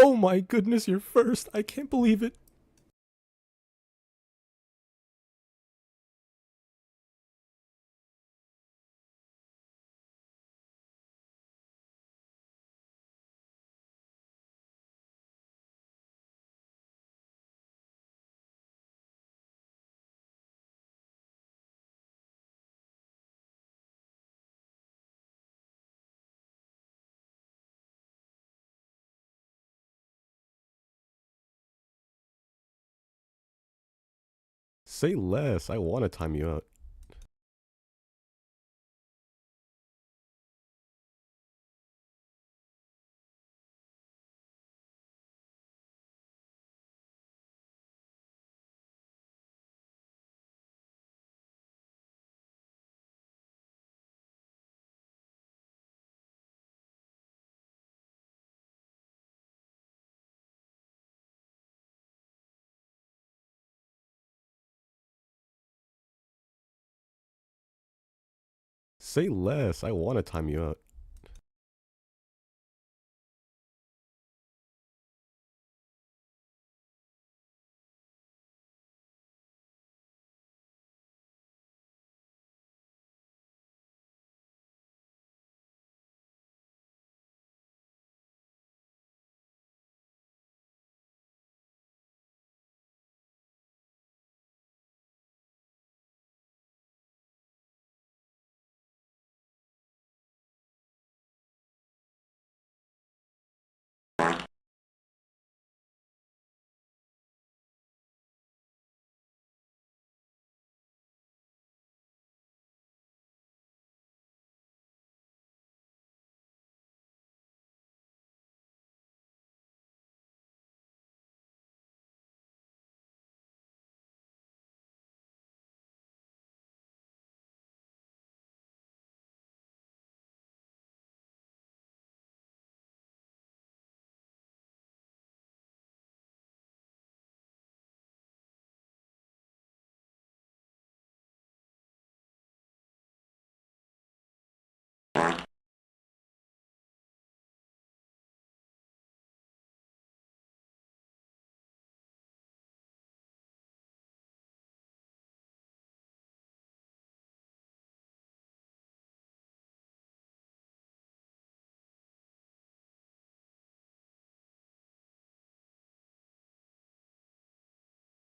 Oh my goodness, you're first. I can't believe it. Say less. I want to time you out. Say less. I want to time you out.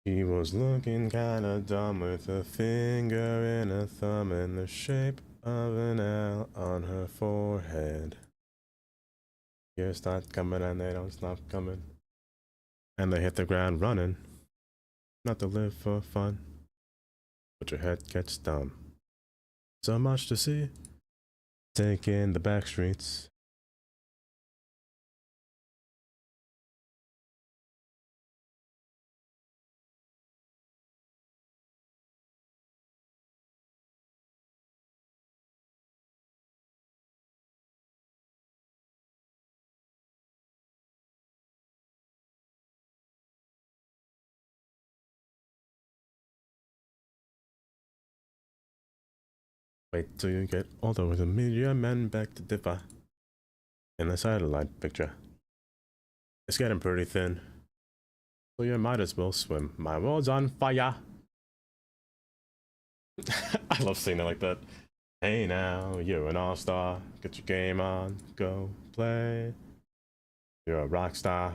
He was looking kinda dumb with a finger and a thumb in the shape of an L on her forehead. Years start coming and they don't stop coming. And they hit the ground running. Not to live for fun, but your head gets dumb. So much to see. Take in the back streets. Wait till you get older with a million men back to differ. In the satellite picture. It's getting pretty thin. So you might as well swim. My world's on fire. I love saying it like that. Hey now, you're an all-star. Get your game on, go play. You're a rock star.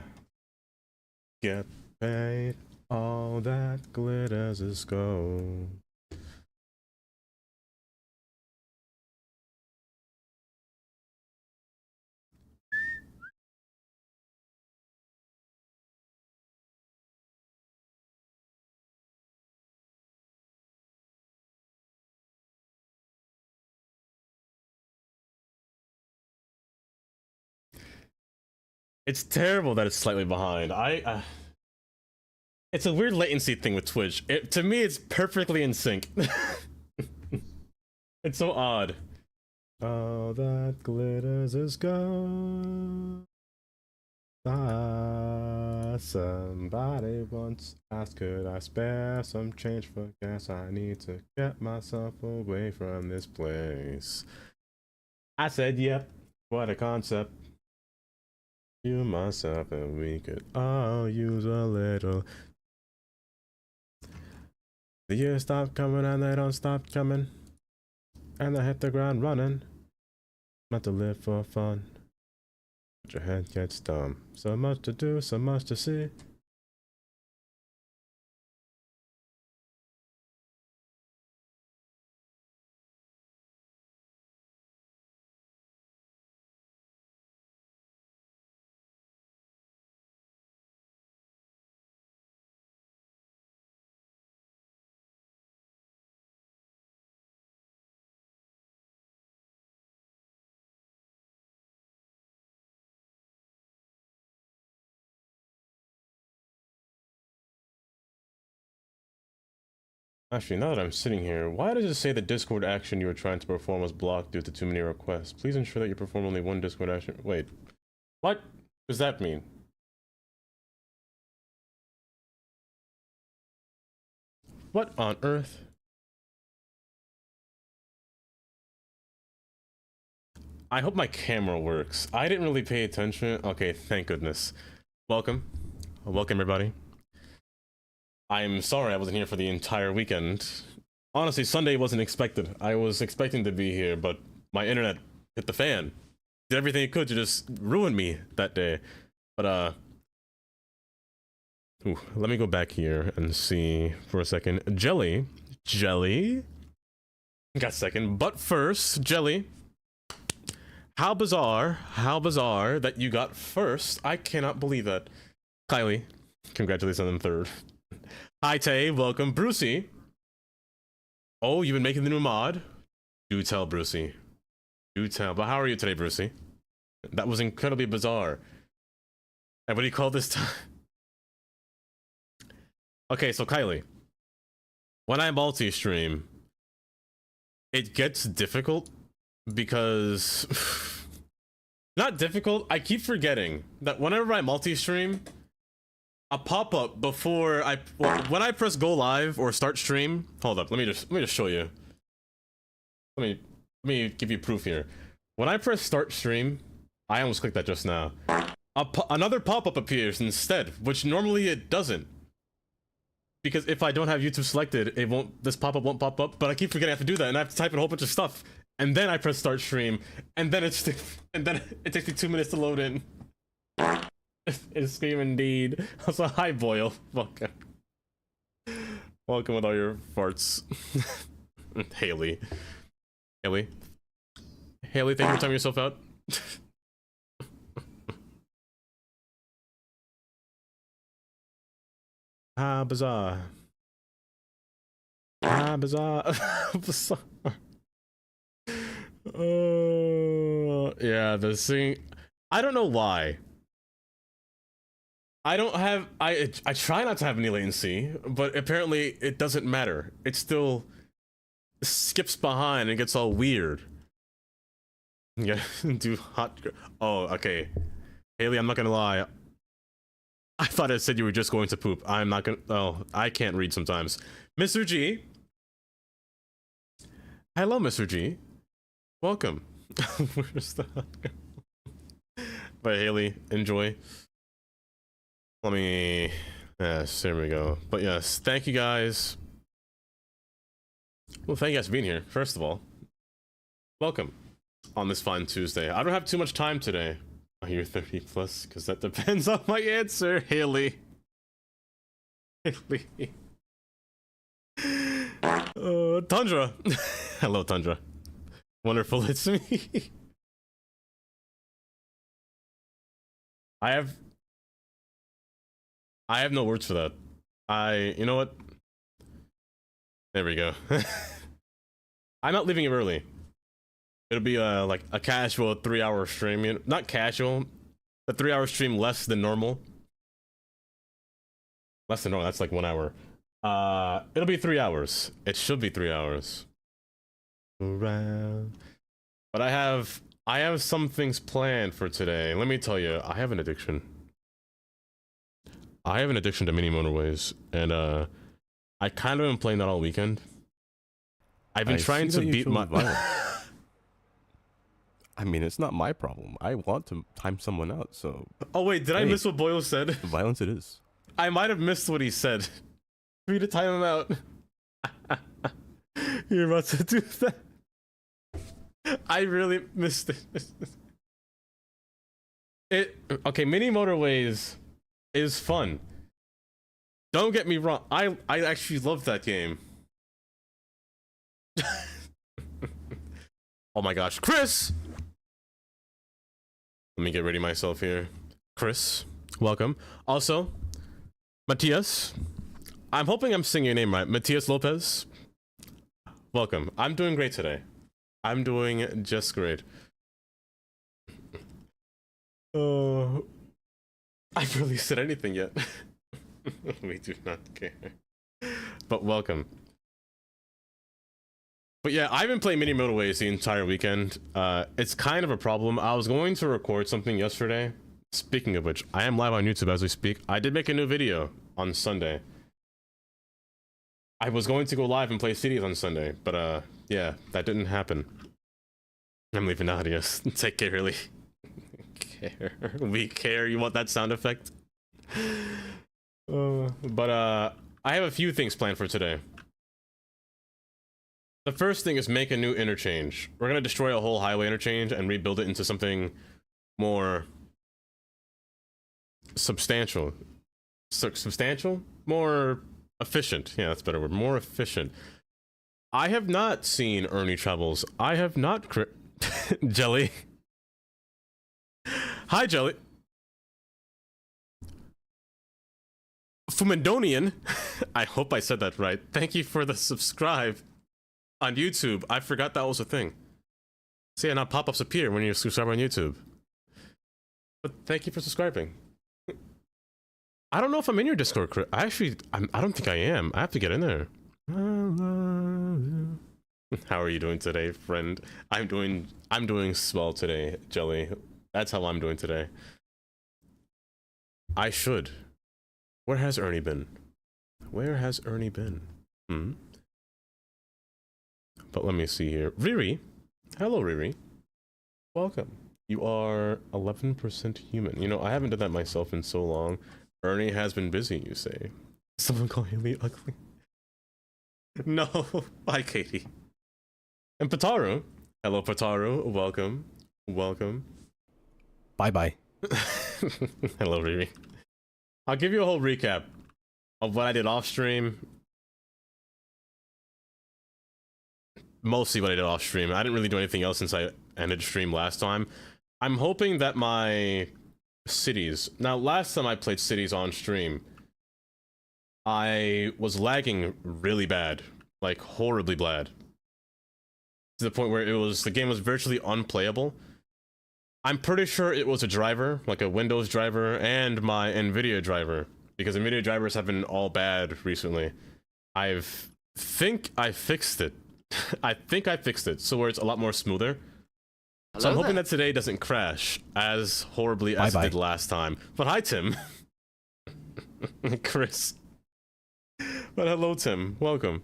Get paid. All that glitters is gold. It's terrible that it's slightly behind. It's a weird latency thing with Twitch. To me, it's perfectly in sync. It's so odd. All that glitters is gold. Somebody once asked, could I spare some change for gas? I need to get myself away from this place. I said, yep. What a concept. You, myself, and we could all use a little. The years stop coming and they don't stop coming. And I hit the ground running. Not to live for fun. But your head gets dumb. So much to do, so much to see. Actually, now that I'm sitting here, why does it say the Discord action you were trying to perform was blocked due to too many requests? Please ensure that you perform only one Discord action. Wait, what does that mean? What on earth? I hope my camera works. I didn't really pay attention. Okay, thank goodness. Welcome. Welcome, everybody. I'm sorry I wasn't here for the entire weekend. Honestly, Sunday wasn't expected. I was expecting to be here, but my internet hit the fan. Did everything it could to just ruin me that day. But, ooh, let me go back here and see for a second. Jelly. Got a second. But first, Jelly. How bizarre that you got first. I cannot believe that. Kylie, congratulations on third. Hi Tay, welcome. Brucey. Oh, you've been making the new mod? Do tell, Brucey. Do tell. But how are you today, Brucey? That was incredibly bizarre. And what do you call this time? Okay, so Kylie. When I multi-stream, it gets difficult because... Not difficult, I keep forgetting that whenever I multi-stream, a pop-up before when I press go live or start stream. Hold up, let me just show you. Let me give you proof here. When I press start stream, I almost clicked that just now. Another pop-up appears instead, which normally it doesn't. Because if I don't have YouTube selected, it won't. This pop-up won't pop up. But I keep forgetting I have to do that, and I have to type in a whole bunch of stuff, and then I press start stream, and then it takes me 2 minutes to load in. It's scream indeed. Also, hi Boyle. Welcome. Welcome with all your farts. Haley, thank you for timing yourself out. Ah, bizarre. Ah, bizarre. Bizarre. Yeah, the sing. I don't know why. I don't have. I try not to have any latency, but apparently it doesn't matter. It still skips behind and gets all weird. Yeah, do hot. Oh, okay. Haley, I'm not gonna lie. I thought it said you were just going to poop. I'm not gonna. Oh, I can't read sometimes. Mr. G. Hello, Mr. G. Welcome. Where's the. But Haley, enjoy. Let me. Yes, there we go. But yes, thank you guys. Well, thank you guys for being here, first of all. Welcome on this fine Tuesday. I don't have too much time today. Oh, you're 30 plus, because that depends on my answer, Haley. Haley. Tundra. Hello, Tundra. Wonderful, it's me. I have no words for that. You know what? There we go. I'm not leaving it early. It'll be like a casual 3-hour stream. You know, not casual, a 3-hour stream less than normal. Less than normal, that's like 1 hour. It'll be 3 hours. It should be 3 hours. Around. But I have some things planned for today. Let me tell you, I have an addiction. I have an addiction to mini motorways, and I kind of been playing that all weekend. I've been trying to beat my. I mean, it's not my problem. I want to time someone out, so... Oh wait, did I miss what Boyle said? Violence it is. I might have missed what he said. For you to time him out. You're about to do that. I really missed it. Okay, Mini Motorways is fun. Don't get me wrong. I actually love that game. Oh my gosh, Chris! Let me get ready myself here. Chris, welcome. Also, Matthias. I'm hoping I'm saying your name right. Matthias Lopez. Welcome. I'm doing great today. I'm doing just great. I barely said anything yet. We do not care. But welcome. But yeah, I've been playing Mini Motorways the entire weekend. It's kind of a problem. I was going to record something yesterday. Speaking of which, I am live on YouTube as we speak. I did make a new video on Sunday. I was going to go live and play cities on Sunday, but yeah, that didn't happen. I'm leaving audios. Take care, really. Care. We care. You want that sound effect? But I have a few things planned for today. The first thing is make a new interchange. We're gonna destroy a whole highway interchange and rebuild it into something more substantial. Substantial? More efficient. Yeah, that's a better word. More efficient. I have not seen Ernie Travels. I have not Jelly. Hi, Jelly. Fumendonian. I hope I said that right. Thank you for the subscribe on YouTube. I forgot that was a thing. See, now pop-ups appear when you subscribe on YouTube. But thank you for subscribing. I don't know if I'm in your Discord. I don't think I am. I have to get in there. How are you doing today, friend? I'm doing swell today, Jelly. That's how I'm doing today. I should. Where has Ernie been? Where has Ernie been? But let me see here. Riri. Hello, Riri. Welcome. You are 11% human. You know, I haven't done that myself in so long. Ernie has been busy, you say. Someone call Haley ugly. No. Bye, Katie. And Pataru. Hello, Pataru. Welcome. Welcome. Bye-bye. Hello, Riri. I'll give you a whole recap of what I did off stream. Mostly what I did off stream. I didn't really do anything else since I ended stream last time. I'm hoping that my cities... Now, last time I played cities on stream, I was lagging really bad. Like, horribly bad. To the point where the game was virtually unplayable. I'm pretty sure it was a driver, like a Windows driver, and my NVIDIA driver. Because NVIDIA drivers have been all bad recently. I think I fixed it. I think I fixed it, so where it's a lot more smoother. Hello so I'm hoping that today doesn't crash as horribly as it did last time. But hi, Tim. Chris. But hello, Tim. Welcome.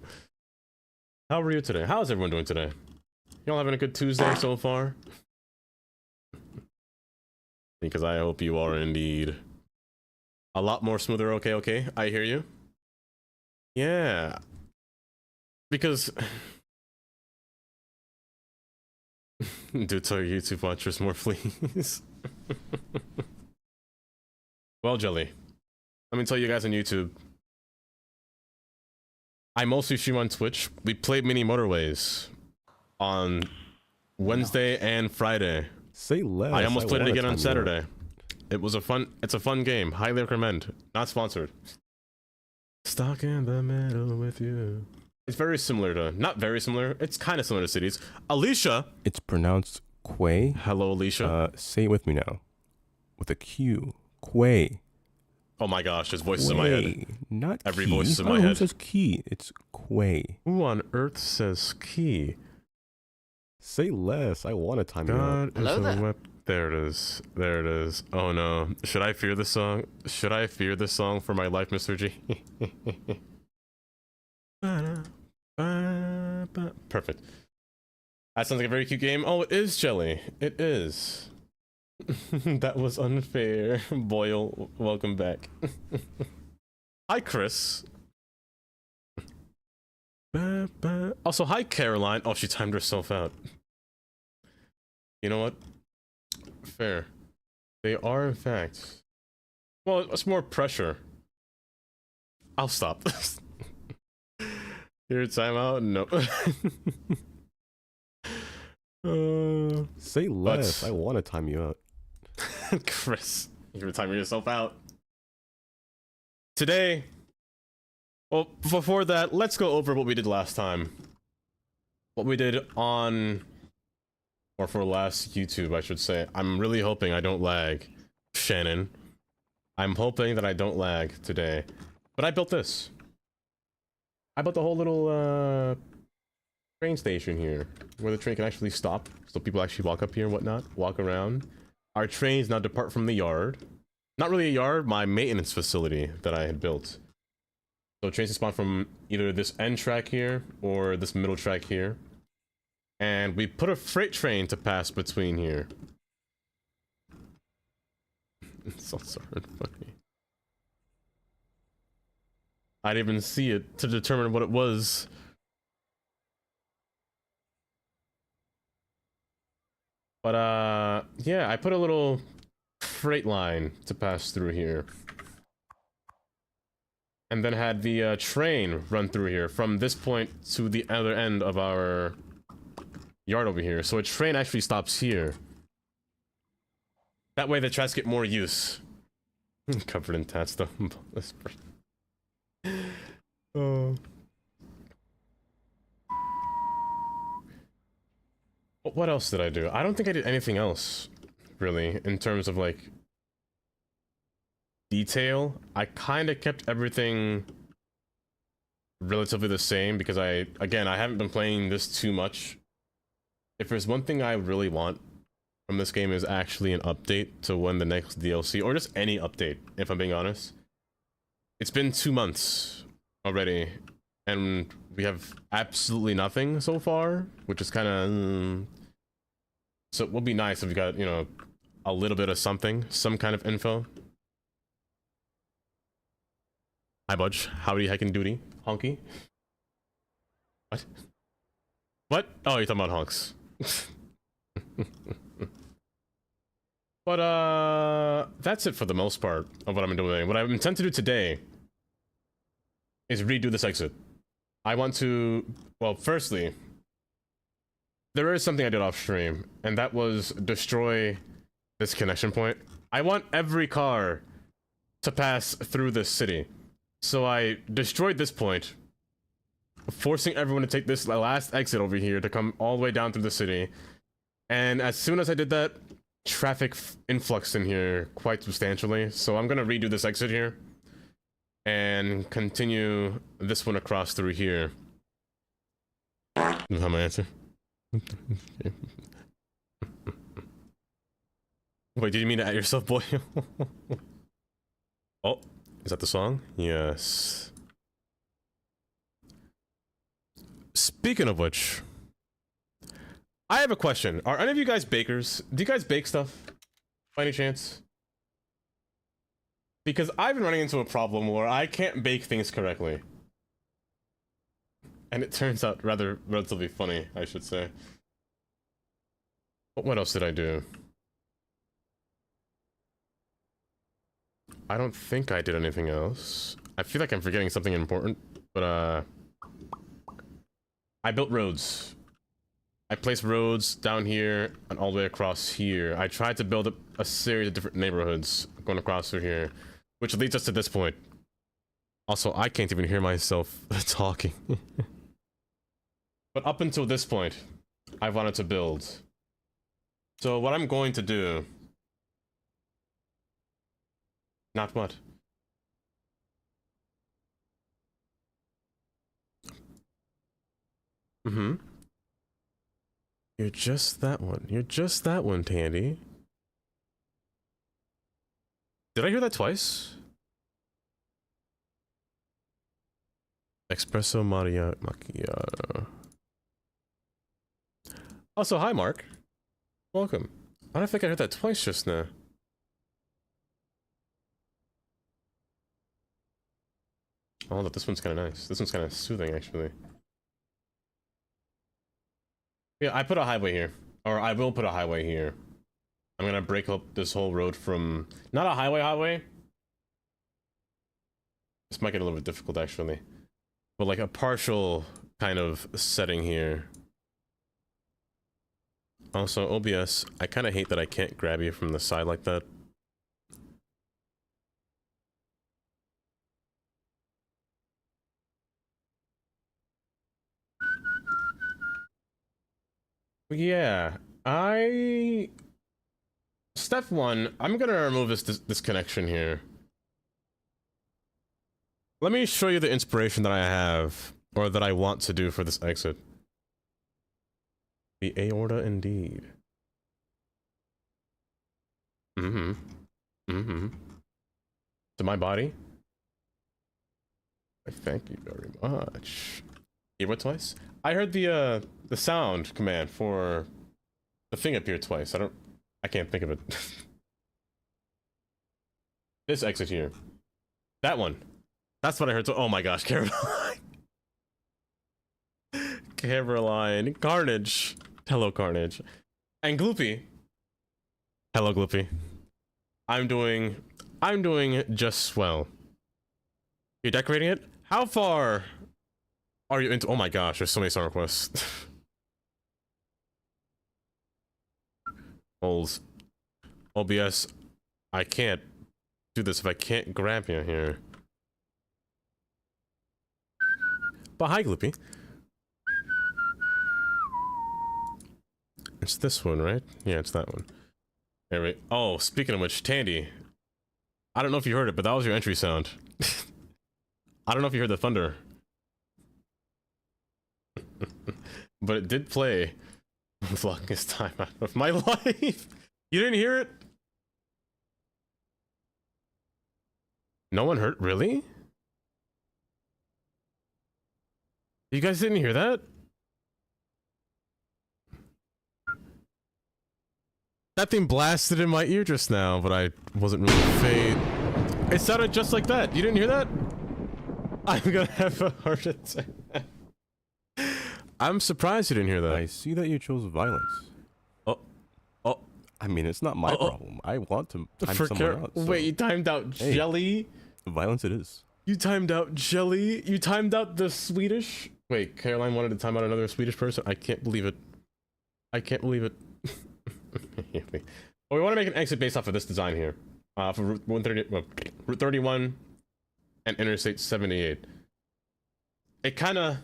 How are you today? How's everyone doing today? Y'all having a good Tuesday so far? Because I hope you are indeed. A lot more smoother. Okay, I hear you. Yeah. Because... Do tell your YouTube watchers more, please. Well, Jelly, let me tell you guys on YouTube. I mostly stream on Twitch. We played Mini Motorways on Wednesday and Friday. Say less. I almost played it again on Saturday. It's a fun game. Highly recommend. Not sponsored. Stuck in the middle with you. It's very similar to, not very similar, it's kind of similar to cities. Alicia! It's pronounced Quay. Hello, Alicia. Say it with me now. With a Q. Quay. Oh my gosh, there's voices in my head. Not Every key. voice is in my head. Who says key? It's Quay. Who on earth says key? Say less. I want to time you out. Hello there. There it is. There it is. Oh no. Should I fear this song? Should I fear this song for my life, Mr. G? Perfect. That sounds like a very cute game. Oh, it is, Jelly. It is. That was unfair. Boyle, welcome back. Hi, Chris. Also, hi, Caroline. Oh, she timed herself out. You know what? Fair. They are, in fact. Well, it's more pressure. I'll stop. Your timeout? No. Say less. I want to time you out. Chris, you're timing yourself out. Today, well, before that, let's go over what we did last time. What we did on, or for last YouTube, I should say. I'm really hoping I don't lag, Shannon. I'm hoping that I don't lag today. But I built this. I built the whole little, train station here, where the train can actually stop, so people actually walk up here and whatnot, walk around. Our trains now depart from the yard. Not really a yard, my maintenance facility that I had built. So trains can spawn from either this end track here, or this middle track here. And we put a freight train to pass between here. It's so funny. I didn't even see it to determine what it was. But, yeah, I put a little freight line to pass through here. And then had the train run through here from this point to the other end of our yard over here. So a train actually stops here. That way the tracks get more use. Covered in tats, though. Oh. What else did I do? I don't think I did anything else, really, in terms of, like, detail. I kind of kept everything relatively the same because I haven't been playing this too much. If there's one thing I really want from this game is actually an update to when the next DLC, or just any update, if I'm being honest. It's been 2 months already, and we have absolutely nothing so far, which is kind of... So it would be nice if we got, you know, a little bit of something, some kind of info. Hi, Budge. Howdy, heckin' doody. Honky. What? What? Oh, you're talking about honks. But, that's it for the most part of what I'm doing. What I intend to do today is redo this exit. I want to... Well, firstly, there is something I did off stream, and that was destroy this connection point. I want every car to pass through this city. So I destroyed this point, forcing everyone to take this last exit over here to come all the way down through the city. And as soon as I did that, traffic influxed in here quite substantially. So I'm gonna redo this exit here and continue this one across through here. You have my answer? Wait, did you mean to at yourself, boy? Oh, is that the song? Yes. Speaking of which, I have a question. Are any of you guys bakers? Do you guys bake stuff by any chance? Because I've been running into a problem where I can't bake things correctly. And it turns out relatively funny, I should say. But what else did I do? I don't think I did anything else. I feel like I'm forgetting something important, but I built roads. I placed roads down here and all the way across here. I tried to build a series of different neighborhoods going across through here, which leads us to this point. Also, I can't even hear myself talking. But up until this point, I wanted to build. So what I'm going to do... Not what? Mm-hmm. You're just that one. You're just that one, Tandy. Did I hear that twice? Espresso macchiato. Also, hi, Mark. Welcome. I don't think I heard that twice just now. Oh, look, this one's kind of nice. This one's kind of soothing, actually. Yeah, I put a highway here. Or I will put a highway here. I'm gonna break up this whole road from... Not a highway. This might get a little bit difficult, actually. But like a partial kind of setting here. Also, OBS, I kind of hate that I can't grab you from the side like that. Yeah, Step one, I'm gonna remove this connection here. Let me show you the inspiration that I have, or that I want to do for this exit. The aorta, indeed. To my body. Thank you very much. You went twice? I heard the sound command for the thing appear twice. I can't think of it. This exit here. That one. That's what I heard. Oh my gosh, Caroline. Caroline. Carnage. Hello, Carnage. And Gloopy. Hello, Gloopy. I'm doing just swell. You're decorating it? How far are you into? Oh my gosh, there's so many song requests. Holes. OBS, I can't do this if I can't grab you here. But hi, Gloopy. It's this one, right? Yeah, it's that one. Anyway, oh, speaking of which, Tandy. I don't know if you heard it, but that was your entry sound. I don't know if you heard the thunder. But it did play the longest time out of my life. You didn't hear it? No one heard? Really? You guys didn't hear that? That thing blasted in my ear just now, but I wasn't really fade. It sounded just like that. You didn't hear that? I'm gonna have a heart attack. I'm surprised you didn't hear that. I see that you chose violence. Oh. I mean, it's not my problem. I want to time someone out. So. Wait, you timed out Jelly? Violence it is. You timed out Jelly? You timed out the Swedish? Wait, Caroline wanted to time out another Swedish person? I can't believe it. I can't believe it. Well, we want to make an exit based off of this design here. For Route 130, well, Route 31 and Interstate 78. It kind of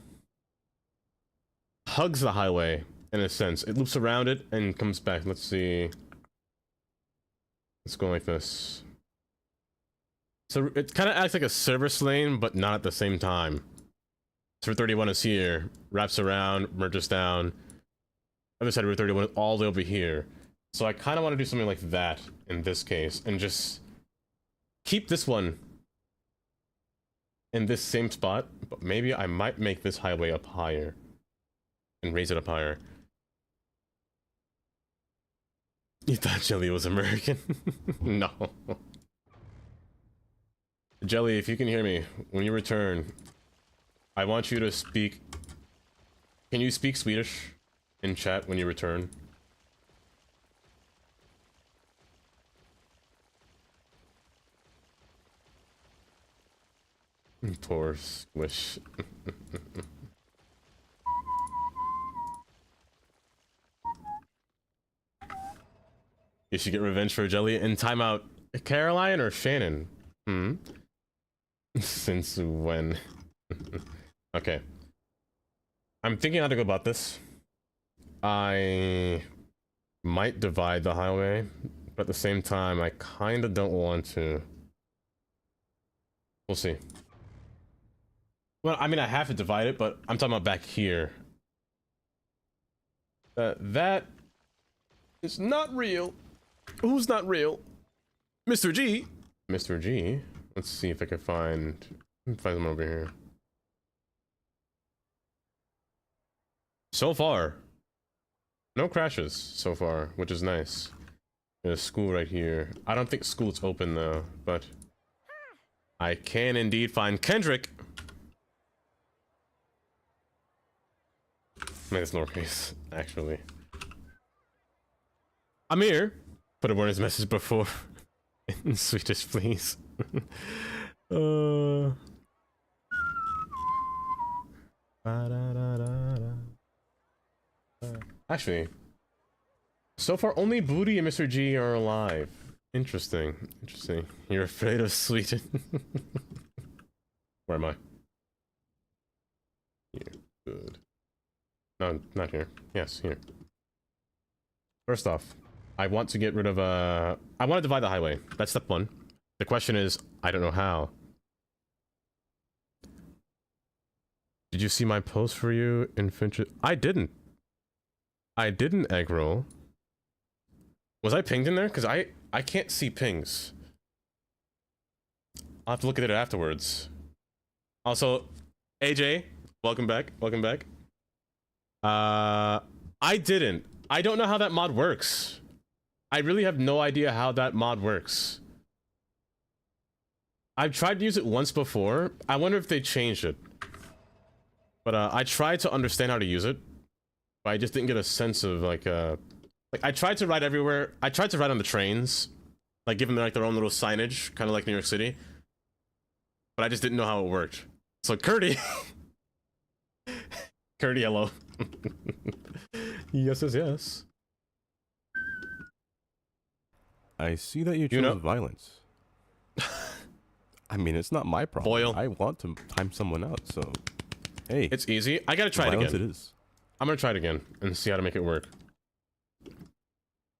hugs the highway in a sense. It loops around it and comes back. Let's see. Let's go like this. So it kind of acts like a service lane, but not at the same time. So Route 31 is here, wraps around, merges down. Other side of Route 31 is all the way over here. So I kind of want to do something like that in this case, and just keep this one in this same spot, but maybe I might make this highway up higher and raise it up higher. You thought Jelly was American? No. Jelly, if you can hear me, when you return, I want you to speak... Can you speak Swedish in chat when you return? Poor Squish. You should get revenge for Jelly and time out Caroline or Shannon? Since when? Okay. I'm thinking how to go about this. I might divide the highway, but at the same time, I kind of don't want to. We'll see. Well, I mean, I have to divide it, but I'm talking about back here. That is not real. Who's not real? Mr. G. Mr. G. Let's see if I can find someone over here. So far, No crashes so far, which is nice. There's school right here. I don't think school's open though, but I can indeed find Kendrick. Make this lowercase, actually. I'm here. Put a word in his message before. In Swedish, please. Actually, so far only Booty and Mr. G are alive. Interesting. Interesting. You're afraid of Sweden? Where am I? Here. Good. No, not here. Yes, here. First off, I want to get rid of I want to divide the highway. That's step one. The question is, I don't know how. Did you see my post for you in Finch? I didn't. I didn't, egg roll. Was I pinged in there? Because I can't see pings. I'll have to look at it afterwards. Also, AJ, welcome back. Welcome back. I didn't. I don't know how that mod works. I really have no idea how that mod works. I've tried to use it once before. I wonder if they changed it. But I tried to understand how to use it, but I just didn't get a sense of like I tried to ride everywhere. I tried to ride on the trains, like give them like their own little signage, kind of like New York City. But I just didn't know how it worked. So Curdy, Curdy, hello. Yes, yes, yes. I see that you chose violence. I mean, it's not my problem. Boyle. I want to time someone out, so hey. It's easy. I gotta try it again. It is. I'm gonna try it again and see how to make it work.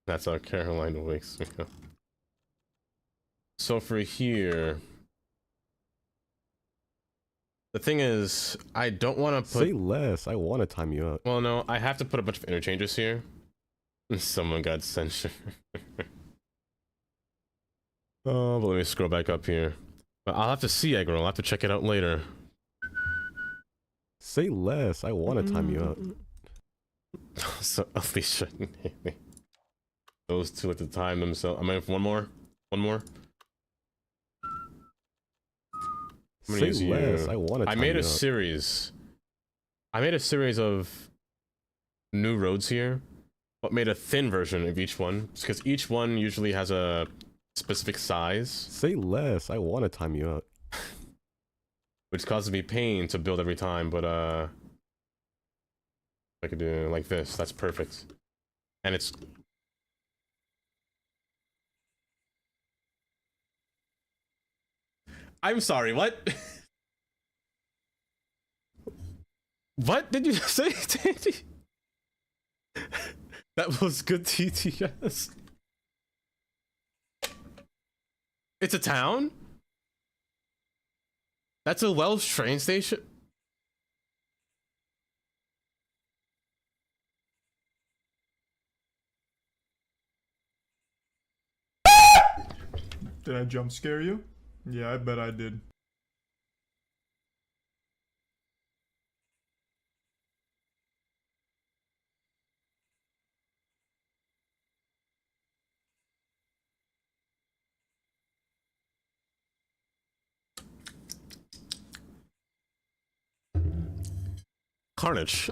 That's how Caroline wakes me up. So for here, the thing is, I don't want to put. Say less. I want to time you out. Well, no, I have to put a bunch of interchanges here. Someone got censored. Oh, but let me scroll back up here. But I'll have to see Egg Roll. I'll have to check it out later. Say less. I want to time you out. So Alicia, those two at the time themselves. I mean, one more. One more. Say less. I want to. I made a series. I made a series of new roads here, but made a thin version of each one because each one usually has a specific size. Say less. I want to time you out. Which causes me pain to build every time, but I could do like this. That's perfect. And it's I'm sorry, what? What did you say, Tandy? That was good TTS. It's a town? That's a Welsh train station? Did I jump scare you? Yeah, I bet I did. Carnage.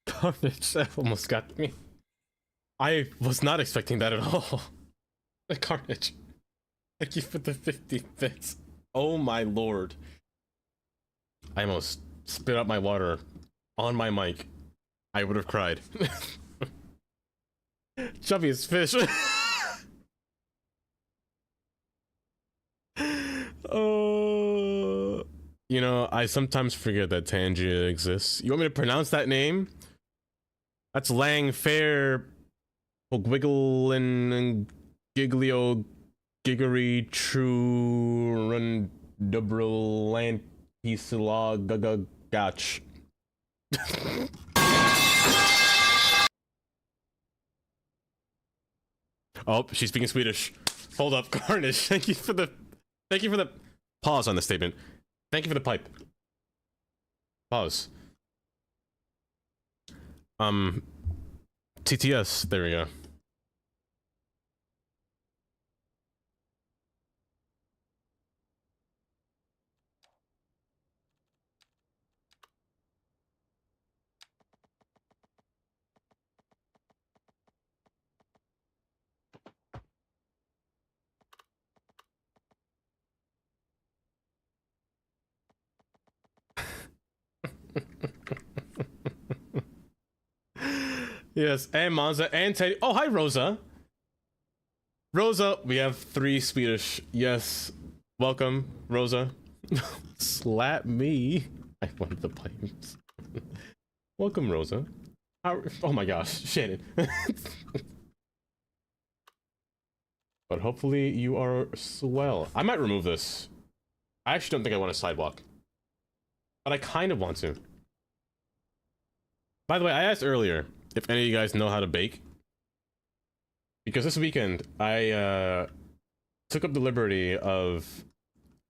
Carnage, that almost got me. I was not expecting that at all. Carnage. Thank you for the 50 bits. Oh my lord. I almost spit out my water on my mic. I would have cried. Chubbiest fish. Oh. You know, I sometimes forget that Tangia exists. You want me to pronounce that name? That's Lang Fair Wiggle and Giglio Giggery True Run Dubro Land Pisila Gaga Gotch. Oh, she's speaking Swedish. Hold up, Carnage. Thank you for the pause on the statement. Thank you for the pipe. Pause. TTS, there we go. Yes, and Monza and Teddy. Oh, hi, Rosa. Rosa, we have 3 Swedish. Yes, welcome, Rosa. Slap me. I wanted the pipes. Welcome, Rosa. Oh my gosh, Shannon. But hopefully you are swell. I might remove this. I actually don't think I want a sidewalk. But I kind of want to. By the way, I asked earlier if any of you guys know how to bake. Because this weekend, I took up the liberty of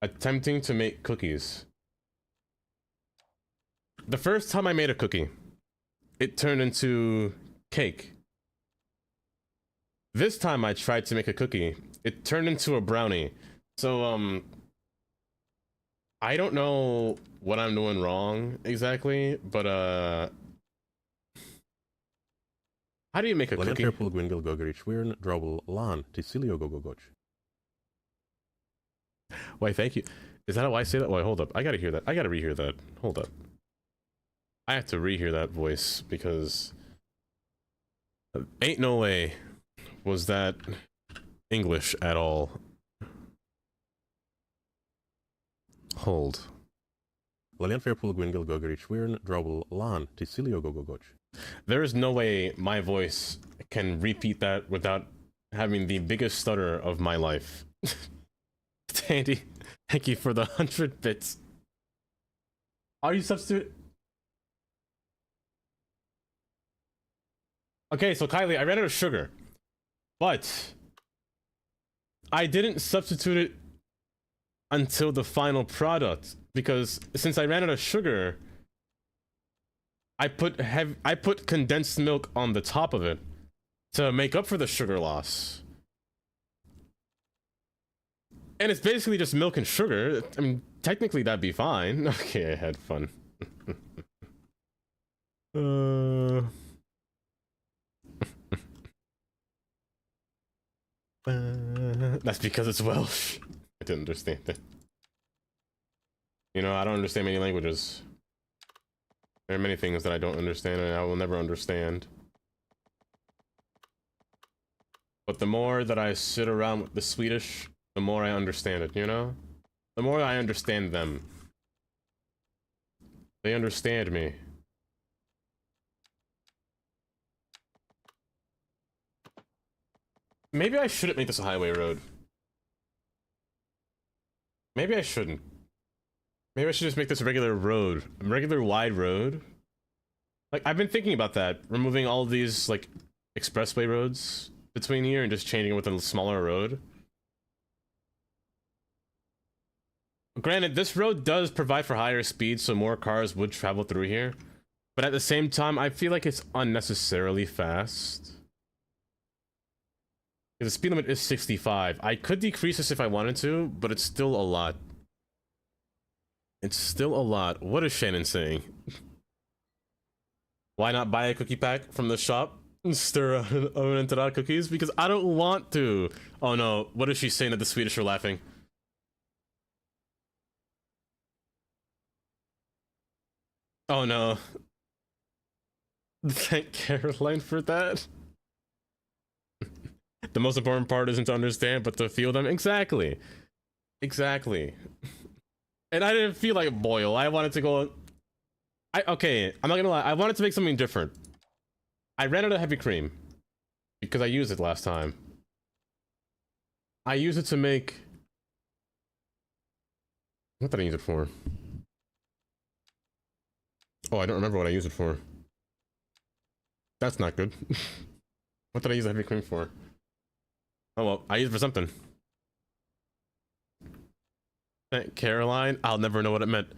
attempting to make cookies. The first time I made a cookie, it turned into cake. This time I tried to make a cookie, it turned into a brownie. So, I don't know what I'm doing wrong exactly, but, how do you make a cookie? Why, thank you. Is that how I say that? Wait, hold up. I gotta hear that. I gotta rehear that. Hold up. I have to rehear that voice because ain't no way was that English at all. Hold. There is no way my voice can repeat that without having the biggest stutter of my life. Tandy, thank you for the 100 bits. Are you substitute? Okay, so Kylie, I ran out of sugar, but I didn't substitute it until the final product because since I ran out of sugar, I put condensed milk on the top of it to make up for the sugar loss. And it's basically just milk and sugar. I mean, technically that'd be fine. Okay, I had fun. That's because it's Welsh. I didn't understand it. You know, I don't understand many languages. There are many things that I don't understand and I will never understand. But the more that I sit around with the Swedish, the more I understand it, you know? The more I understand them. They understand me. Maybe I shouldn't make this a highway road. Maybe I shouldn't. Maybe I should just make this a regular road. A regular wide road. Like, I've been thinking about that. Removing all of these, like, expressway roads between here and just changing it with a smaller road. Granted, this road does provide for higher speeds, so more cars would travel through here. But at the same time, I feel like it's unnecessarily fast. The speed limit is 65. I could decrease this if I wanted to, but it's still a lot. It's still a lot. What is Shannon saying? Why not buy a cookie pack from the shop and stir oven into that cookies? Because I don't want to. Oh no, what is she saying that the Swedish are laughing? Oh no. Thank Caroline for that. The most important part isn't to understand, but to feel them. Exactly. Exactly. And I didn't feel like a boil. I wanted to go... Okay, I'm not gonna lie. I wanted to make something different. I ran out of heavy cream. Because I used it last time. I used it to make... What did I use it for? Oh, I don't remember what I used it for. That's not good. What did I use the heavy cream for? Oh well, I used it for something. Caroline, I'll never know what it meant.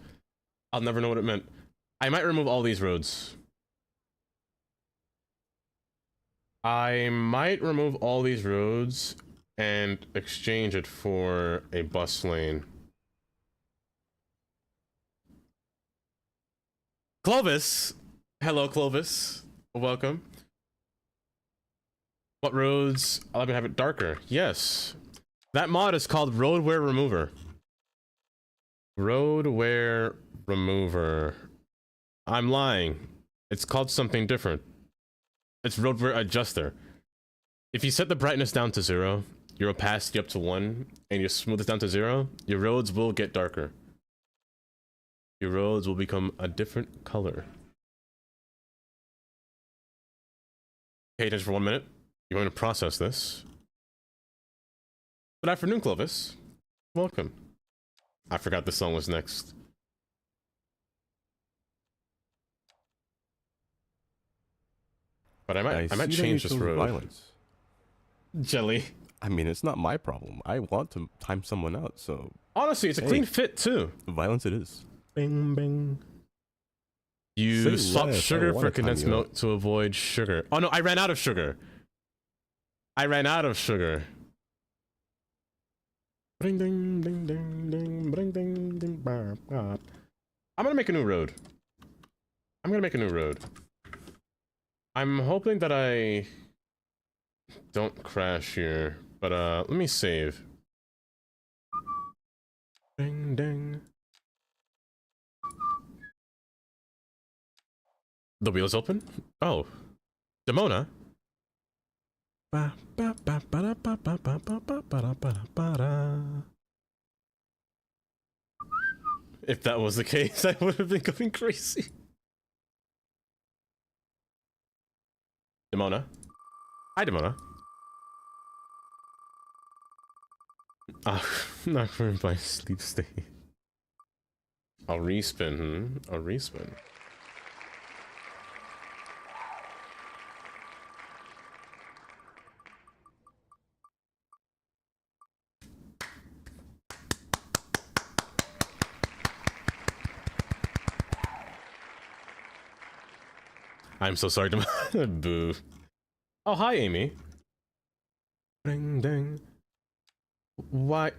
I'll never know what it meant. I might remove all these roads. I might remove all these roads and exchange it for a bus lane. Clovis! Hello, Clovis. Welcome. What roads? I'll have it darker. Yes. That mod is called Road Wear Remover. Road Wear Remover. I'm lying. It's called something different. It's Road Wear Adjuster. If you set the brightness down to 0, your opacity up to 1, and you smooth it down to 0, your roads will get darker. Your roads will become a different color. Pay attention for 1 minute. You're going to process this. Good afternoon, Clovis. Welcome. I forgot the song was next. But I might change this road. Violence. Jelly. I mean, it's not my problem. I want to time someone out, so... Honestly, it's a clean fit, too. Violence it is. Bing, bing. You swap sugar for condensed milk to avoid sugar. Oh, no, I ran out of sugar. I ran out of sugar. Bring, ding, ding, ding, ding, bring, ding, ding, bah, bah. I'm gonna make a new road. I'm hoping that I don't crash here, but let me save. Ding, ding. The wheel's open? Oh. Demona? If that was the case, I would have been going crazy. Demona? Hi, Demona. Not ruined by sleep state. I'll respin, I'll respin. I'm so sorry to boo. Oh, hi, Amy. Ding, ding. Why,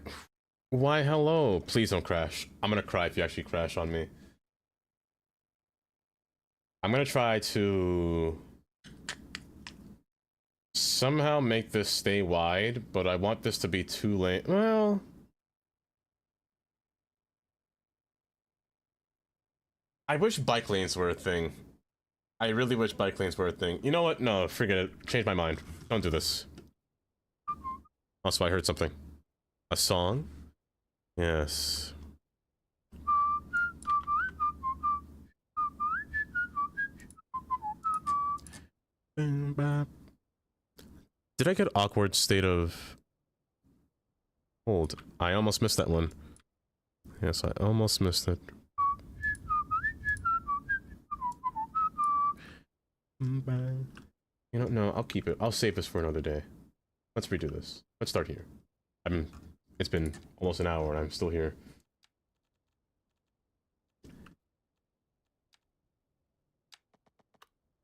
hello. Please don't crash. I'm gonna cry if you actually crash on me. I'm gonna try to somehow make this stay wide, but I want this to be 2 lane. Well, I wish bike lanes were a thing. I really wish bike lanes were a thing. You know what? No, forget it. Change my mind. Don't do this. Also, I heard something. A song? Yes. Did I get awkward state of... Hold. I almost missed that one. Yes, I almost missed it. You know, no, I'll keep it. I'll save this for another day. Let's redo this. Let's start here. It's been almost an hour and I'm still here.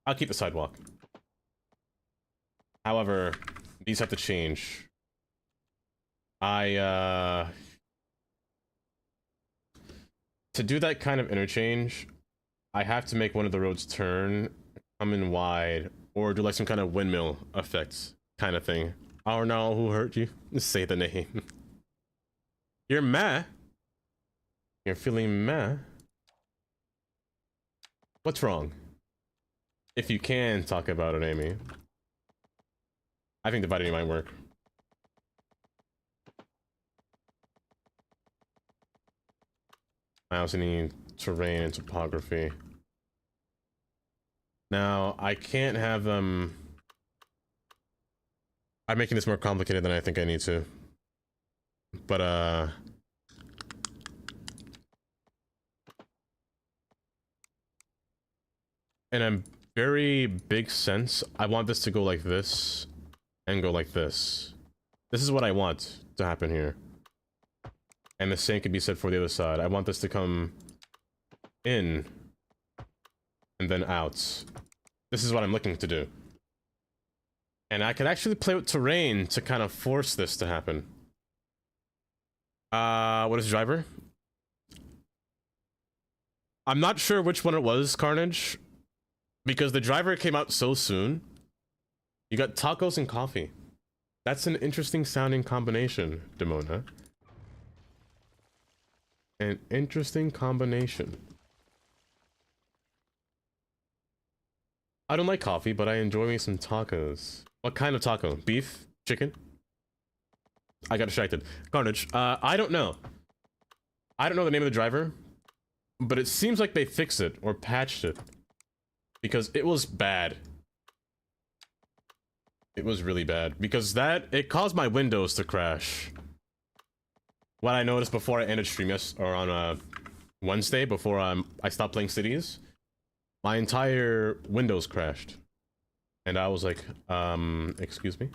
I'll keep the sidewalk. However, these have to change. To do that kind of interchange, I have to make one of the roads turn, come in wide, or do like some kind of windmill effect kind of thing. Oh no, who hurt you? Just say the name. You're meh. You're feeling meh. What's wrong? If you can talk about it, Amy. I think dividing might work. I also need terrain and topography. Now, I can't have them... I'm making this more complicated than I think I need to. But, in a very big sense, I want this to go like this, and go like this. This is what I want to happen here. And the same could be said for the other side. I want this to come in, and then out. This is what I'm looking to do. And I could actually play with terrain to kind of force this to happen. What is driver? I'm not sure which one it was, Carnage, because the driver came out so soon. You got tacos and coffee. That's an interesting sounding combination, Demona. An interesting combination. I don't like coffee, but I enjoy me some tacos. What kind of taco? Beef? Chicken? I got distracted. Carnage, I don't know. I don't know the name of the driver, but it seems like they fixed it or patched it because it was bad. It was really bad because it caused my Windows to crash. What I noticed before I ended stream on Wednesday before I stopped playing Cities, my entire Windows crashed, and I was like, excuse me.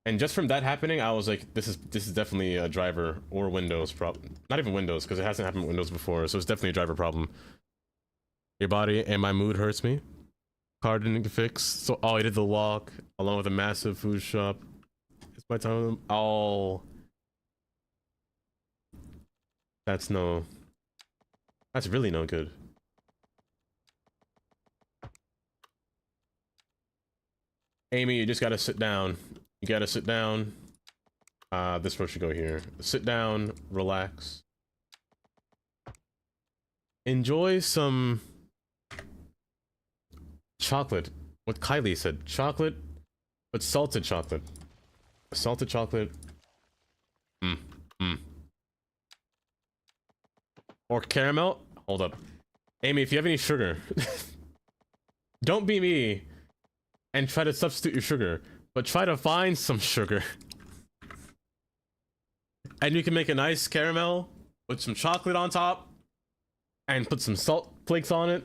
And just from that happening, I was like, this is definitely a driver or Windows problem. Not even Windows, because it hasn't happened with Windows before, so it's definitely a driver problem. Your body and my mood hurts me. Car didn't fix, so I did the walk along with a massive food shop. It's my time. Oh, that's really no good. Amy, you just gotta sit down. You gotta sit down. This road should go here. Sit down, relax. Enjoy some chocolate. What Kylie said. Chocolate, but salted chocolate. Salted chocolate. Or caramel. Hold up. Amy, if you have any sugar, don't be me and try to substitute your sugar, but try to find some sugar. And you can make a nice caramel with some chocolate on top and put some salt flakes on it.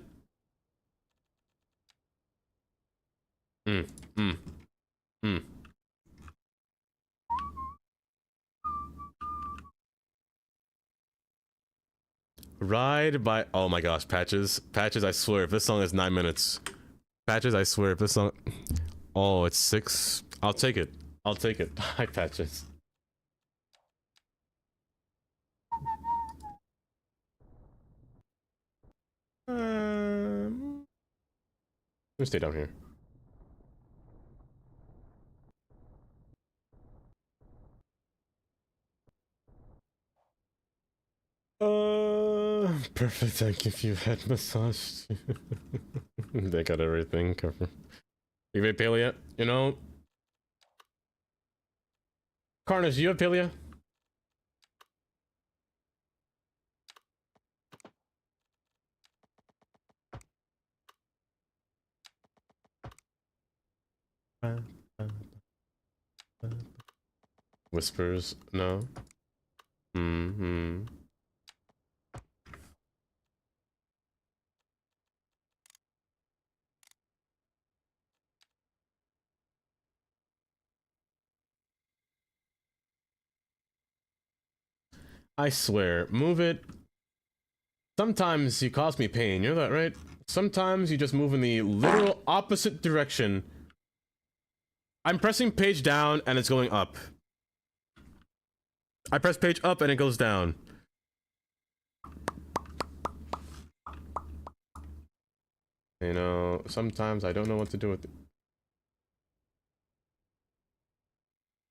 Ride by, oh my gosh, Patches, I swear, if this song is 9 minutes, Patches, I swear, if this song, oh, it's 6, I'll take it. Hi, Patches. Let me stay down here. Perfect. I give you head massage. They got everything covered. You have Palia? You know, Carnage, you have Palia? Whispers, no. I swear, move it. Sometimes you cause me pain, you know that, right? Sometimes you just move in the literal opposite direction. I'm pressing page down and it's going up. I press page up and it goes down. You know, sometimes I don't know what to do with it.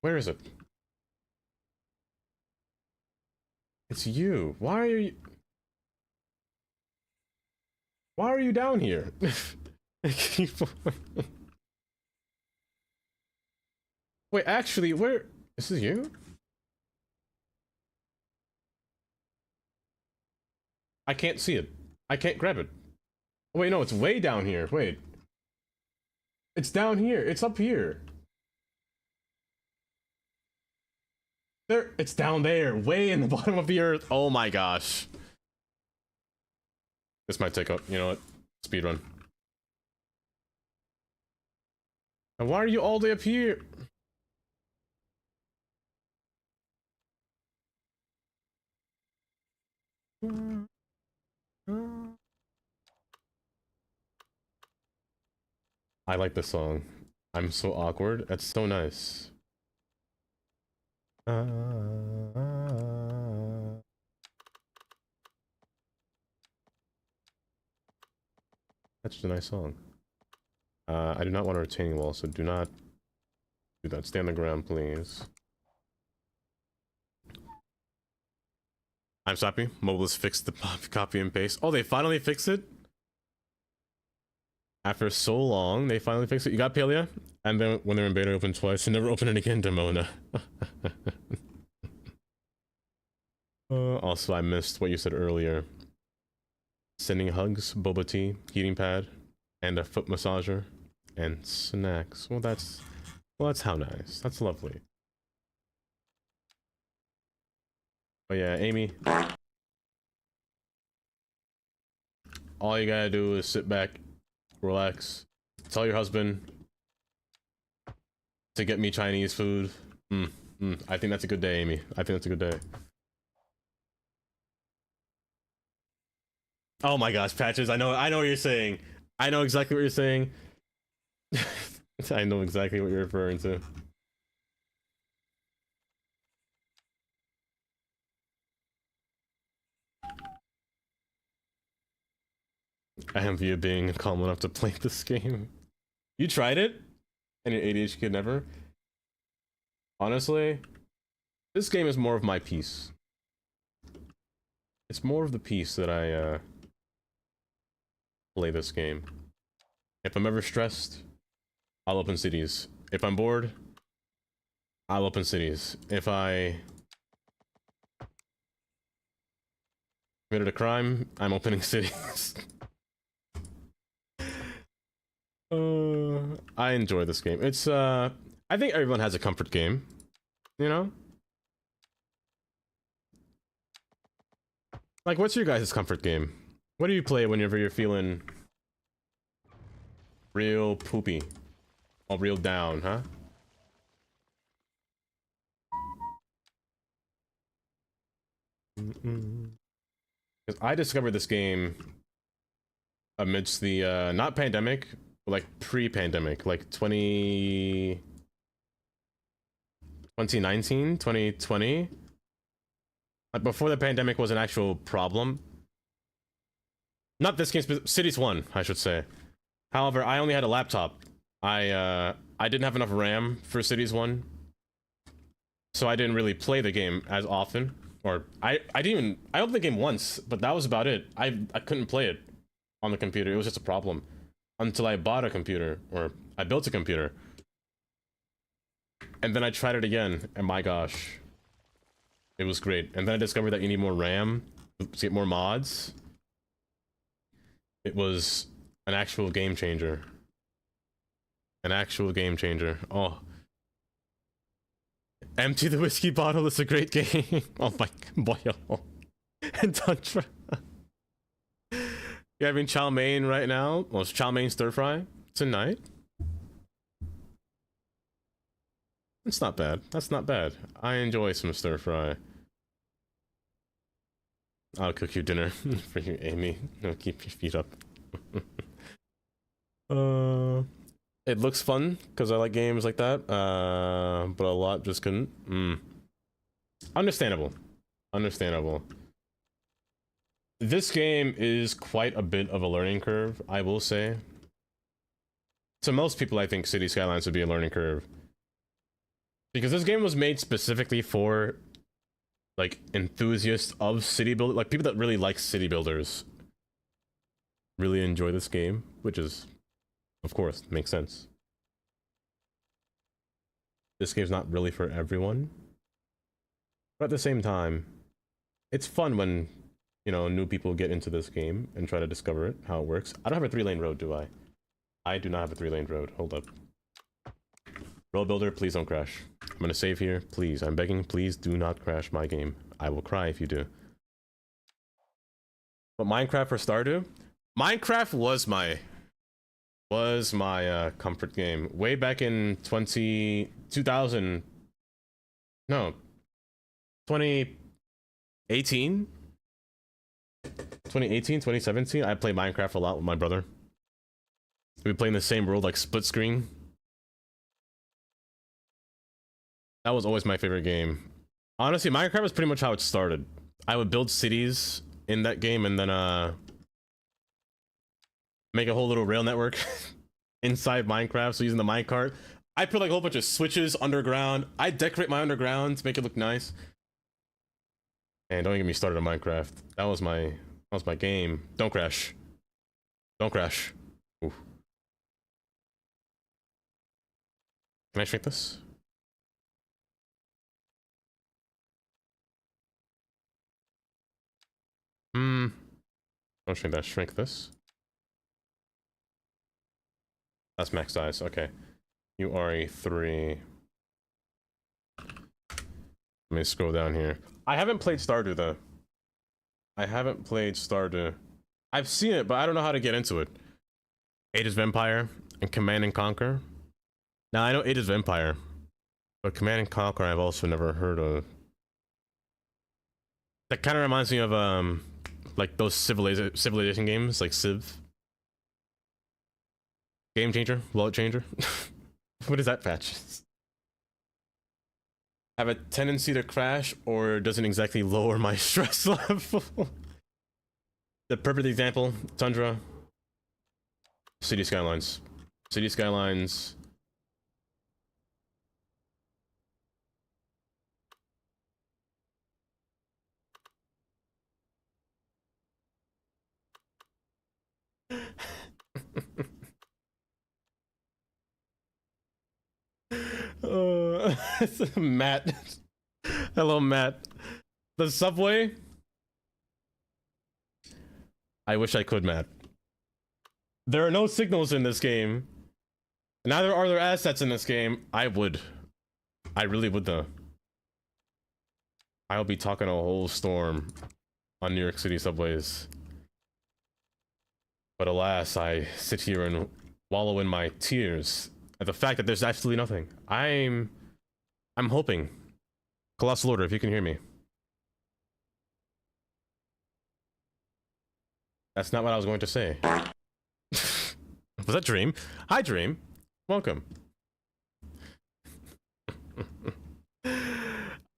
Where is it? It's you. Why are you down here? Wait, actually, where? This is you? I can't see it. I can't grab it. Wait, no, it's way down here. Wait. It's down here. It's up here. There, it's down there, way in the bottom of the earth. Oh my gosh. This might take up, you know what? Speedrun. And why are you all the way up here? I like this song. I'm so awkward. That's so nice. That's just a nice song. I do not want a retaining wall, so do not do that. Stay on the ground, please. I'm Sappy. Mobile's fixed the copy and paste. Oh, they finally fixed it? After so long, they finally fixed it. You got Palia? And then when they're in beta, open twice and never open it again, Demona. Also, I missed what you said earlier. Sending hugs, boba tea, heating pad, and a foot massager, and snacks. Well, that's how nice. That's lovely. But yeah, Amy. All you gotta do is sit back, relax, tell your husband to get me Chinese food. I think that's a good day, Amy. I think that's a good day. Oh my gosh, Patches, I know what you're saying. I know exactly what you're saying. I know exactly what you're referring to. I envy you being calm enough to play this game. You tried it? And your ADHD kid never? Honestly, this game is more of my peace. It's more of the peace that I, play this game. If I'm ever stressed, I'll open cities. If I'm bored, I'll open cities. If I committed a crime, I'm opening cities. I enjoy this game. It's I think everyone has a comfort game, you know? Like, what's your guys' comfort game? What do you play whenever you're feeling real poopy or real down, huh? Because I discovered this game amidst the not pandemic, but like pre-pandemic, like 2019, 2020. Like before the pandemic was an actual problem. Not this game, Cities 1, I should say. However, I only had a laptop. I didn't have enough RAM for Cities 1. So I didn't really play the game as often. Or I opened the game once, but that was about it. I couldn't play it on the computer. It was just a problem. Until I bought a computer, or I built a computer. And then I tried it again, and my gosh. It was great. And then I discovered that you need more RAM to get more mods. It was an actual game changer. An actual game changer. Oh. Empty the whiskey bottle is a great game. Oh my boy. And Tantra. You're having chow mein right now? Well, it's chow mein stir fry tonight. It's not bad. That's not bad. I enjoy some stir fry. I'll cook you dinner for you, Amy. No, keep your feet up. It looks fun because I like games like that. But a lot just couldn't. Understandable. Understandable. This game is quite a bit of a learning curve, I will say. To most people, I think City Skylines would be a learning curve. Because this game was made specifically for, like, enthusiasts of city building. Like, people that really like city builders really enjoy this game, which is, of course, makes sense. This game's not really for everyone. But at the same time, it's fun when, you know, new people get into this game and try to discover it, how it works. I don't have a 3-lane road, do I? I do not have a 3-lane road. Hold up. Road builder, please don't crash. I'm gonna save here. Please, I'm begging, please do not crash my game. I will cry if you do. But Minecraft for Stardew? Minecraft was my comfort game. Way back in 2018? 2017, I played Minecraft a lot with my brother. We play in the same world, like split screen. That was always my favorite game. Honestly, Minecraft was pretty much how it started. I would build cities in that game and then make a whole little rail network inside Minecraft. So using the minecart, I put like a whole bunch of switches underground. I decorate my underground to make it look nice. And don't get me started on Minecraft. That was my game. Don't crash. Don't crash. Oof. Can I shrink this? Don't shrink that. Shrink this. That's max size. Okay. You are a 3. Let me scroll down here. I haven't played Stardew though. I haven't played Stardew. I've seen it, but I don't know how to get into it. Age of Empire and Command and Conquer. Now I know Age of Empire, but Command and Conquer I've also never heard of. That kind of reminds me of like those civilization games, like Civ. Game changer, wallet changer. What is that patch? Have a tendency to crash, or doesn't exactly lower my stress level. The perfect example: Tundra, City Skylines, City Skylines. Matt. Hello, Matt. The subway? I wish I could, Matt. There are no signals in this game. Neither are there assets in this game. I really would, though. I'll be talking a whole storm on New York City subways. But alas, I sit here and wallow in my tears at the fact that there's absolutely nothing. I'm hoping. Colossal Order, if you can hear me. That's not what I was going to say. Was that Dream? Hi, Dream. Welcome.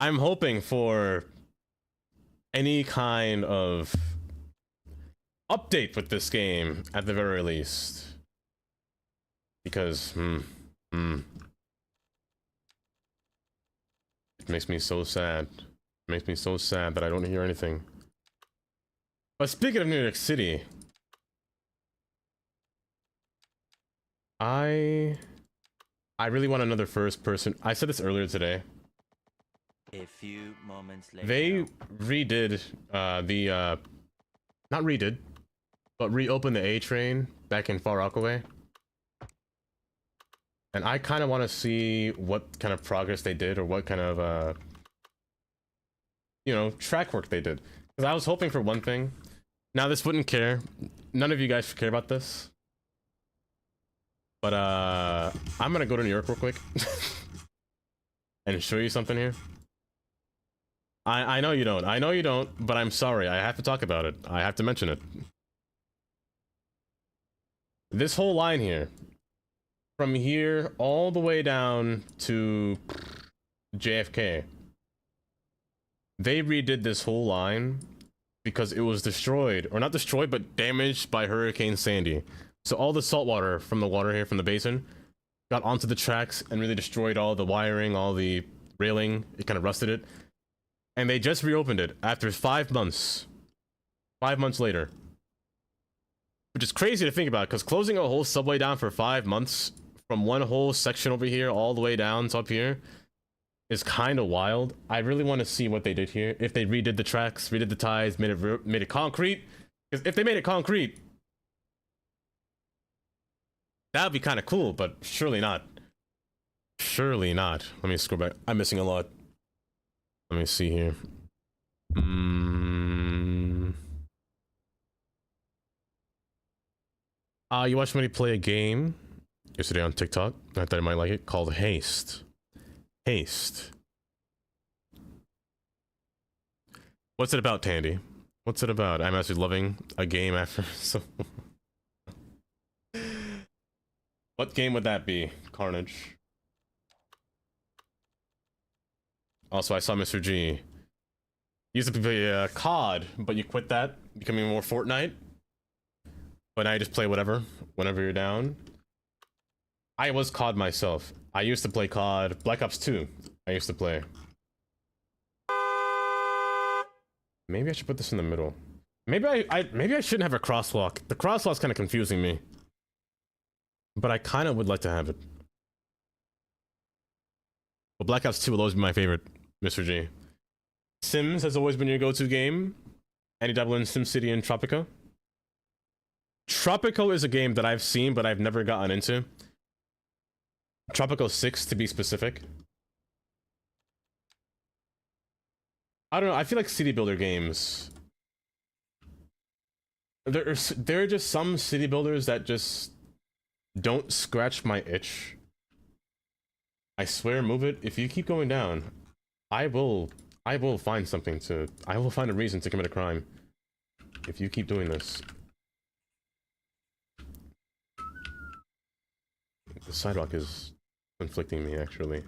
I'm hoping for any kind of update with this game at the very least. Because, it makes me so sad. It makes me so sad that I don't hear anything. But speaking of New York City, I really want another first person. I said this earlier today. A few moments later. They redid not redid, but reopened the A train back in Far Rockaway. And I kind of want to see what kind of progress they did, or what kind of track work they did. Because I was hoping for one thing. Now this wouldn't care. None of you guys care about this. But I'm gonna go to New York real quick and show you something here. I know you don't. I know you don't, but I'm sorry. I have to talk about it. I have to mention it. This whole line here, from here all the way down to JFK, they redid this whole line because it was destroyed, or not destroyed, but damaged by Hurricane Sandy. So all the salt water from the water here from the basin got onto the tracks and really destroyed all the wiring, all the railing. It kind of rusted it. And they just reopened it after 5 months. 5 months later. Which is crazy to think about, because closing a whole subway down for 5 months from one whole section over here all the way down to up here is kind of wild. I really want to see what they did here. If they redid the tracks, redid the ties, made it concrete. Because if they made it concrete, that would be kind of cool, but surely not. Surely not. Let me scroll back. I'm missing a lot. Let me see here. You watched somebody play a game yesterday on TikTok. I thought you might like it, called Haste. Haste. What's it about, Tandy? What's it about? I'm actually loving a game after so. What game would that be? Carnage. Also, I saw Mr. G. You used to play COD, but you quit that, becoming more Fortnite. But now you just play whatever, whenever you're down. I was COD myself. I used to play COD. Black Ops 2, I used to play. Maybe I should put this in the middle. Maybe I shouldn't have a crosswalk. The crosswalk's kind of confusing me. But I kind of would like to have it. But Black Ops 2 will always be my favorite, Mr. G. Sims has always been your go-to game. Any dabble in SimCity and Tropico? Tropico is a game that I've seen, but I've never gotten into. Tropico 6, to be specific. I don't know, I feel like city builder games... There are just some city builders that just don't scratch my itch. I swear, move it. If you keep going down, I will find something to... I will find a reason to commit a crime. If you keep doing this. The sidewalk is conflicting me, actually.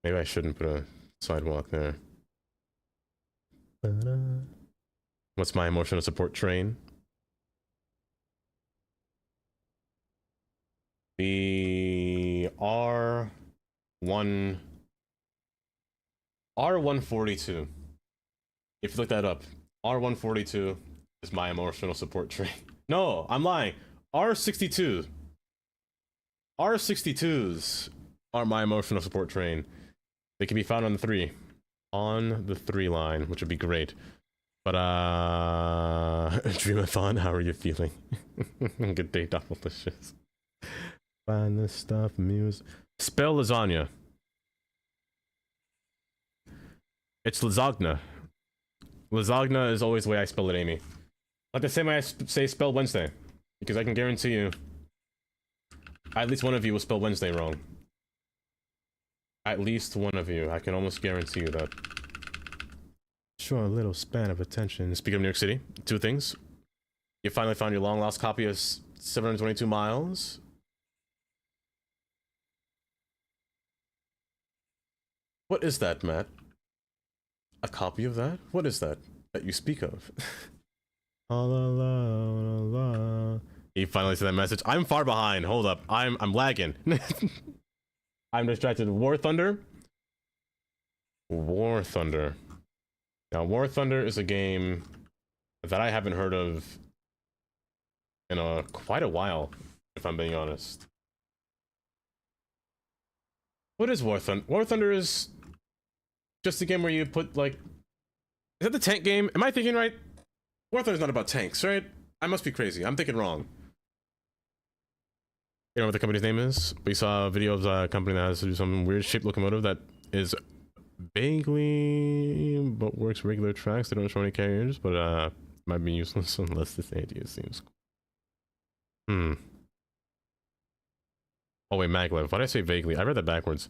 Maybe I shouldn't put a sidewalk there. What's my emotional support train? The R142. If you look that up, R142 is my emotional support train. No, I'm lying. R62. R62s are my emotional support train. They can be found on the 3. On the 3 line, which would be great. But, Dreamathon, how are you feeling? Good day, Doppelicious. Find this stuff, muse. Spell lasagna. It's lasagna. Lasagna is always the way I spell it, Amy. Like the same way I say spell Wednesday. Because I can guarantee you, at least one of you will spell Wednesday wrong. At least one of you. I can almost guarantee you that. Sure, a little span of attention. Speaking of New York City, 2 things. You finally found your long-lost copy of 722 Miles. What is that, Matt? A copy of that? What is that you speak of? All alone. He finally sent that message. I'm far behind. Hold up. I'm lagging. I'm distracted. War Thunder. War Thunder. Now, War Thunder is a game that I haven't heard of in quite a while, if I'm being honest. What is War Thunder? War Thunder is just a game where you put, like... Is that the tank game? Am I thinking right? War Thunder is not about tanks, right? I must be crazy. I'm thinking wrong. You know what the company's name is? We saw a video of a company that has to do some weird shaped locomotive that is vaguely but works regular tracks. They don't show any carriers, but might be useless unless this idea seems cool. Oh wait, maglev. Why did I say vaguely? I read that backwards.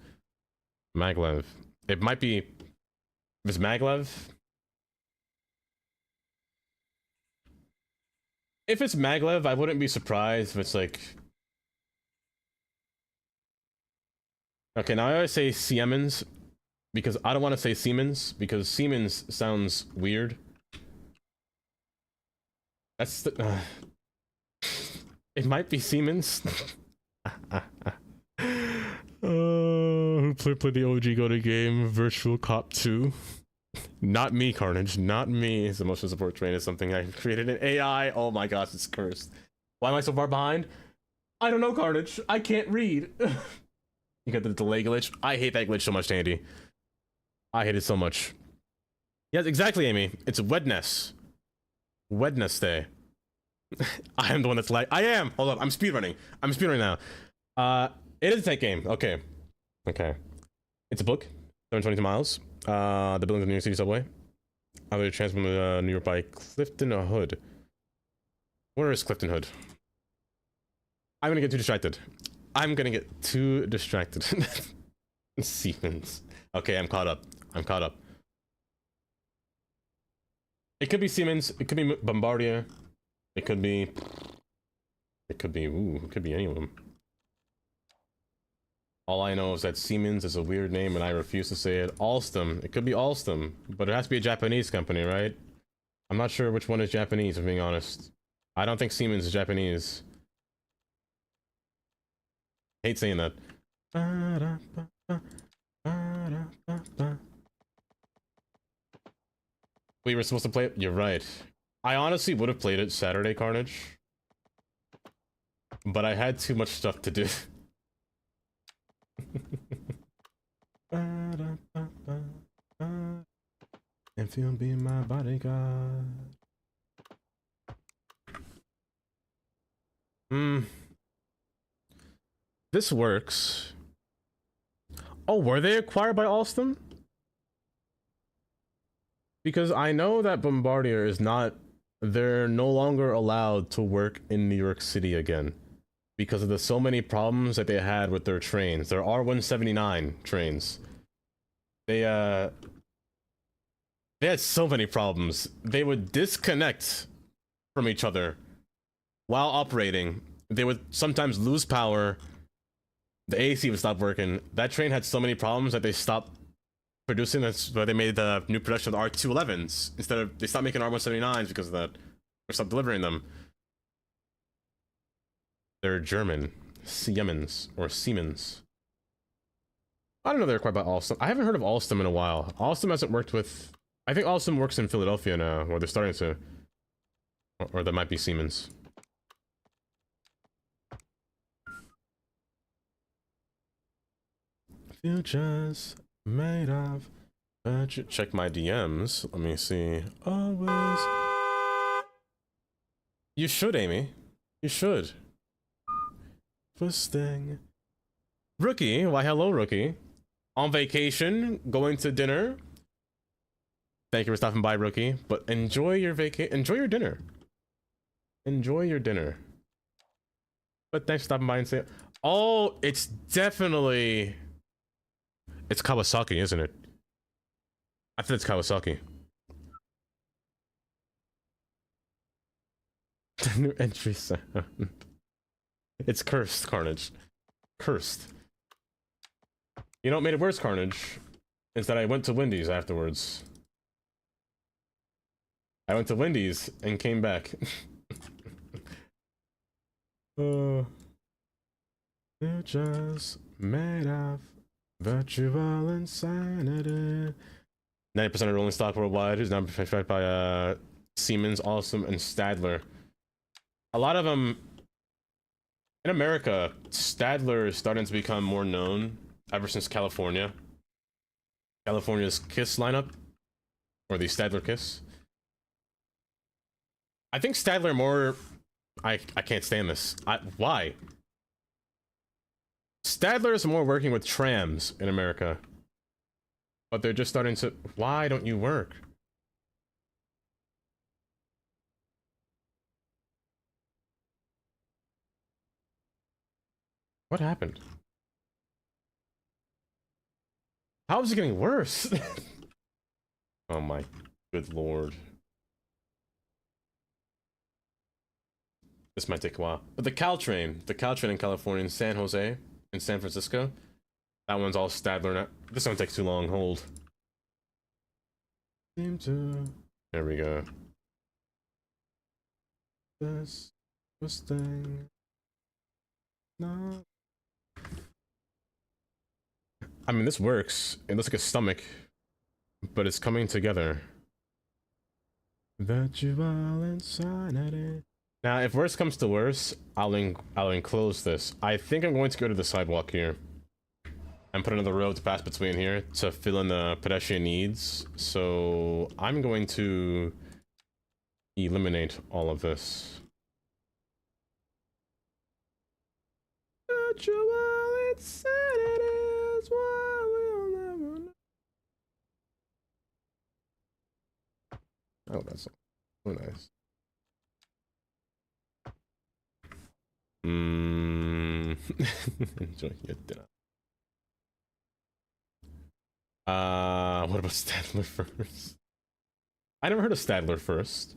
Maglev. It might be... If it's maglev... If it's maglev, I wouldn't be surprised if it's like... Okay, now I always say Siemens, because I don't want to say Siemens, because Siemens sounds weird. That's the... It might be Siemens. Who played the OG GOTY game, Virtual Cop 2? Not me, Carnage. Not me. His emotional support train is something I created in AI. Oh my gosh, it's cursed. Why am I so far behind? I don't know, Carnage. I can't read. You got the delay glitch. I hate that glitch so much, Andy. I hate it so much. Yes, exactly, Amy. It's Wednesday. Wednesday. I am the one that's like... I am! Hold up, I'm speedrunning. I'm speedrunning now. It is a tech game. Okay. Okay. It's a book. 722 miles. The buildings of New York City subway. How they transform to New York by Clifton Hood. Where is Clifton Hood? I'm gonna get too distracted. I'm gonna get too distracted. Siemens. Okay, I'm caught up. I'm caught up. It could be Siemens. It could be Bombardier. It could be... It could be... Ooh, it could be any of them. All I know is that Siemens is a weird name and I refuse to say it. Alstom. It could be Alstom, but it has to be a Japanese company, right? I'm not sure which one is Japanese, if I'm being honest. I don't think Siemens is Japanese. Hate saying that. We were supposed to play it? You're right. I honestly would have played it Saturday, Carnage. But I had too much stuff to do. If you'll be my bodyguard. This works. Oh, were they acquired by Alstom? Because I know that Bombardier is not... They're no longer allowed to work in New York City again. Because of the so many problems that they had with their trains. Their R179 trains. They had so many problems. They would disconnect from each other while operating. They would sometimes lose power. The AC would stop working. That train had so many problems that they stopped producing. That's why they made the new production of the R211s. Instead of, they stopped making R179s because of that. Or stopped delivering them. They're German. Siemens. Or Siemens. I don't know they're acquired by Alstom. I haven't heard of Alstom in a while. Alstom hasn't worked with... I think Alstom works in Philadelphia now, or they're starting to... Or that might be Siemens. Futures made of... Check my DMs. Let me see. Always... You should, Amy. You should. First thing... Rookie, why hello, Rookie. On vacation, going to dinner. Thank you for stopping by, Rookie. But enjoy your enjoy your dinner. Enjoy your dinner. But thanks for stopping by and say, oh, it's definitely... It's Kawasaki, isn't it? I think it's Kawasaki. The new entry sound. It's cursed, Carnage. Cursed. You know what made it worse, Carnage? Is that I went to Wendy's afterwards. I went to Wendy's and came back. You're just made of virtual insanity. 90% of rolling stock worldwide is now manufactured by Siemens, Alstom, and Stadler. A lot of them in America, Stadler is starting to become more known ever since California. California's KISS lineup, or the Stadler KISS. I think Stadler more... I can't stand this. Why? Stadler is more working with trams in America. But they're just starting to... Why don't you work? What happened? How is it getting worse? Oh my good lord. This might take a while. But the Caltrain in California, in San Jose, in San Francisco, that one's all Stadler now. This one takes too long, hold. There we go. This thing. No. I mean, this works. It looks like a stomach, but it's coming together. Virtual insanity. Now, if worse comes to worse, I'll enclose this. I think I'm going to go to the sidewalk here and put another road to pass between here to fill in the pedestrian needs. So I'm going to eliminate all of this. Virtual insanity is why we'll never know. Oh, that's so nice. Enjoy your dinner. What about Stadler first? I never heard of Stadler first.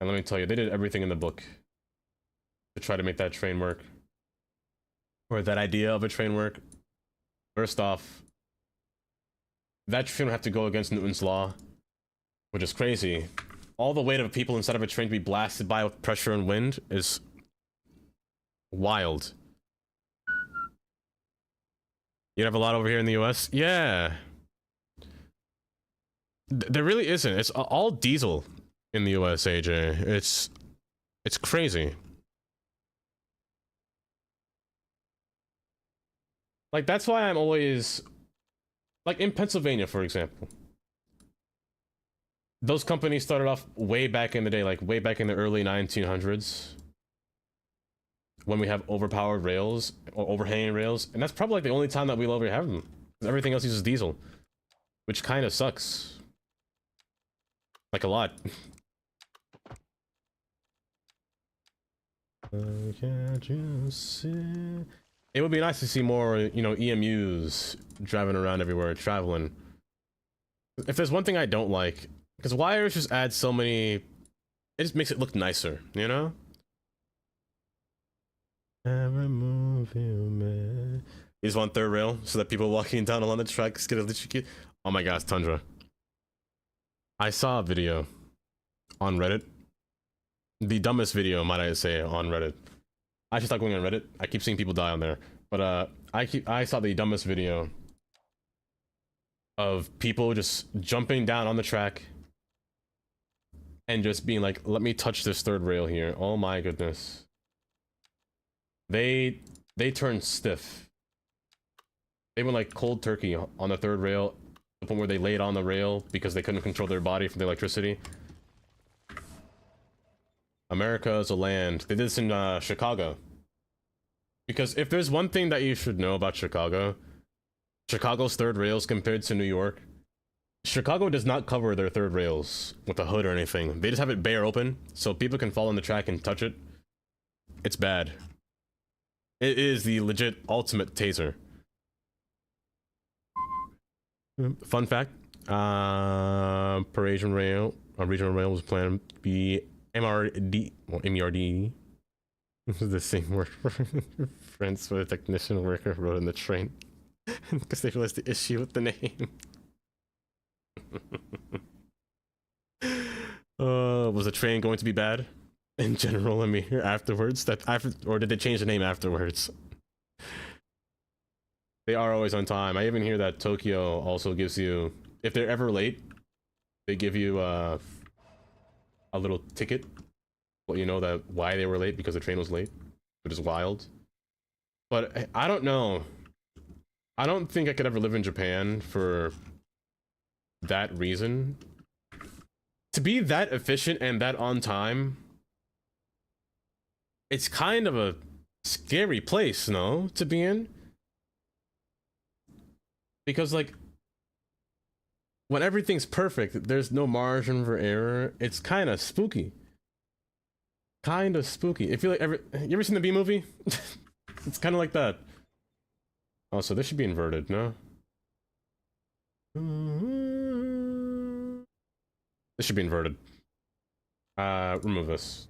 And let me tell you, they did everything in the book to try to make that train work. Or that idea of a train work. First off, that train would have to go against Newton's law, which is crazy. All the weight of people inside of a train to be blasted by with pressure and wind is wild. You have a lot over here in the US? Yeah. There really isn't. It's all diesel in the US, AJ. It's crazy. Like, that's why I'm always... Like, in Pennsylvania, for example. Those companies started off way back in the day, like, way back in the early 1900s. When we have overpowered rails, or overhanging rails. And that's probably, like, the only time that we'll ever have them. Everything else uses diesel. Which kind of sucks. Like, a lot. Can't you see? It would be nice to see more, you know, EMUs driving around everywhere, traveling. If there's one thing I don't like, because wires just add so many, it just makes it look nicer, you know? Every move you make. You just want third rail so that people walking down along the tracks get electrocuted. Oh my gosh, Tundra. I saw a video on Reddit. The dumbest video, might I say, on Reddit. I should start going on Reddit. I keep seeing people die on there. But I saw the dumbest video of people just jumping down on the track and just being like, let me touch this third rail here. Oh my goodness. They turned stiff. They went like cold turkey on the third rail, to the point where they laid on the rail because they couldn't control their body from the electricity. America is a land. They did this in Chicago. Because if there's one thing that you should know about Chicago, Chicago's third rails compared to New York, Chicago does not cover their third rails with a hood or anything. They just have it bare open, so people can fall on the track and touch it. It's bad. It is the legit ultimate taser. Fun fact, Parisian Rail, a regional rail was planned to be MRD, well, MERD. This is the same word for friends with a technician worker rode in the train because they realized the issue with the name. Was the train going to be bad in general? I mean, afterwards, or did they change the name afterwards? They are always on time. I even hear that Tokyo also gives you, if they're ever late, they give you a little ticket. Let you know that why they were late, because the train was late, which is wild. But I don't know. I don't think I could ever live in Japan for that reason. To be that efficient and that on time, it's kind of a scary place, no, to be in? Because, like, when everything's perfect, there's no margin for error. It's kind of spooky. Kind of spooky. If you like, you ever seen the B movie? It's kind of like that. Oh, so this should be inverted, no? This should be inverted. Remove this.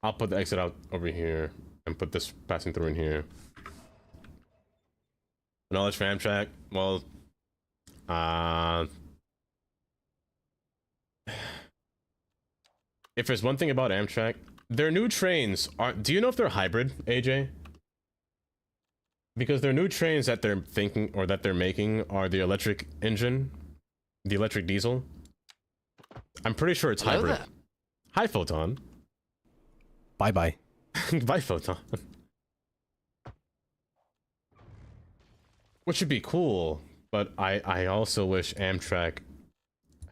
I'll put the exit out over here and put this passing through in here. Knowledge for Amtrak. Well, if there's one thing about Amtrak, their new trains are. Do you know if they're hybrid, AJ? Because their new trains that they're thinking or that they're making are the electric engine, the electric diesel. I'm pretty sure it's hybrid. Hi, Photon. Bye bye. Bye, Photon. Which would be cool, but I also wish Amtrak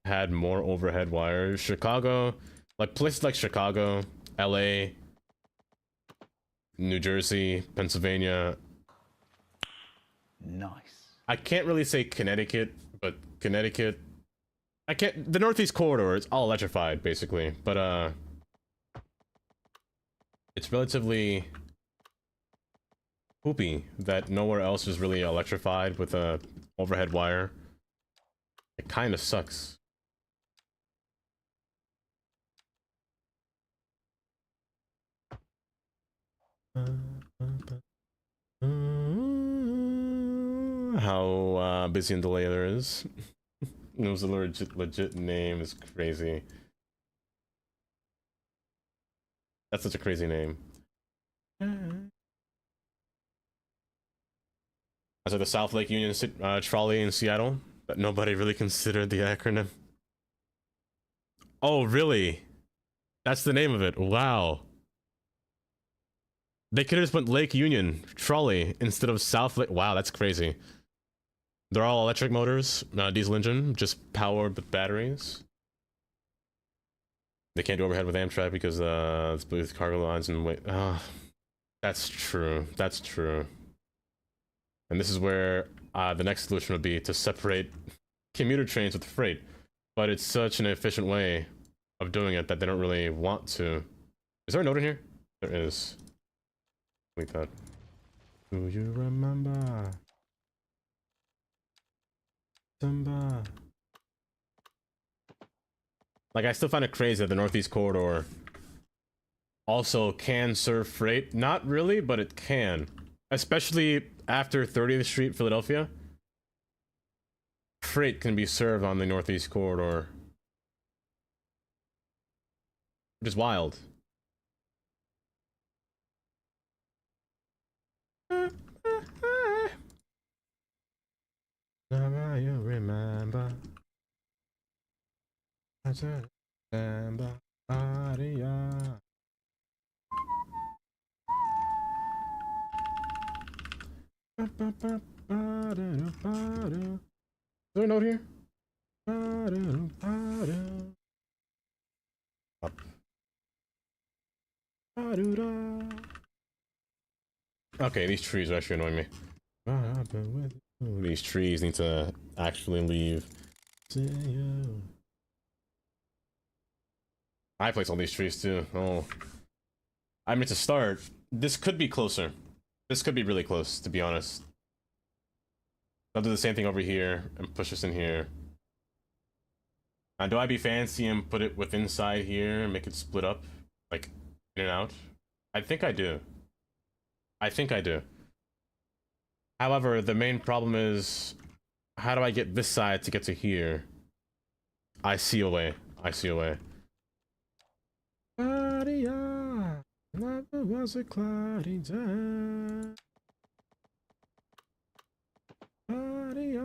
had more overhead wires. Chicago, like places like Chicago, LA, New Jersey, Pennsylvania. Nice. I can't really say Connecticut, but Connecticut. I can't. The Northeast Corridor, it's all electrified, basically. But, it's relatively poopy that nowhere else is really electrified with a overhead wire. It kind of sucks. How busy and delay there is. It was a legit name. Is crazy. That's such a crazy name. As like the South Lake Union Trolley in Seattle, but nobody really considered the acronym. Oh, really? That's the name of it. Wow. They could have just went Lake Union Trolley instead of South Lake. Wow, that's crazy. They're all electric motors, diesel engine, just powered with batteries. They can't do overhead with Amtrak because it's with cargo lines and wait. That's true. That's true. And this is where the next solution would be to separate commuter trains with freight. But it's such an efficient way of doing it that they don't really want to. Is there a note in here? There is. Delete that. Do you remember? Simba. Like, I still find it crazy that the Northeast Corridor also can serve freight. Not really, but it can. Especially after 30th Street, Philadelphia. Freight can be served on the Northeast Corridor. Which is wild. Now you remember. I said, remember, Maria. Is there a note here? Up. Okay, these trees are actually annoying me. These trees need to actually leave. I place all these trees too. Oh. I mean, to start, this could be closer. This could be really close, to be honest. I'll do the same thing over here and push this in here. Now, do I be fancy and put it with inside here and make it split up? Like, in and out? I think I do. I think I do. However, the main problem is, how do I get this side to get to here? I see a way. I see a way. Maria, never was a cloudy day. Maria,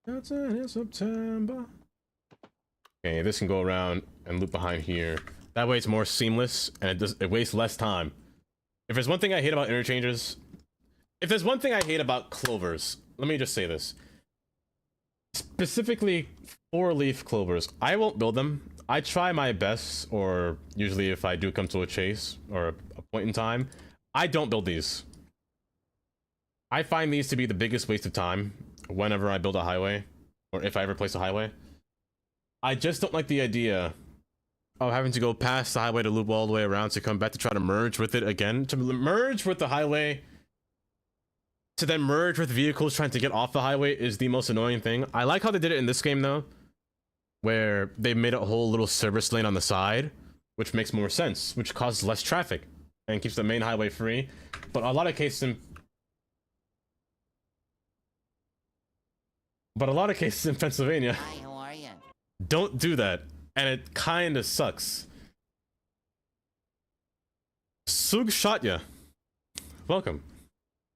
that's in September. Okay, this can go around and loop behind here. That way it's more seamless and it wastes less time. If there's one thing I hate about interchanges, if there's one thing I hate about clovers, let me just say this. Specifically 4-leaf clovers, I won't build them. I try my best, or usually if I do come to a chase or a point in time, I don't build these. I find these to be the biggest waste of time whenever I build a highway, or if I ever place a highway. I just don't like the idea of having to go past the highway to loop all the way around to come back to try to merge with it again. To merge with the highway, to then merge with vehicles trying to get off the highway is the most annoying thing. I like how they did it in this game though, where they made a whole little service lane on the side, which makes more sense, which causes less traffic and keeps the main highway free. But a lot of cases in Pennsylvania, Hi, how are you? don't do that, and it kinda sucks. Sug shot ya. Welcome.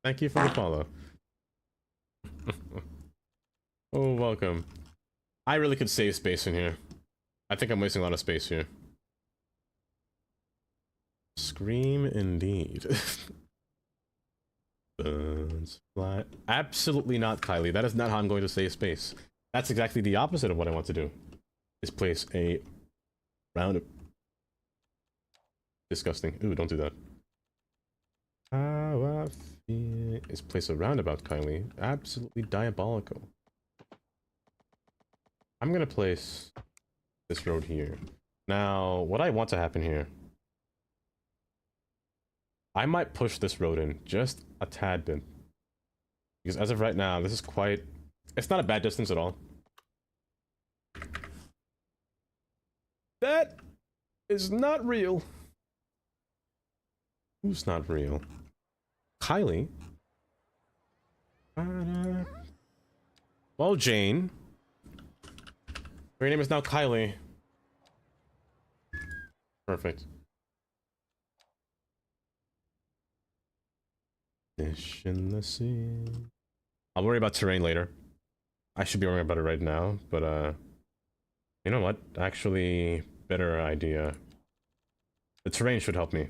Thank you for the follow. Oh, welcome. I really could save space in here. I think I'm wasting a lot of space here. Scream indeed. Birds fly. Absolutely not, Kylie. That is not how I'm going to save space. That's exactly the opposite of what I want to do. Is place a round of... Disgusting. Ooh, don't do that. How I feel is place a roundabout, Kylie. Absolutely diabolical. I'm gonna place this road here. Now, what I want to happen here, I might push this road in just a tad bit. Because as of right now, this is quite... It's not a bad distance at all. That is not real. Who's not real? Kylie? Well, Jane. Your name is now Kylie. Perfect. Fish in the sea. I'll worry about terrain later. I should be worrying about it right now, but you know what? Actually, better idea. The terrain should help me.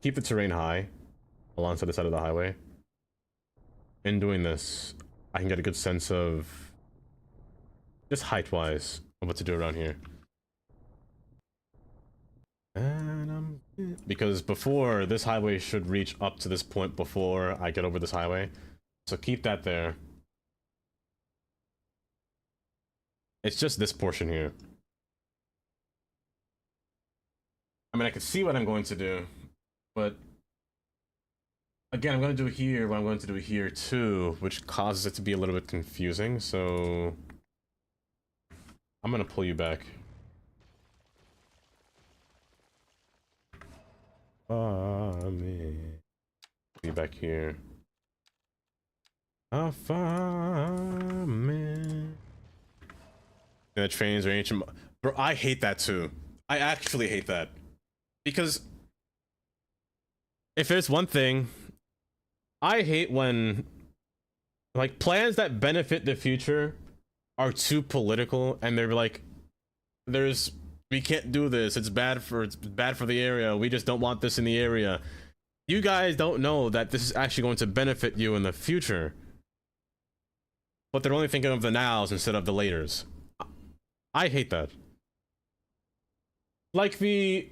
Keep the terrain high alongside the side of the highway. In doing this, I can get a good sense of just height-wise of what to do around here. And because before, this highway should reach up to this point before I get over this highway. So keep that there. It's just this portion here. I mean, I can see what I'm going to do, but again, I'm going to do here what I'm going to do here too, which causes it to be a little bit confusing, so I'm going to pull you back. Me. Be back here. Me. The trains are ancient. Bro, I hate that too. I actually hate that. Because if there's one thing, I hate when like plans that benefit the future are too political and they're like, we can't do this, it's bad for the area, we just don't want this in the area. You guys don't know that this is actually going to benefit you in the future. But they're only thinking of the nows instead of the laters. I hate that. Like the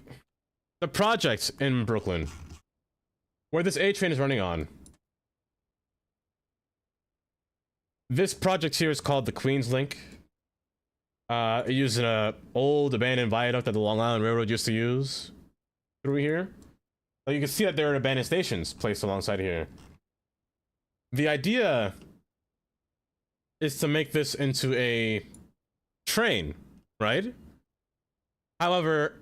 project in Brooklyn, where this A train is running on. This project here is called the Queens Link. It uses an old abandoned viaduct that the Long Island Railroad used to use through here. So you can see that there are abandoned stations placed alongside here. The idea is to make this into a train, right? However,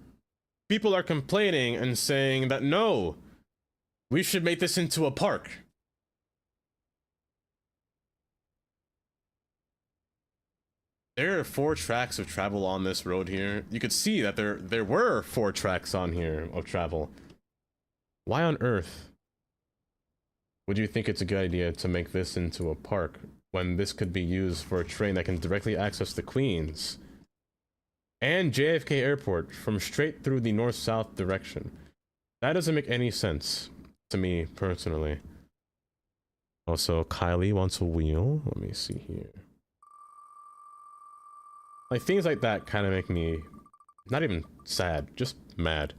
people are complaining and saying that no, we should make this into a park. There are 4 tracks of travel on this road here. You could see that there were 4 tracks on here of travel. Why on earth would you think it's a good idea to make this into a park when this could be used for a train that can directly access the Queens and JFK Airport from straight through the north-south direction? That doesn't make any sense to me personally. Also, Kylie wants a wheel. Let me see here. Like, things like that kind of make me not even sad, just mad.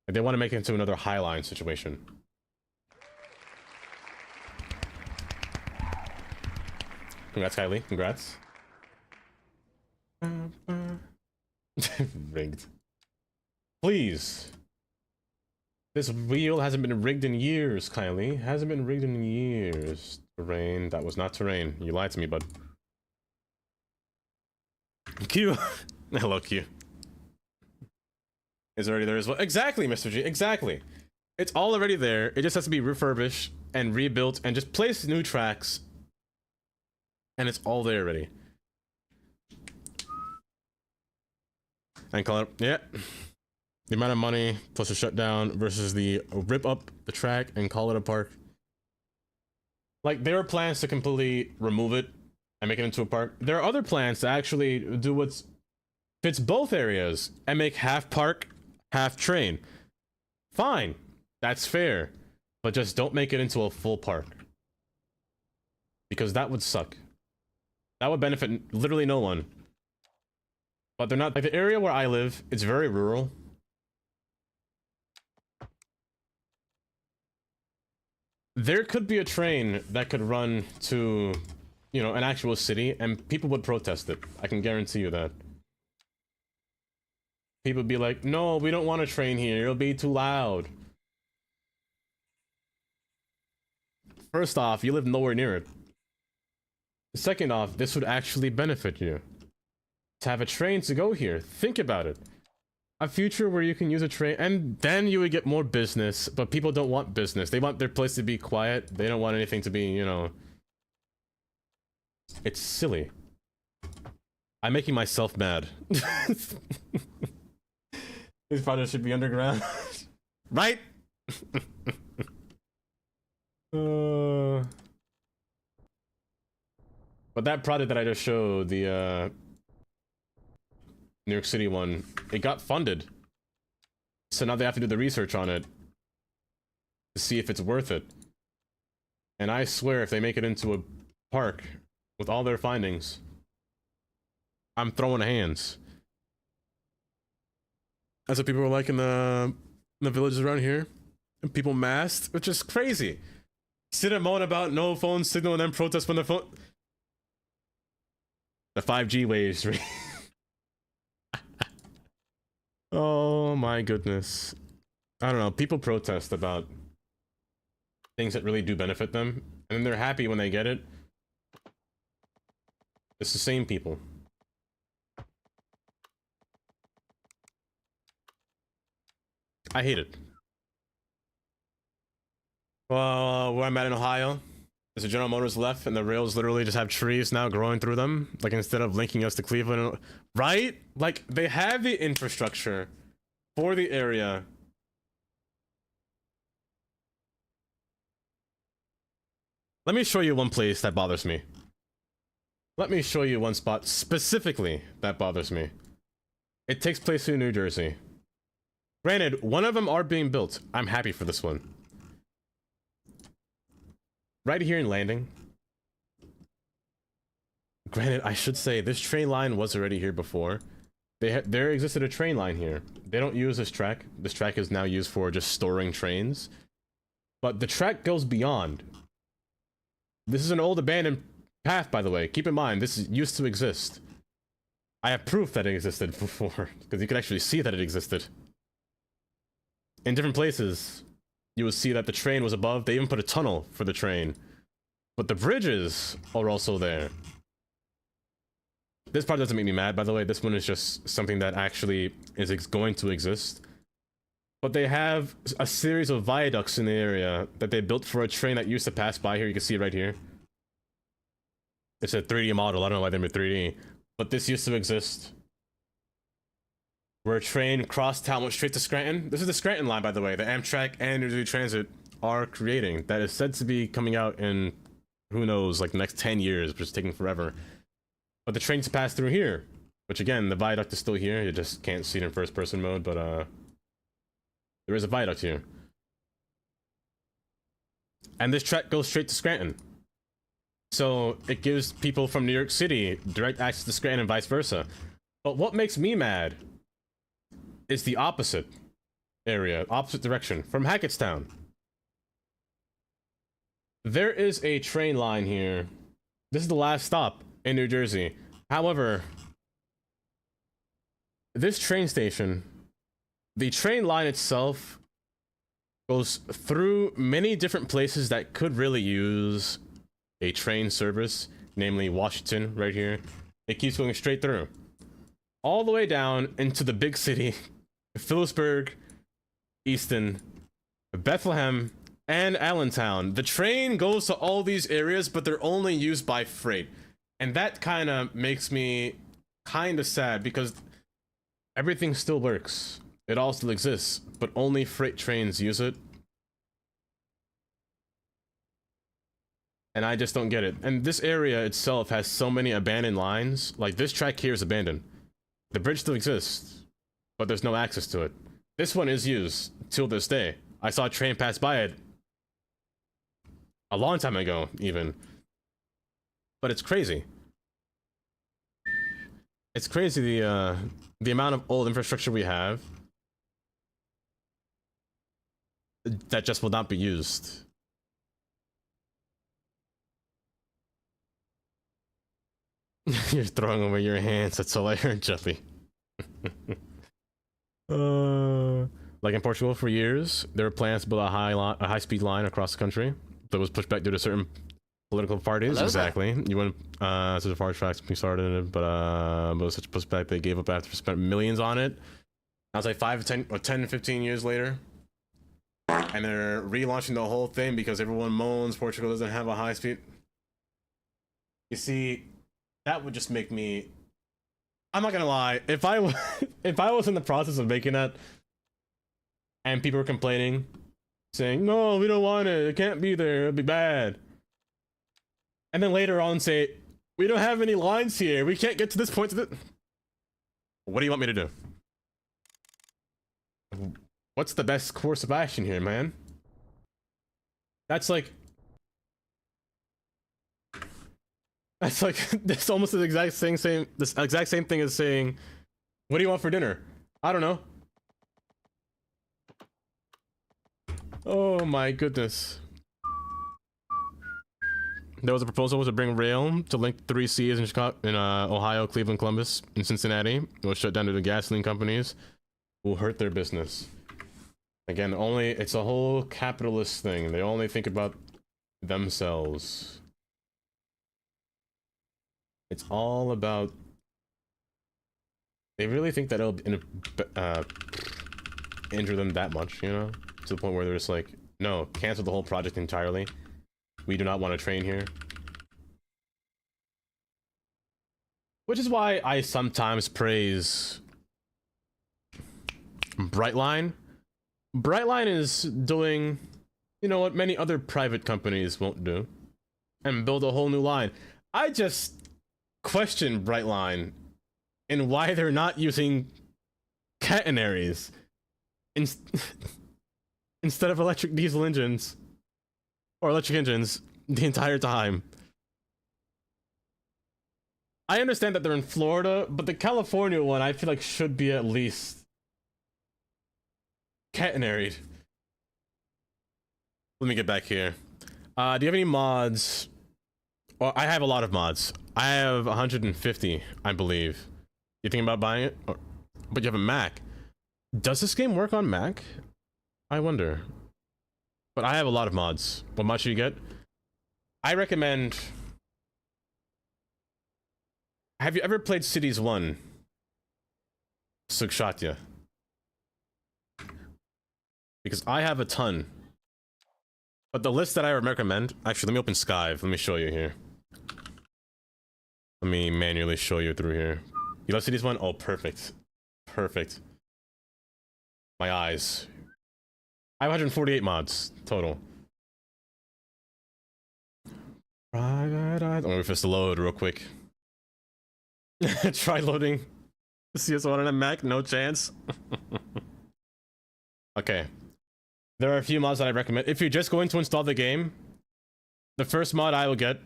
Like, they want to make it into another Highline situation. Congrats, Kylie. Congrats. Rigged. Please. This wheel hasn't been rigged in years, Kylie. Hasn't been rigged in years. Terrain. That was not terrain. You lied to me, bud. Q. Hello, Q. Is already there as well. Exactly, Mr. G. Exactly. It's all already there. It just has to be refurbished and rebuilt and just place new tracks. And it's all there already. And call it, yeah. The amount of money plus a shutdown versus the rip up the track and call it a park. Like, there are plans to completely remove it and make it into a park. There are other plans to actually do what fits both areas and make half park, half train. Fine, that's fair, but just don't make it into a full park, because that would suck. That would benefit literally no one. But they're not. Like, the area where I live, it's very rural. There could be a train that could run to, you know, an actual city, and people would protest it. I can guarantee you that. People would be like, no, we don't want a train here, it'll be too loud. First off, you live nowhere near it. Second off, this would actually benefit you to have a train to go here. Think about it. A future where you can use a train, and then you would get more business, but people don't want business. They want their place to be quiet. They don't want anything to be, you know... It's silly. I'm making myself mad. These projects should be underground. Right? But that project that I just showed, the New York City one, it got funded. So now they have to do the research on it to see if it's worth it. And I swear if they make it into a park with all their findings, I'm throwing hands. That's what people were like in the villages around here. And people masked, which is crazy. Sit and moan about no phone signal and then protest when the phone... The 5G waves. Oh my goodness. I don't know, people protest about things that really do benefit them, and then they're happy when they get it. It's the same people. I hate it. Well, where I'm at in Ohio, there's a General Motors left, and the rails literally just have trees now growing through them. Like, instead of linking us to Cleveland, right? Like, they have the infrastructure for the area. Let me show you one place that bothers me. Let me show you one spot specifically that bothers me. It takes place in New Jersey. Granted, one of them are being built. I'm happy for this one. Right here in Landing. Granted, I should say this train line was already here before. There existed a train line here. They don't use this track. This track is now used for just storing trains. But the track goes beyond. This is an old abandoned path, by the way. Keep in mind, this used to exist. I have proof that it existed before, because you could actually see that it existed. In different places, you will see that the train was above. They even put a tunnel for the train. But the bridges are also there. This part doesn't make me mad, by the way. This one is just something that actually is going to exist. But they have a series of viaducts in the area that they built for a train that used to pass by here. You can see it right here. It's a 3D model. I don't know why they made 3D. But this used to exist. Where a train crossed town, went straight to Scranton. This is the Scranton line, by the way. The Amtrak and New Jersey Transit are creating. That is said to be coming out in, who knows, like the next 10 years, which is taking forever. But the trains pass through here. Which again, the viaduct is still here. You just can't see it in first person mode, but there is a viaduct here. And this track goes straight to Scranton. So it gives people from New York City direct access to Scranton and vice versa. But what makes me mad is the opposite area, opposite direction, from Hackettstown. There is a train line here. This is the last stop in New Jersey. However, this train station, the train line itself goes through many different places that could really use a train service, namely Washington right here. It keeps going straight through, all the way down into the big city, Phillipsburg, Easton, Bethlehem, and Allentown. The train goes to all these areas, but they're only used by freight. And that kind of makes me kind of sad, because everything still works. It all still exists, but only freight trains use it. And I just don't get it. And this area itself has so many abandoned lines. Like, this track here is abandoned. The bridge still exists, but there's no access to it. This one is used till this day. I saw a train pass by it a long time ago, even. But it's crazy. It's crazy the amount of old infrastructure we have that just will not be used. You're throwing away your hands. That's all I heard, Juffy. Like in Portugal, for years, there were plans to build a high-speed line across the country that was pushed back due to certain political parties. Hello exactly. There. You went to the far tracks when we started it, but it was such a pushback they gave up after spent millions on it. I was like 5, 10, or 10, 15 years later. And they're relaunching the whole thing because everyone moans Portugal doesn't have a high speed. You see, that would just make me... I'm not gonna lie. If I was in the process of making that and people were complaining, saying, no, we don't want it, it can't be there, it'll be bad. And then later on say, we don't have any lines here, we can't get to this point. What do you want me to do? What's the best course of action here, man? That's like this almost the exact same thing as saying, what do you want for dinner? I don't know. Oh my goodness. There was a proposal to bring rail to link 3 Cs in Chicago, in Ohio, Cleveland, Columbus, and Cincinnati. It was shut down to the gasoline companies who hurt their business. Again, it's a whole capitalist thing. They only think about themselves. It's all about... They really think that it'll injure them that much, you know? To the point where they're just like, no, cancel the whole project entirely. We do not want to train here. Which is why I sometimes praise Brightline. Brightline is doing, you know, what many other private companies won't do, and build a whole new line. I just question Brightline and why they're not using catenaries instead of electric diesel engines or electric engines the entire time. I understand that they're in Florida, but the California one I feel like should be at least catenaried. Let me get back here. Do you have any mods? Well, I have a lot of mods. I have 150, I believe. You thinking about buying it? But you have a Mac. Does this game work on Mac? I wonder. But I have a lot of mods. What mod should you get? I recommend... Have you ever played Cities 1? Sukshatya. Because I have a ton. But the list that I recommend... Actually, let me open Skive. Let me show you here. Let me manually show you through here. You love Cities 1? Oh, perfect. Perfect. My eyes. I have 148 mods total. Let me wait for this to load real quick. Try loading CS1 on a Mac, no chance. Okay. There are a few mods that I recommend. If you're just going to install the game, the first mod I will get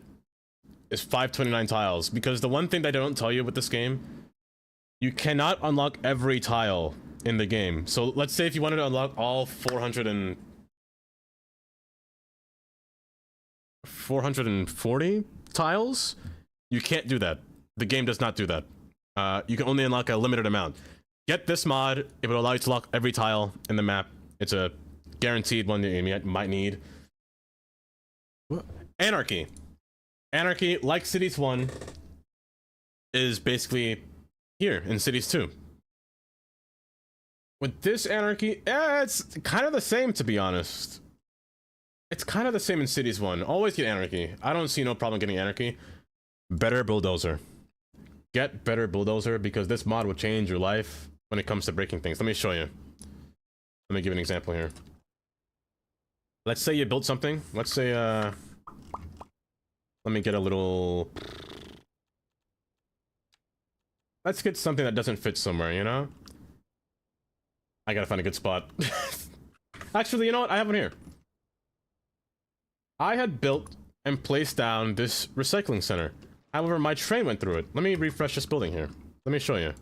is 529 tiles. Because the one thing they don't tell you with this game, you cannot unlock every tile in the game. So let's say if you wanted to unlock all 440 tiles, you can't do that. The game does not do that. You can only unlock a limited amount. Get this mod, it will allow you to unlock every tile in the map. It's a guaranteed one that you might need. Anarchy. Anarchy, like Cities 1, is basically here in Cities 2. With this Anarchy, it's kind of the same, to be honest. It's kind of the same in Cities 1. Always get Anarchy. I don't see no problem getting Anarchy. Better Bulldozer. Get Better Bulldozer, because this mod will change your life when it comes to breaking things. Let me show you. Let me give an example here. Let's say you built something. Let's say, let me get a little... Let's get something that doesn't fit somewhere, you know? I gotta find a good spot. Actually, you know what? I have one here. I had built and placed down this recycling center. However, my train went through it. Let me refresh this building here. Let me show you.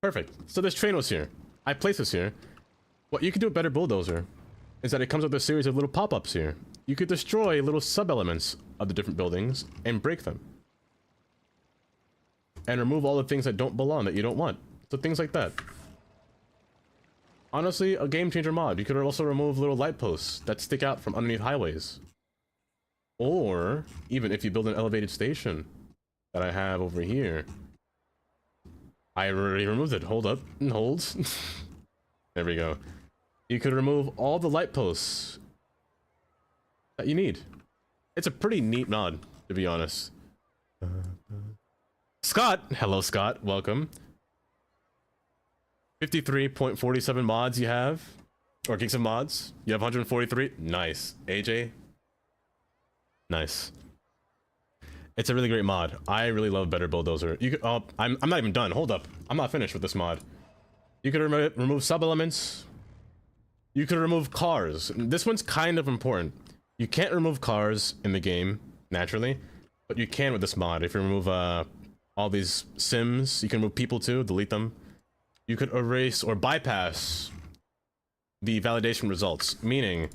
Perfect. So this train was here. I placed this here. What you can do with Better Bulldozer is that it comes with a series of little pop-ups here. You could destroy little sub-elements of the different buildings and break them. And remove all the things that don't belong, that you don't want. So things like that. Honestly, a game changer mod. You could also remove little light posts that stick out from underneath highways. Or, even if you build an elevated station that I have over here, I already removed it. Hold up. Hold. There we go. You could remove all the light posts that you need. It's a pretty neat mod, to be honest. Scott! Hello, Scott. Welcome. 53.47 mods you have. Or gigs of mods. You have 143. Nice. AJ? Nice. It's a really great mod. I really love Better Bulldozer. You could, I'm not even done. Hold up. I'm not finished with this mod. You could remove sub-elements. You could remove cars. This one's kind of important. You can't remove cars in the game, naturally. But you can with this mod. If you remove all these sims, you can remove people too, delete them. You could erase or bypass the validation results. Meaning,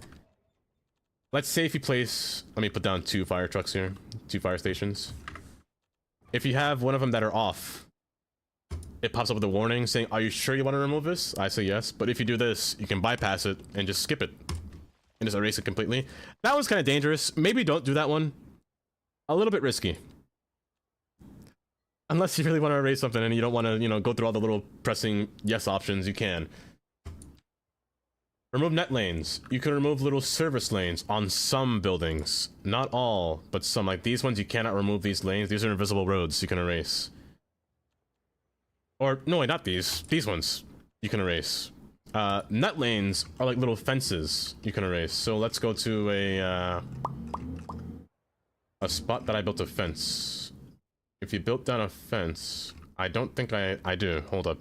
let's say if you place, let me put down 2 fire trucks here, 2 fire stations. If you have one of them that are off, it pops up with a warning saying, are you sure you want to remove this? I say yes, but if you do this, you can bypass it and just skip it. And just erase it completely. That one's kind of dangerous. Maybe don't do that one. A little bit risky. Unless you really want to erase something and you don't want to, you know, go through all the little pressing yes options, you can. Remove net lanes. You can remove little service lanes on some buildings. Not all, but some. Like these ones, you cannot remove these lanes. These are invisible roads you can erase. Or, no, wait, not these. These ones you can erase. Net lanes are like little fences you can erase. So let's go to a spot that I built a fence. If you built down a fence, I don't think I do. Hold up.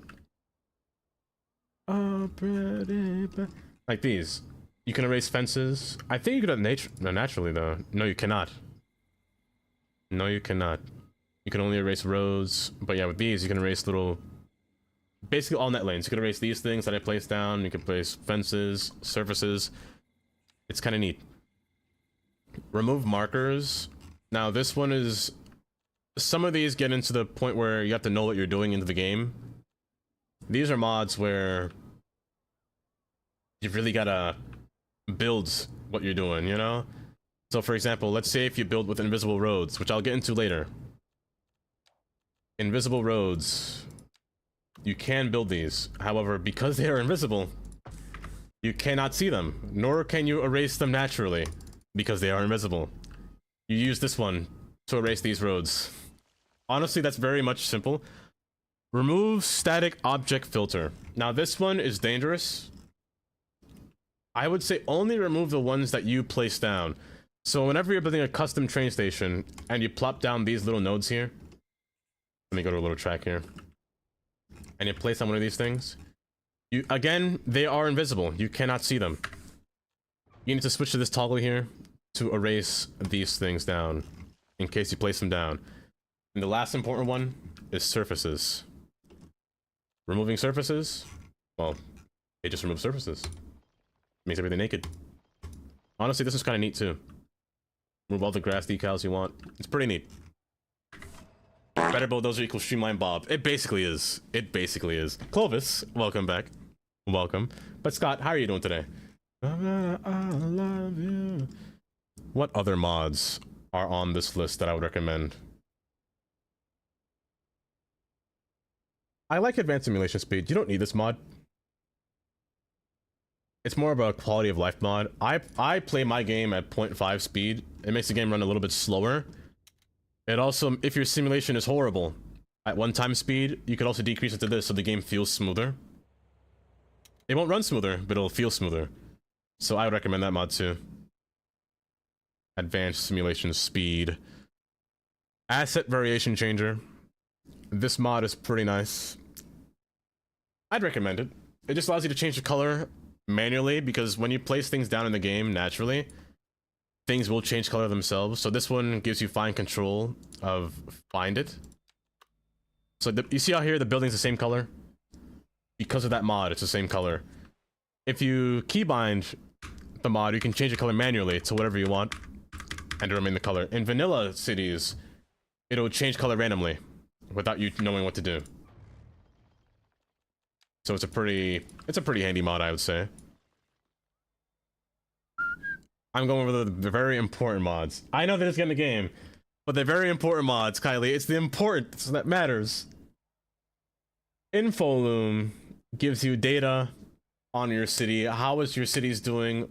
Like these. You can erase fences. I think you could have naturally though. No, you cannot. No, you cannot. You can only erase roads. But yeah, with these, you can erase little... Basically all net lanes. You can erase these things that I placed down. You can place fences, surfaces. It's kind of neat. Remove markers. Now this one is... Some of these get into the point where you have to know what you're doing into the game. These are mods where you've really gotta build what you're doing, you know? So for example, let's say if you build with invisible roads, which I'll get into later. Invisible roads. You can build these. However, because they are invisible, you cannot see them, nor can you erase them naturally, because they are invisible. You use this one to erase these roads. Honestly, that's very much simple. Remove static object filter. Now this one is dangerous. I would say only remove the ones that you place down. So whenever you're building a custom train station and you plop down these little nodes here, let me go to a little track here, and you place on one of these things, you again, they are invisible. You cannot see them. You need to switch to this toggle here to erase these things down in case you place them down. And the last important one is surfaces. Removing surfaces, well, it just removes surfaces. Makes everything naked. Honestly, this is kind of neat too. Remove all the grass decals you want. It's pretty neat. Better Bulldozer equals Streamline Bob. It basically is. It basically is. Clovis, welcome back. Welcome. But Scott, how are you doing today? I love you. What other mods are on this list that I would recommend? I like advanced simulation speed. You don't need this mod. It's more of a quality of life mod. I play my game at 0.5 speed. It makes the game run a little bit slower. It also, if your simulation is horrible, at 1 speed, you could also decrease it to this so the game feels smoother. It won't run smoother, but it'll feel smoother. So I would recommend that mod too. Advanced simulation speed. Asset variation changer. This mod is pretty nice. I'd recommend it. It just allows you to change the color manually, because when you place things down in the game naturally, things will change color themselves. So this one gives you fine control of find it. So you see out here the building's the same color? Because of that mod, it's the same color. If you keybind the mod, you can change the color manually to whatever you want and to remain the color. In vanilla cities, it'll change color randomly without you knowing what to do. So it's a pretty handy mod, I would say. I'm going over the very important mods. I know that it's getting the game, but they're very important mods, Kylie. It's the importance that matters. Infoloom gives you data on your city, how is your city's doing,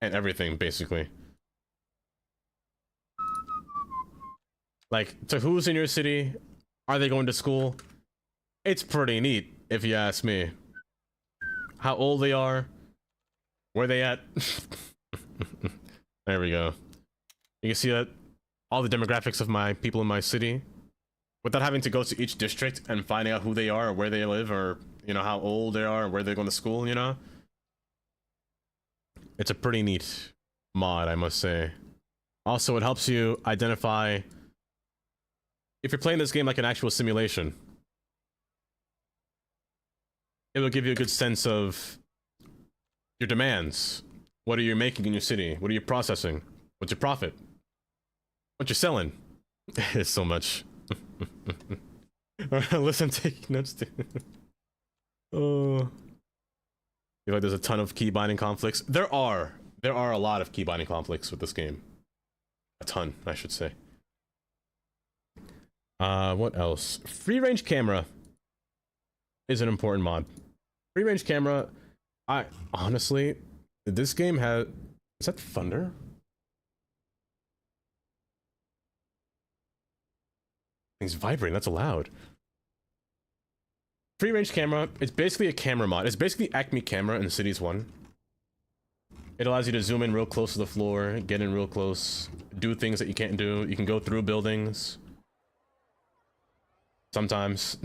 and everything basically. Like, to who's in your city, are they going to school? It's pretty neat, if you ask me. How old they are, where they at. There we go. You can see that all the demographics of my people in my city, without having to go to each district and finding out who they are or where they live or, you know, how old they are or where they're going to school, you know? It's a pretty neat mod, I must say. Also, it helps you identify if you're playing this game like an actual simulation. It will give you a good sense of your demands. What are you making in your city? What are you processing? What's your profit? What you're selling? It's so much. Listen, take notes too. Oh, I feel like there's a ton of key binding conflicts. There are a lot of key binding conflicts with this game. A ton, I should say. What else? Free range camera is an important mod. Free range camera, I honestly, this game has, is that thunder? Things vibrating, that's loud. Free range camera, it's basically a camera mod. It's basically Acme camera in Cities 1. It allows you to zoom in real close to the floor, get in real close, do things that you can't do. You can go through buildings. Sometimes.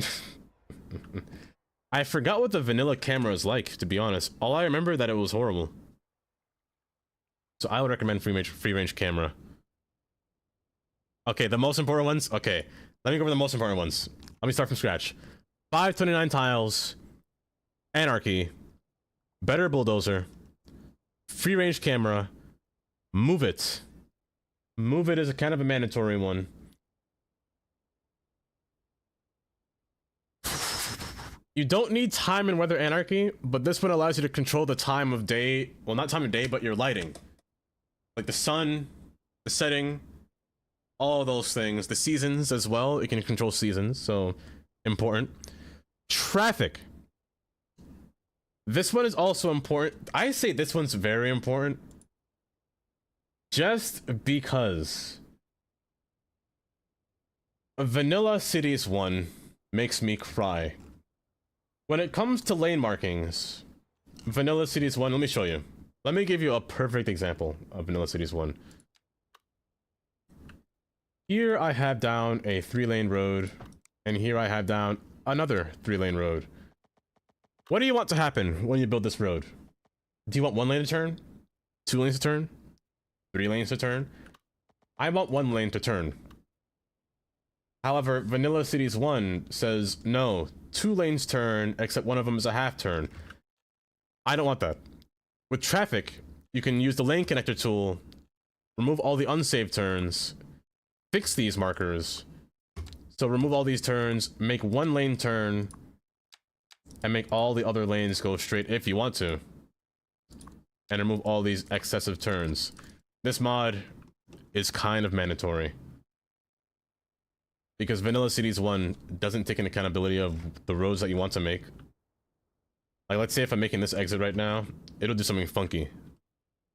I forgot what the vanilla camera is like, to be honest. All I remember that it was horrible. So I would recommend free range camera. Okay, the most important ones. Okay, let me go over the most important ones. Let me start from scratch. 529 tiles, Anarchy, Better Bulldozer, free range camera, Move It. Move It is a kind of a mandatory one. You don't need time and weather anarchy, but this one allows you to control the time of day. Well, not time of day, but your lighting. Like the sun, the setting, all those things. The seasons as well. You can control seasons, so important. Traffic. This one is also important. I say this one's very important. Just because Vanilla Cities 1 makes me cry. When it comes to lane markings, Vanilla Cities 1, let me show you. Let me give you a perfect example of Vanilla Cities 1. Here I have down a 3-lane road, and here I have down another 3-lane road. What do you want to happen when you build this road? Do you want 1 lane to turn? 2 lanes to turn? 3 lanes to turn? I want 1 lane to turn. However, Vanilla Cities 1 says, no, 2 lanes turn, except one of them is a half turn. I don't want that. With traffic, you can use the lane connector tool, remove all the unsaved turns, fix these markers. So remove all these turns, make 1 lane turn, and make all the other lanes go straight if you want to. And remove all these excessive turns. This mod is kind of mandatory. Because Vanilla Cities 1 doesn't take an accountability of the roads that you want to make. Like, let's say if I'm making this exit right now, it'll do something funky.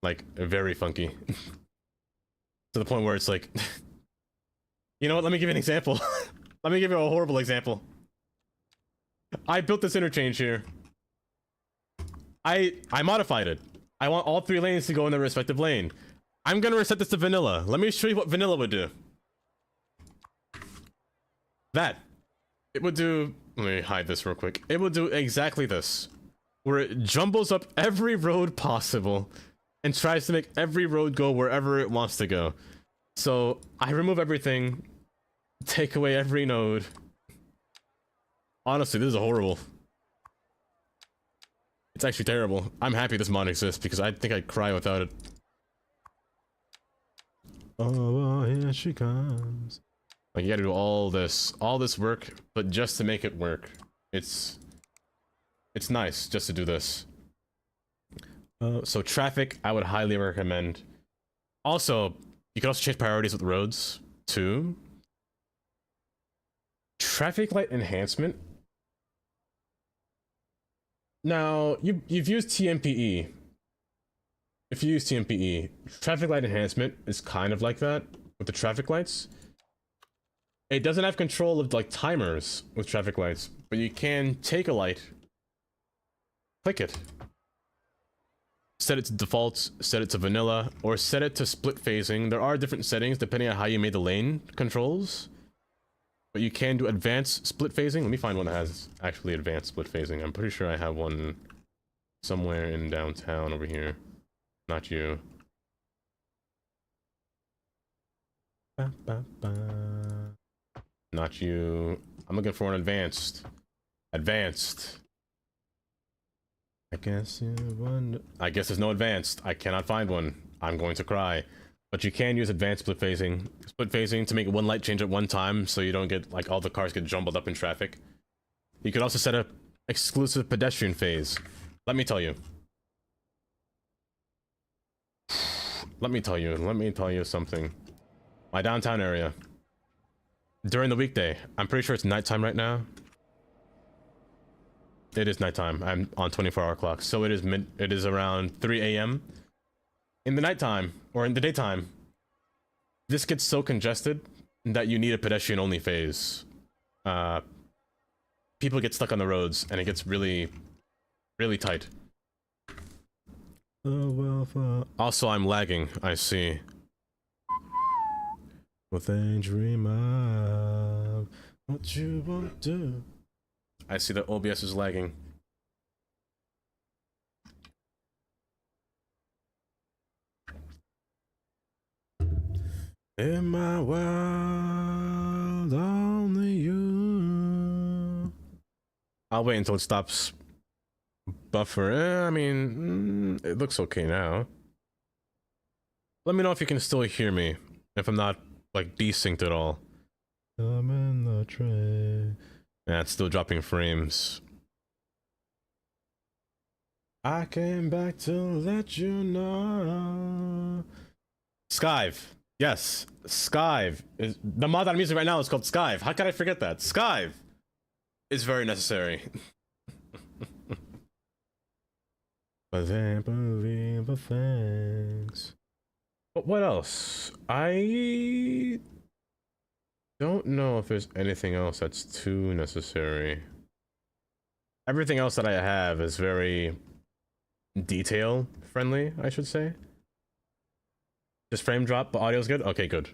Like, very funky. To the point where it's like... You know what, let me give you an example. Let me give you a horrible example. I built this interchange here. I modified it. I want all 3 lanes to go in their respective lane. I'm gonna reset this to vanilla. Let me show you what vanilla would do. That. It would do... Let me hide this real quick. It would do exactly this. Where it jumbles up every road possible and tries to make every road go wherever it wants to go. So, I remove everything, take away every node. Honestly, this is horrible. It's actually terrible. I'm happy this mod exists because I think I'd cry without it. Oh, here she comes. Like, you gotta do all this work, but just to make it work. It's nice just to do this. So traffic, I would highly recommend. Also, you can also change priorities with roads, too. Traffic light enhancement Now, you've used TMPE. If you use TMPE, traffic light enhancement is kind of like that with the traffic lights. It doesn't have control of like timers with traffic lights, but you can take a light, click it, set it to default, set it to vanilla, or set it to split phasing. There are different settings depending on how you made the lane controls, but you can do advanced split phasing. Let me find one that has actually advanced split phasing. I'm pretty sure I have one somewhere in downtown over here. Not you. Ba, ba, ba. Not you. I'm looking for an advanced. Advanced. I guess you wonder. I guess there's no advanced. I cannot find one. I'm going to cry. But you can use advanced split phasing. Split phasing to make one light change at one time so you don't get, like, all the cars get jumbled up in traffic. You could also set up exclusive pedestrian phase. Let me tell you. Let me tell you something. My downtown area. During the weekday, I'm pretty sure it's nighttime right now. It is nighttime. I'm on 24-hour clock, so it is around 3 a.m. In the nighttime, or in the daytime, this gets so congested that you need a pedestrian-only phase. People get stuck on the roads, and it gets really, really tight. Also, I'm lagging, I see. Well, then dream of what you won't do. I see that OBS is lagging. In my world, only you. I'll wait until it stops buffering. I mean, it looks okay now. Let me know if you can still hear me. If I'm not, like, desynced at all. I'm in the train. Yeah, it's still dropping frames. I came back to let you know. Skyve. Yes, Skyve. The mod I'm using right now is called Skyve. How can I forget that? Skyve is very necessary. Unbelievable things. But what else? I don't know if there's anything else that's too necessary. Everything else that I have is very detail friendly, I should say. Just frame drop, but audio's good? Okay, good.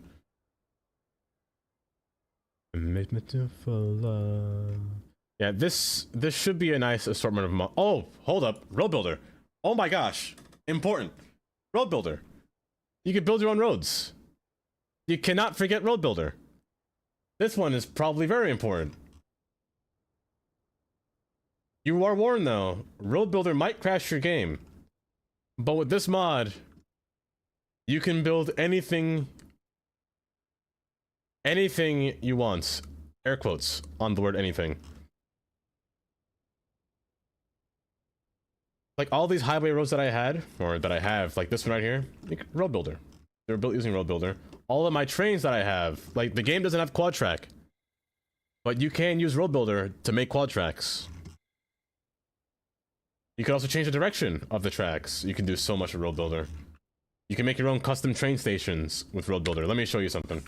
Yeah, this should be a nice assortment of oh, hold up. Road builder. Oh my gosh. Important. Road builder. You can build your own roads. You cannot forget road builder. This one is probably very important. You are warned though, road builder might crash your game. But with this mod, you can build anything you want. Air quotes on the word anything. Like all these highway roads that I had, or that I have, like this one right here, road builder. They were built using road builder. All of my trains that I have, like the game doesn't have quad track, but you can use road builder to make quad tracks. You can also change the direction of the tracks. You can do so much with road builder. You can make your own custom train stations with road builder. Let me show you something.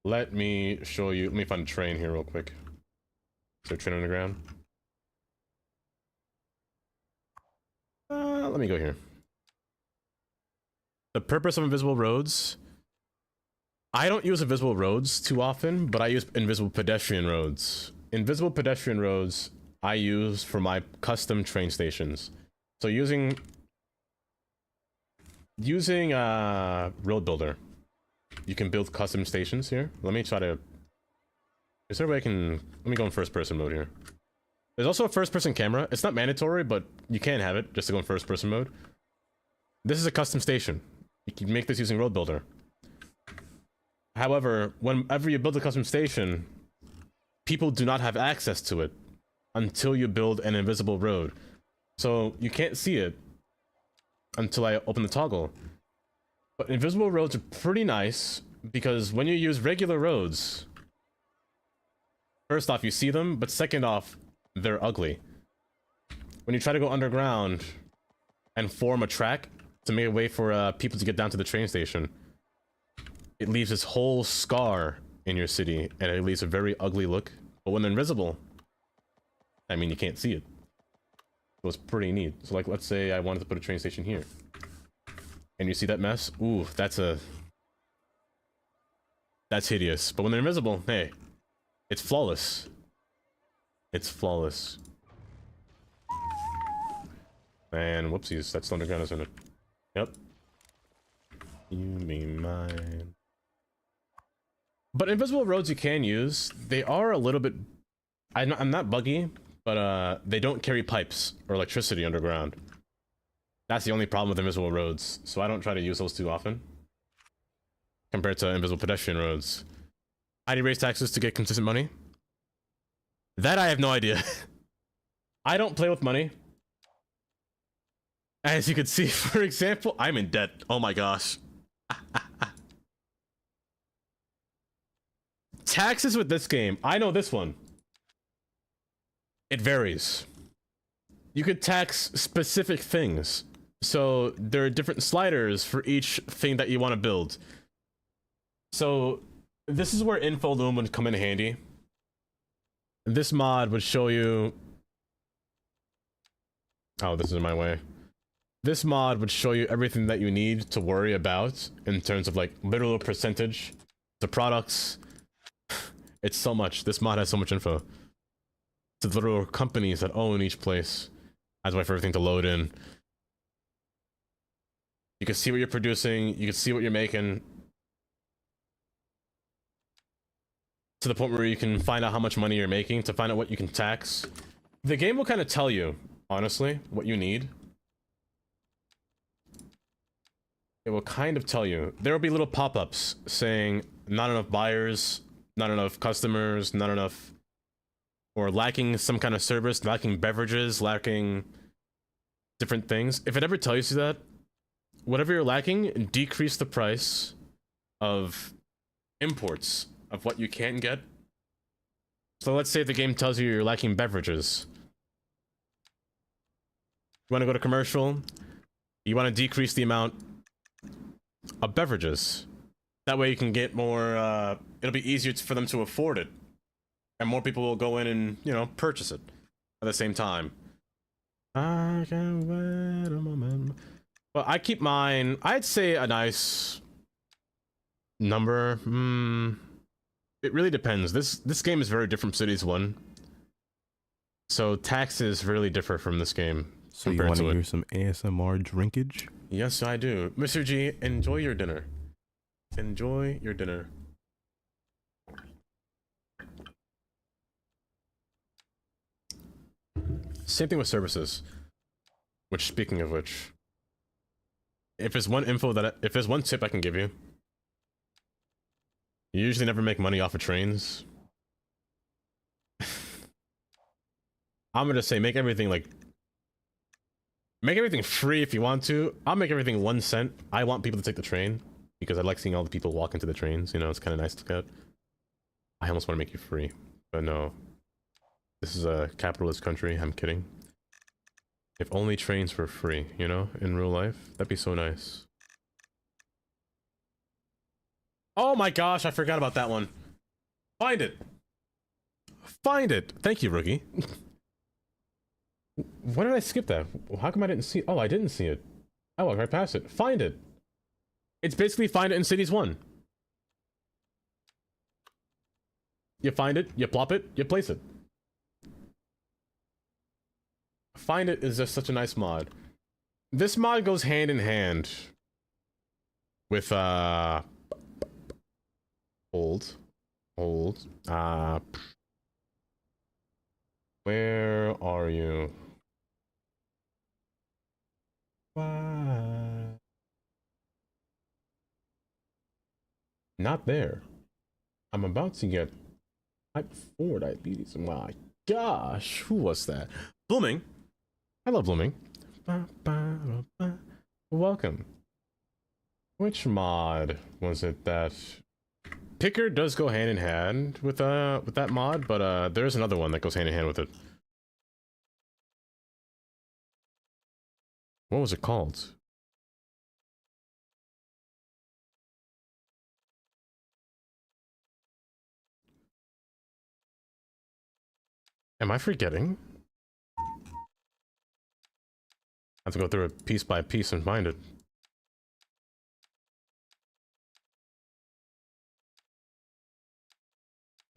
Let me find a train here real quick. Is there a train on the ground? Let me go here. The purpose of invisible roads. I don't use invisible roads too often, but I use invisible pedestrian roads. Invisible pedestrian roads I use for my custom train stations. So using road builder, you can build custom stations here. Let me try to. Is there a way I can? Let me go in first person mode here. There's also a first person camera. It's not mandatory, but you can have it just to go in first person mode. This is a custom station. You can make this using road builder. However, whenever you build a custom station, people do not have access to it until you build an invisible road. So you can't see it until I open the toggle. But invisible roads are pretty nice because when you use regular roads, first off, you see them, but second off, they're ugly. when you try to go underground and form a track to make a way for people to get down to the train station, it leaves this whole scar in your city, and it leaves a very ugly look. But when they're invisible, I mean, you can't see it. So it's pretty neat. So like, let's say I wanted to put a train station here. And you see that mess? Ooh, that's hideous. But when they're invisible, hey, it's flawless. It's flawless. And whoopsies, that's underground, isn't it? Yep. You be mine. But invisible roads you can use. They are a little bit... I'm not buggy, but they don't carry pipes or electricity underground. That's the only problem with invisible roads, so I don't try to use those too often. Compared to invisible pedestrian roads. How do you raise taxes to get consistent money? That I have no idea. I don't play with money. As you can see, for example, I'm in debt. Oh my gosh. Taxes with this game. I know this one. It varies. You could tax specific things. So there are different sliders for each thing that you want to build. So this is where info loom would come in handy. This mod would show you... Oh, this is in my way. This mod would show you everything that you need to worry about in terms of like literal percentage, the products. It's so much. This mod has so much info. The literal companies that own each place. That's why for everything to load in. You can see what you're producing, you can see what you're making. To the point where you can find out how much money you're making, to find out what you can tax. The game will kind of tell you, honestly, what you need. It will kind of tell you. There will be little pop-ups saying, not enough buyers, not enough customers, not enough... Or lacking some kind of service, lacking beverages, lacking different things. If it ever tells you that, whatever you're lacking, decrease the price of imports of what you can get. So let's say the game tells you you're lacking beverages. You want to go to commercial, you want to decrease the amount of beverages. That way you can get more, it'll be easier for them to afford it. And more people will go in and, you know, purchase it at the same time. I can wait a moment. Well, I keep mine, I'd say a nice number. It really depends. This game is very different from Cities 1. So taxes really differ from this game. So you want to hear some ASMR drinkage? Yes, I do. Mr. G, enjoy your dinner. Enjoy your dinner. Same thing with services. Which, speaking of which, if there's one if there's one tip I can give you, you usually never make money off of trains. I'm gonna say make everything free if you want to. I'll make everything 1 cent. I want people to take the train because I like seeing all the people walk into the trains. You know, it's kind of nice to look at. I almost want to make you free, but no. This is a capitalist country. I'm kidding. If only trains were free, you know, in real life, that'd be so nice. Oh my gosh, I forgot about that one. Find it. Find it. Thank you, rookie. Why did I skip that? How come I didn't see it? Oh, I didn't see it. I walked right past it. Find it. It's basically find it in Cities 1. You find it, you plop it, you place it. Find it is just such a nice mod. This mod goes hand in hand with hold. Where are you? Why? Not there. I'm about to get type 4 diabetes. My gosh, who was that? Blooming. Hello, Blooming. Welcome. Which mod was it that... Picker does go hand in hand with that mod, but there's another one that goes hand in hand with it. What was it called? Am I forgetting? I have to go through it piece by piece and find it.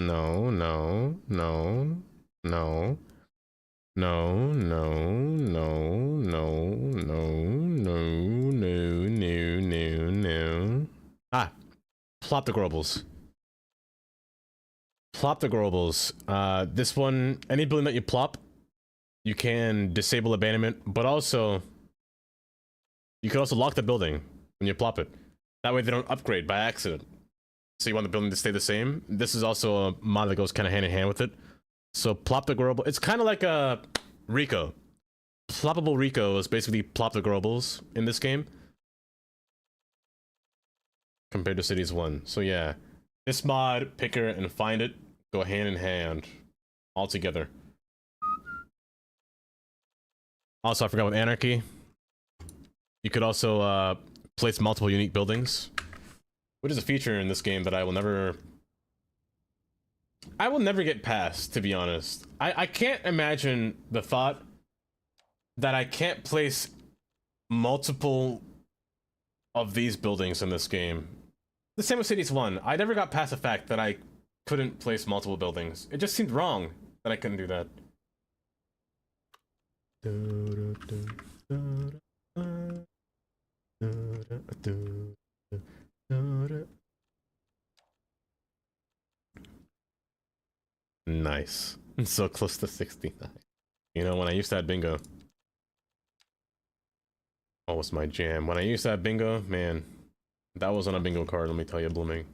No, no, no, no. No, no, no, no, no, no, no, no, no, no. Ah, plop the Grobles. Plop the Grobles. This one, any building that you plop, you can disable abandonment, but also, you can also lock the building when you plop it. That way they don't upgrade by accident. So you want the building to stay the same. This is also a mod that goes kind of hand in hand with it. So plop the Groble. It's kind of like a Rico. Ploppable Rico is basically plop the Grobles in this game. Compared to Cities 1. So yeah. This mod, picker, and find it go hand in hand. All together. Also, I forgot with Anarchy. You could also place multiple unique buildings. Which is a feature in this game that I will never get past, to be honest. I can't imagine the thought that I can't place multiple of these buildings in this game. The same with Cities 1. I never got past the fact that I couldn't place multiple buildings. It just seemed wrong that I couldn't do that. Nice. So close to 69. You know, when I used to have bingo. Oh, it's my jam. When I used to have bingo, man, that was on a bingo card, let me tell you, blooming.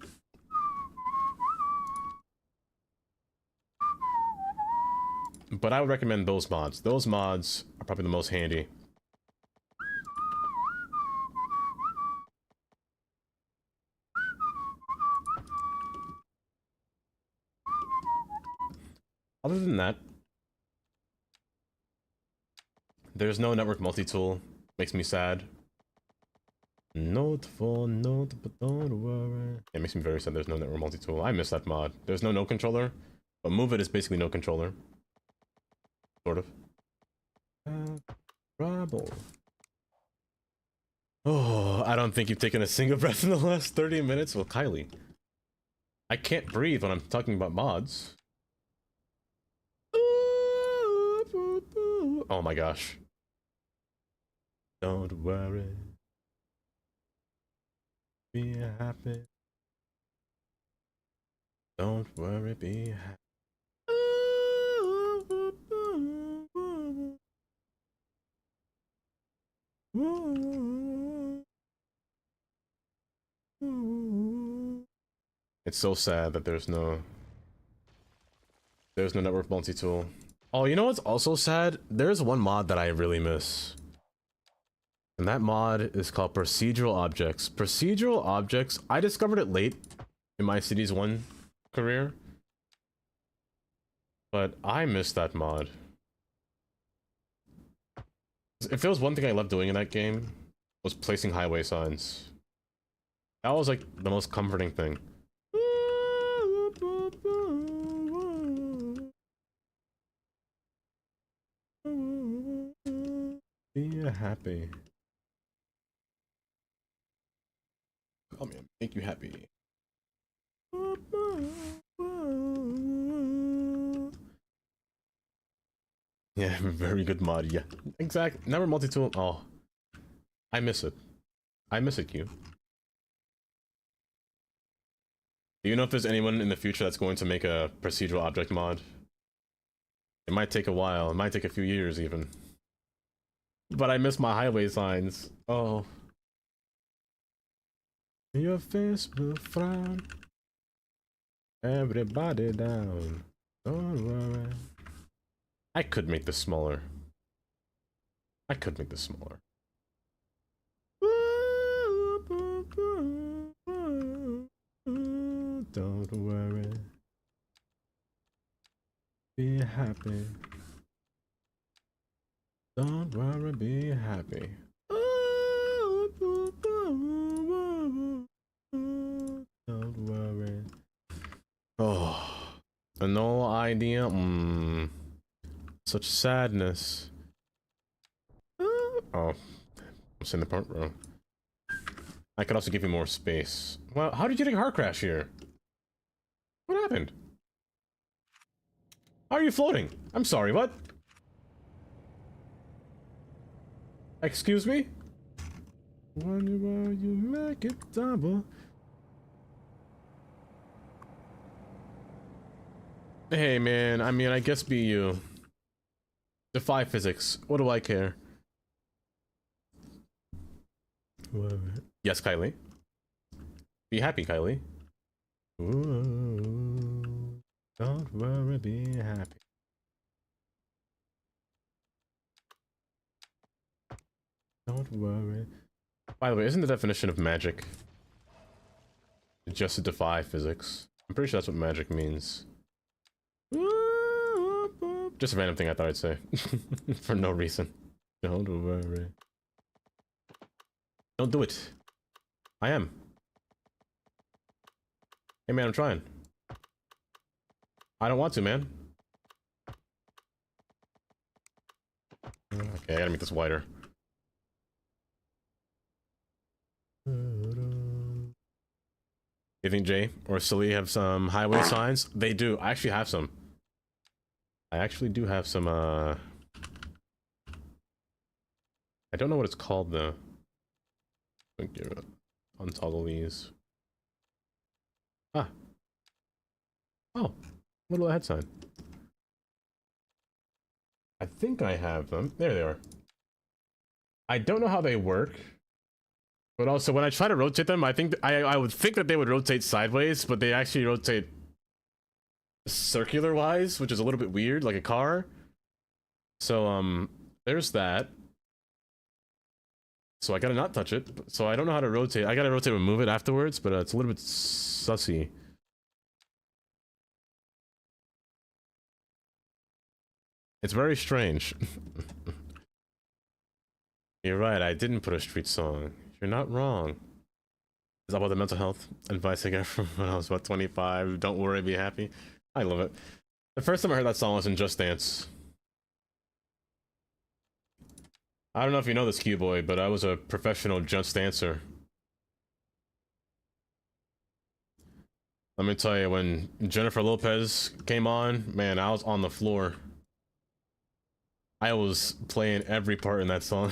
But I would recommend those mods. Those mods are probably the most handy. Other than that, there's no network multi-tool. Makes me sad. Note for note, but don't worry. It makes me very sad there's no network multi-tool. I miss that mod. There's no controller, but Move It is basically no controller. Sort of. Trouble. Oh, I don't think you've taken a single breath in the last 30 minutes. Well, Kylie. I can't breathe when I'm talking about mods. Oh my gosh. Don't worry. Be happy. Don't worry, be happy. It's so sad that there's no network multi-tool. Oh, you know what's also sad? There's one mod that I really miss. And that mod is called Procedural Objects. Procedural Objects, I discovered it late in my Cities 1 career. But I miss that mod. If there was one thing I loved doing in that game, was placing highway signs. That was like the most comforting thing. Be happy. Call me, make you happy. Yeah, very good mod. Yeah, exactly. Never multi-tool. Oh, I miss it. I miss it, Q. Do you know if there's anyone in the future that's going to make a procedural object mod? It might take a while. It might take a few years, even. But I miss my highway signs. Oh. Your face will frown. Everybody down. Don't worry. I could make this smaller. I could make this smaller. Don't worry. Be happy. Don't worry, be happy. idea. Such sadness. Oh, I'm in the front row. I could also give you more space. Well, how did you get a car crash here? What happened? How are you floating? I'm sorry, what? Excuse me? Wonder why you make it double. Hey man, I mean, I guess be you. Defy physics. What do I care? What? Yes, Kylie. Be happy, Kylie. Ooh, don't worry, be happy. Don't worry. By the way, isn't the definition of magic just to defy physics? I'm pretty sure that's what magic means. Just a random thing I thought I'd say. For no reason. Don't worry. Don't do it. I am. Hey man, I'm trying. I don't want to, man. Okay, I gotta make this wider. You think Jay or Sully have some highway signs? They do. I actually have some. I actually do have some, I don't know what it's called though. Untoggle these. Ah. Oh, little ahead sign. I think I have them. There they are. I don't know how they work. But also, when I try to rotate them, I think I would think that they would rotate sideways, but they actually rotate circular wise, which is a little bit weird, like a car. So there's that. So I gotta not touch it. So I don't know how to rotate. I gotta rotate and move it afterwards, but it's a little bit sussy. It's very strange. You're right, I didn't put a street song. You're not wrong. It's about the mental health advice I got from when I was about 25. Don't worry, be happy. I love it. The first time I heard that song was in Just Dance. I don't know if you know this, Q-Boy, but I was a professional Just Dancer. Let me tell you, when Jennifer Lopez came on, man, I was on the floor. I was playing every part in that song.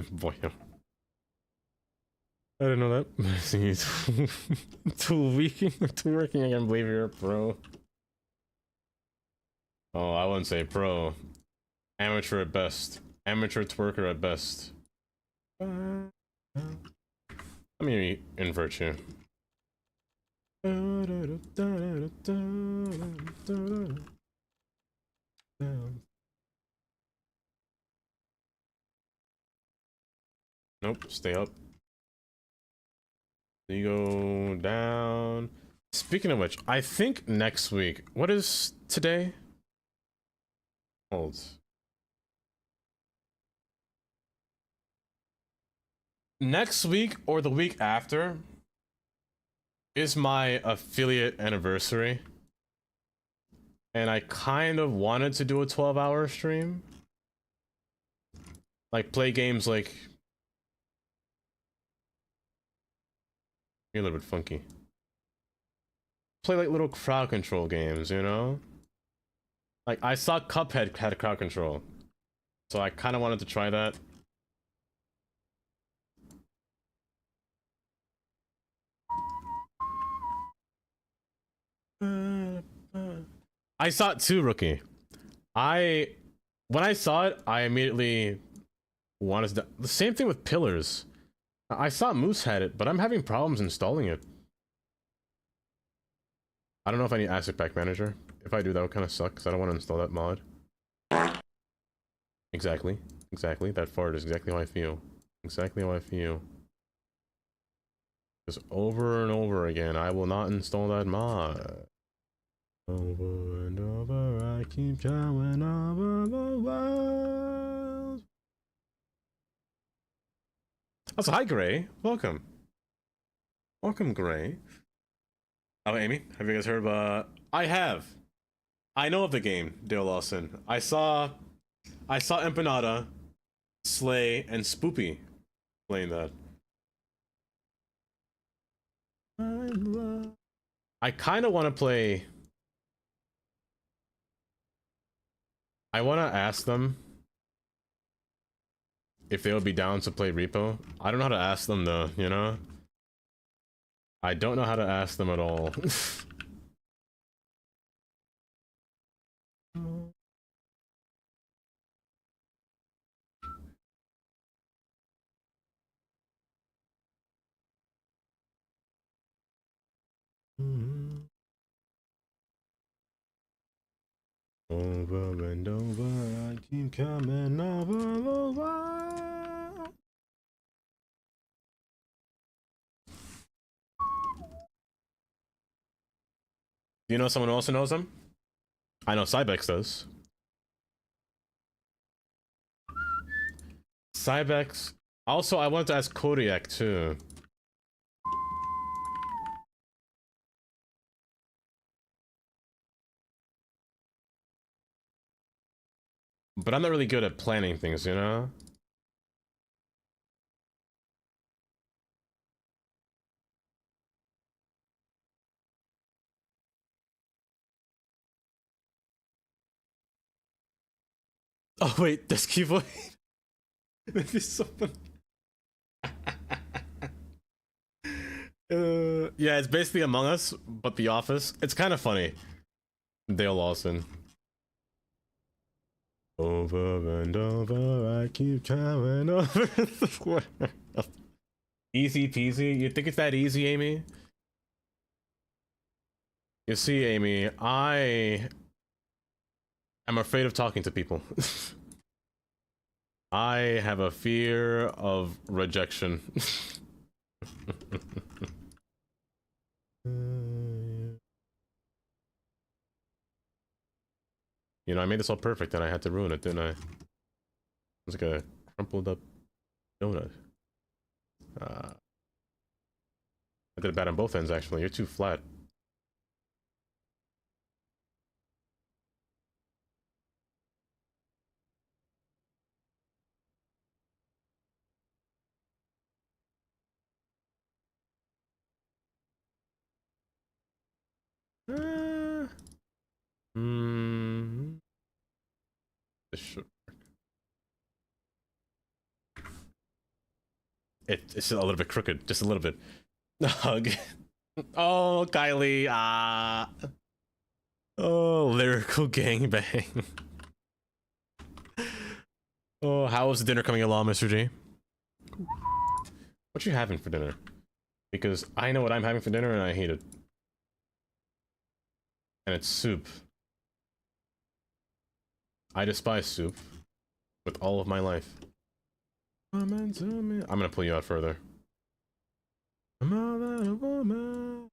Boy, I didn't know that. Too weak, too working. I can't believe you're a pro. Oh, I wouldn't say pro. Amateur at best. Amateur twerker at best. Let me invert you. Nope, stay up. You go down. Speaking of which, I think next week. What is today? Hold. Next week or the week after is my affiliate anniversary. And I kind of wanted to do a 12-hour stream. Like, play games like... You're a little bit funky. Play like little crowd control games, you know? Like, I saw Cuphead had crowd control. So I kind of wanted to try that. I saw it too, Rookie. When I saw it, I immediately wanted to... The same thing with Pillars. I saw Moose had it, but I'm having problems installing it. I don't know if I need Asset Pack Manager. If I do, that would kind of suck, because I don't want to install that mod. Exactly. Exactly. That fart is exactly how I feel. Exactly how I feel. Just over and over again, I will not install that mod. Over and over, I keep going over the world. Also, hi, Gray. Welcome. Welcome, Gray. Oh, Amy, have you guys heard of, I have. I know of the game, Dale Lawson. I saw Empanada, Slay, and Spoopy playing that. I kind of want to play... I want to ask them if they would be down to play Repo. I don't know how to ask them though, you know? I don't know how to ask them at all. Over and over, I keep coming over the world. Do you know someone who also knows them? I know Cybex does. Cybex. Also, I wanted to ask Kodiak too. But I'm not really good at planning things, you know? Oh wait, there's keyboard. Maybe something. Yeah, it's basically Among Us, but The Office. It's kind of funny. Dale Lawson. Over and over, I keep coming over the world. Easy peasy? You think it's that easy, Amy? You see, Amy, I am afraid of talking to people. I have a fear of rejection. You know, I made this all perfect and I had to ruin it, didn't I? It's like a crumpled up donut. I did it bad on both ends, actually. You're too flat. This should work. It's a little bit crooked, just a little bit. Hug. Oh, Kylie. Ah. Oh, lyrical gangbang. Oh, how is the dinner coming along, Mr. G? What you having for dinner? Because I know what I'm having for dinner and I hate it. And it's soup. I despise soup with all of my life. I'm gonna pull you out further. I'm all that a woman.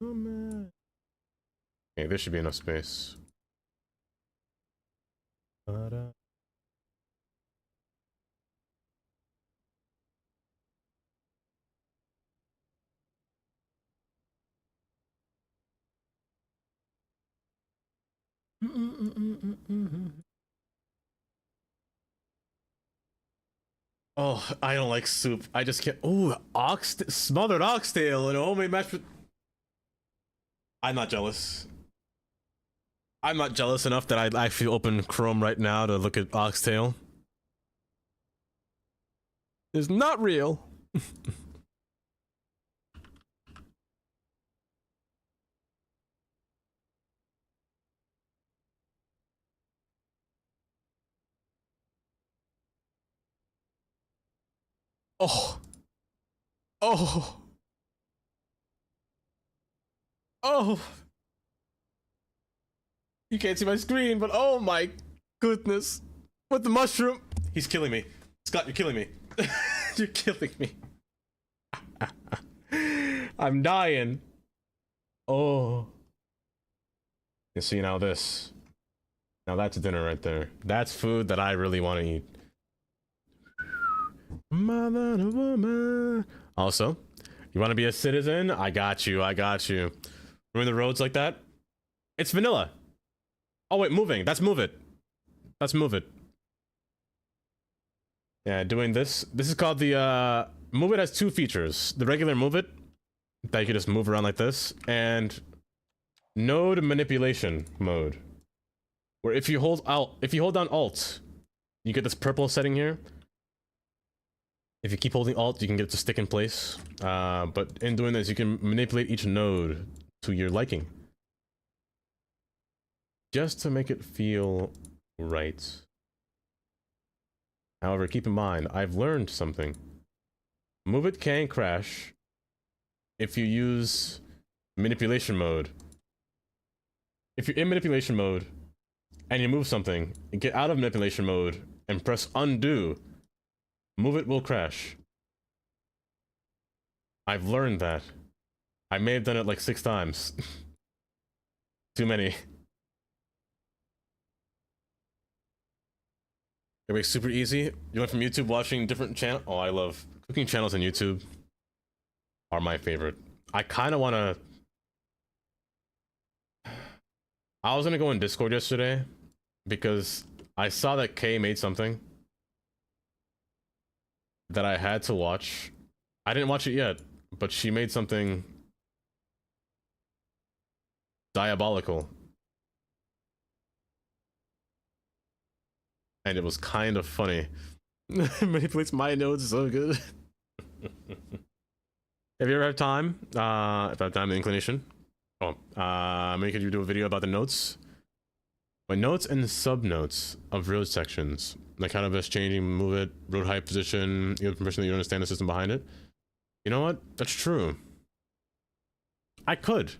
Woman. Okay, there should be enough space. Oh, I don't like soup. I just can't. Oh, smothered oxtail and homemade mashed. I'm not jealous. I'm not jealous enough that I'd actually open Chrome right now to look at oxtail. It's not real. Oh. Oh. Oh. You can't see my screen, but oh my goodness. With the mushroom. He's killing me. Scott, you're killing me. You're killing me. I'm dying. Oh. You see now this. Now that's dinner right there. That's food that I really want to eat. Mother and a woman. Also, you want to be a citizen? I got you. I got you. Remember the roads like that? It's vanilla. Oh wait, moving. That's move it. That's move it. Yeah, doing this. This is called the move it has two features. The regular move it that you can just move around like this, and node manipulation mode. Where if you hold down Alt, you get this purple setting here. If you keep holding Alt, you can get it to stick in place. But in doing this, you can manipulate each node to your liking. Just to make it feel right. However, keep in mind, I've learned something. Move it can crash if you use manipulation mode. If you're in manipulation mode and you move something, get out of manipulation mode and press undo, move it will crash. I've learned that. I may have done it like 6 times. Too many. It makes super easy. You went from YouTube watching different channels. Oh, I love cooking channels on YouTube. Are my favorite. I kind of want to. I was gonna go in Discord yesterday because I saw that Kay made something that I had to watch. I didn't watch it yet, but she made something diabolical. And it was kind of funny. Manipulates my nodes so good. Have you ever had time? If I have time and inclination. Oh, maybe could you do a video about the notes? My notes and sub-notes of road sections. Like kind of just changing, move it, road height, position, you have permission that you understand the system behind it. You know what? That's true. I could.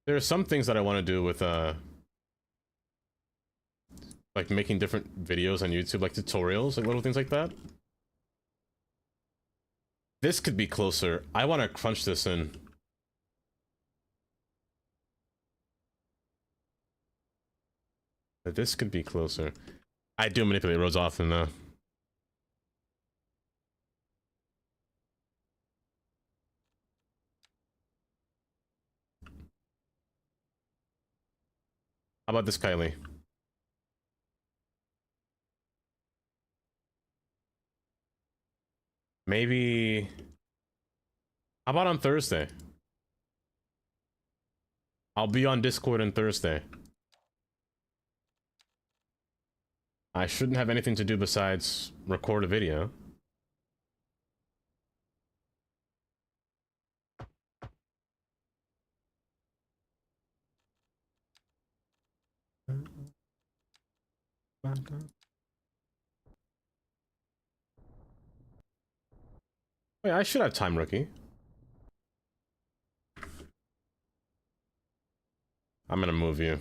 There are some things that I want to do with, like making different videos on YouTube, like tutorials, like little things like that. This could be closer. I want to crunch this in. But this could be closer. I do manipulate roads often, though. How about this, Kylie? Maybe... How about on Thursday? I'll be on Discord on Thursday. I shouldn't have anything to do besides record a video. Wait, I should have time, rookie. I'm gonna move you.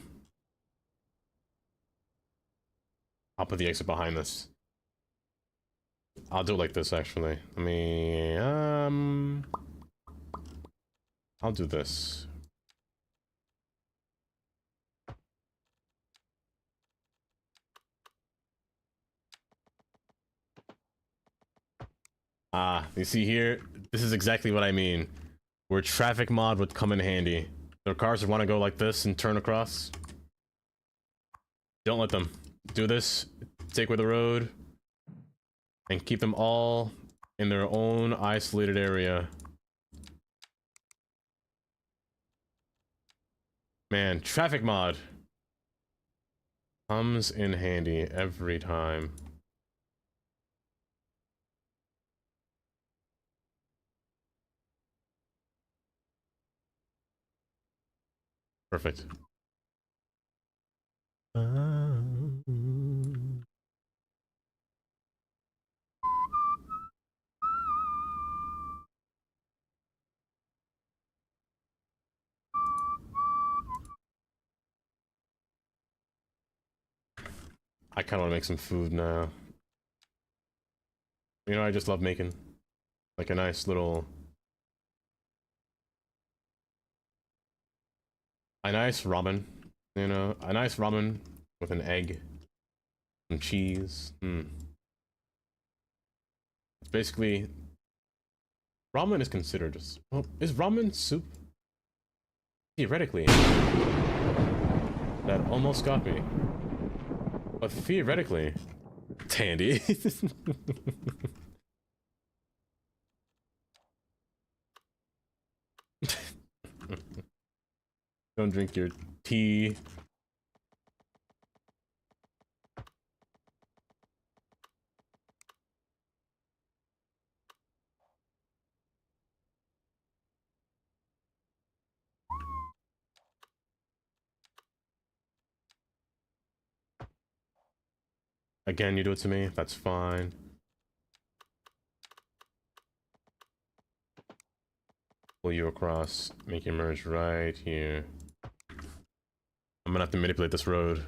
I'll put the exit behind this. I'll do it like this, actually. Let me, I'll do this. Ah, you see here? This is exactly what I mean. Where traffic mod would come in handy. There are cars that want to go like this and turn across. Don't let them. Do this. Take away the road. And keep them all in their own isolated area. Man, traffic mod comes in handy every time. Perfect. I kind of want to make some food now. You know, I just love making like a nice little, a nice ramen. You know, a nice ramen with an egg, some cheese. It's basically ramen is considered just. Well, is ramen soup? Theoretically, that almost got me. But theoretically, Tandy. Don't drink your tea. Again, you do it to me, that's fine. Pull you across, make you merge right here. I'm gonna have to manipulate this road.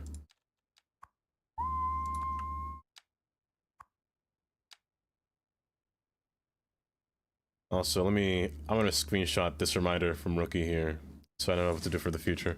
Also, I'm gonna screenshot this reminder from Rookie here, so I don't know what to do for the future.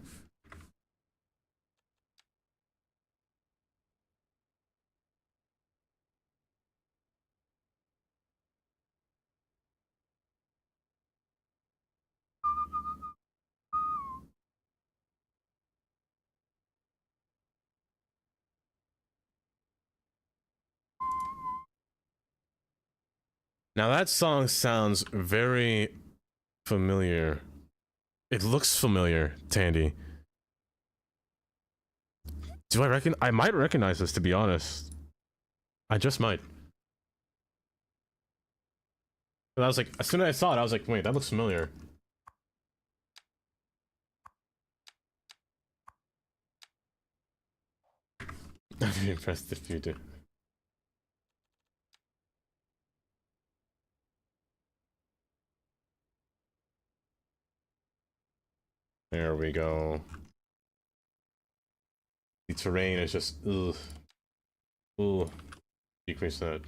Now that song sounds very familiar. It looks familiar, Tandy. Do I reckon? I might recognize this, to be honest. I just might. But I was like, as soon as I saw it, I was like, wait, that looks familiar. I'd be impressed if you do. There we go. The terrain is just ugh. Ooh. Decrease that.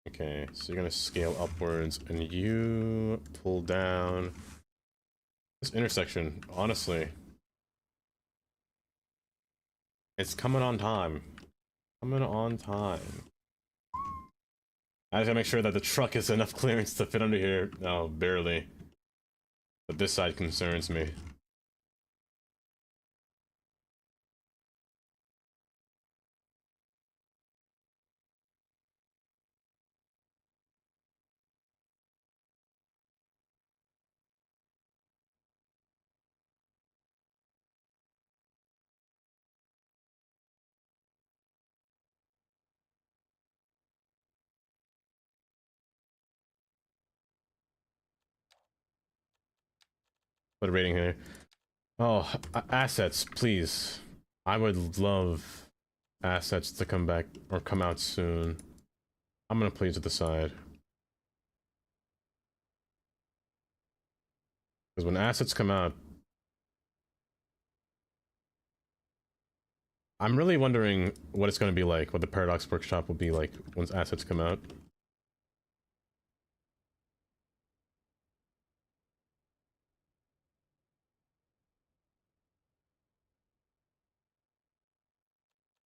Okay, so you're gonna scale upwards and you pull down this intersection. Honestly, it's coming on time. Coming on time. I just gotta make sure that the truck has enough clearance to fit under here. No, barely. But this side concerns me. What a rating here. Oh, assets, please. I would love assets to come back or come out soon. I'm gonna play to the side. Because when assets come out, I'm really wondering what it's going to be like, what the Paradox Workshop will be like once assets come out.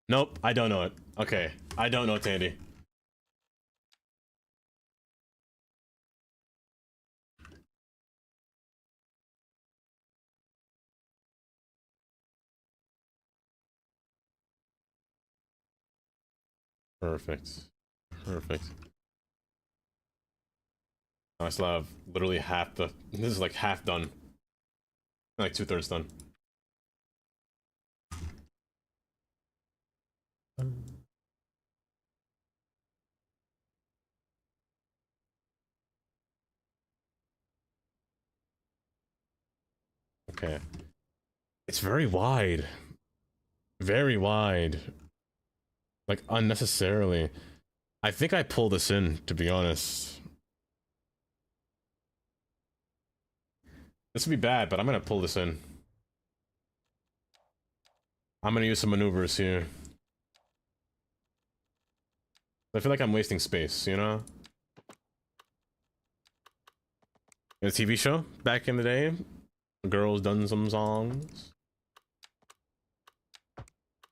Nope, I don't know it. Okay, I don't know it, Tandy. Perfect. Perfect. I still have literally half the... This is like half done. Like 2/3 done. Okay. It's very wide. Very wide. Like, unnecessarily. I think I pulled this in, to be honest. This would be bad, but I'm gonna pull this in. I'm gonna use some maneuvers here. I feel like I'm wasting space, you know? In a TV show back in the day, girls done some songs.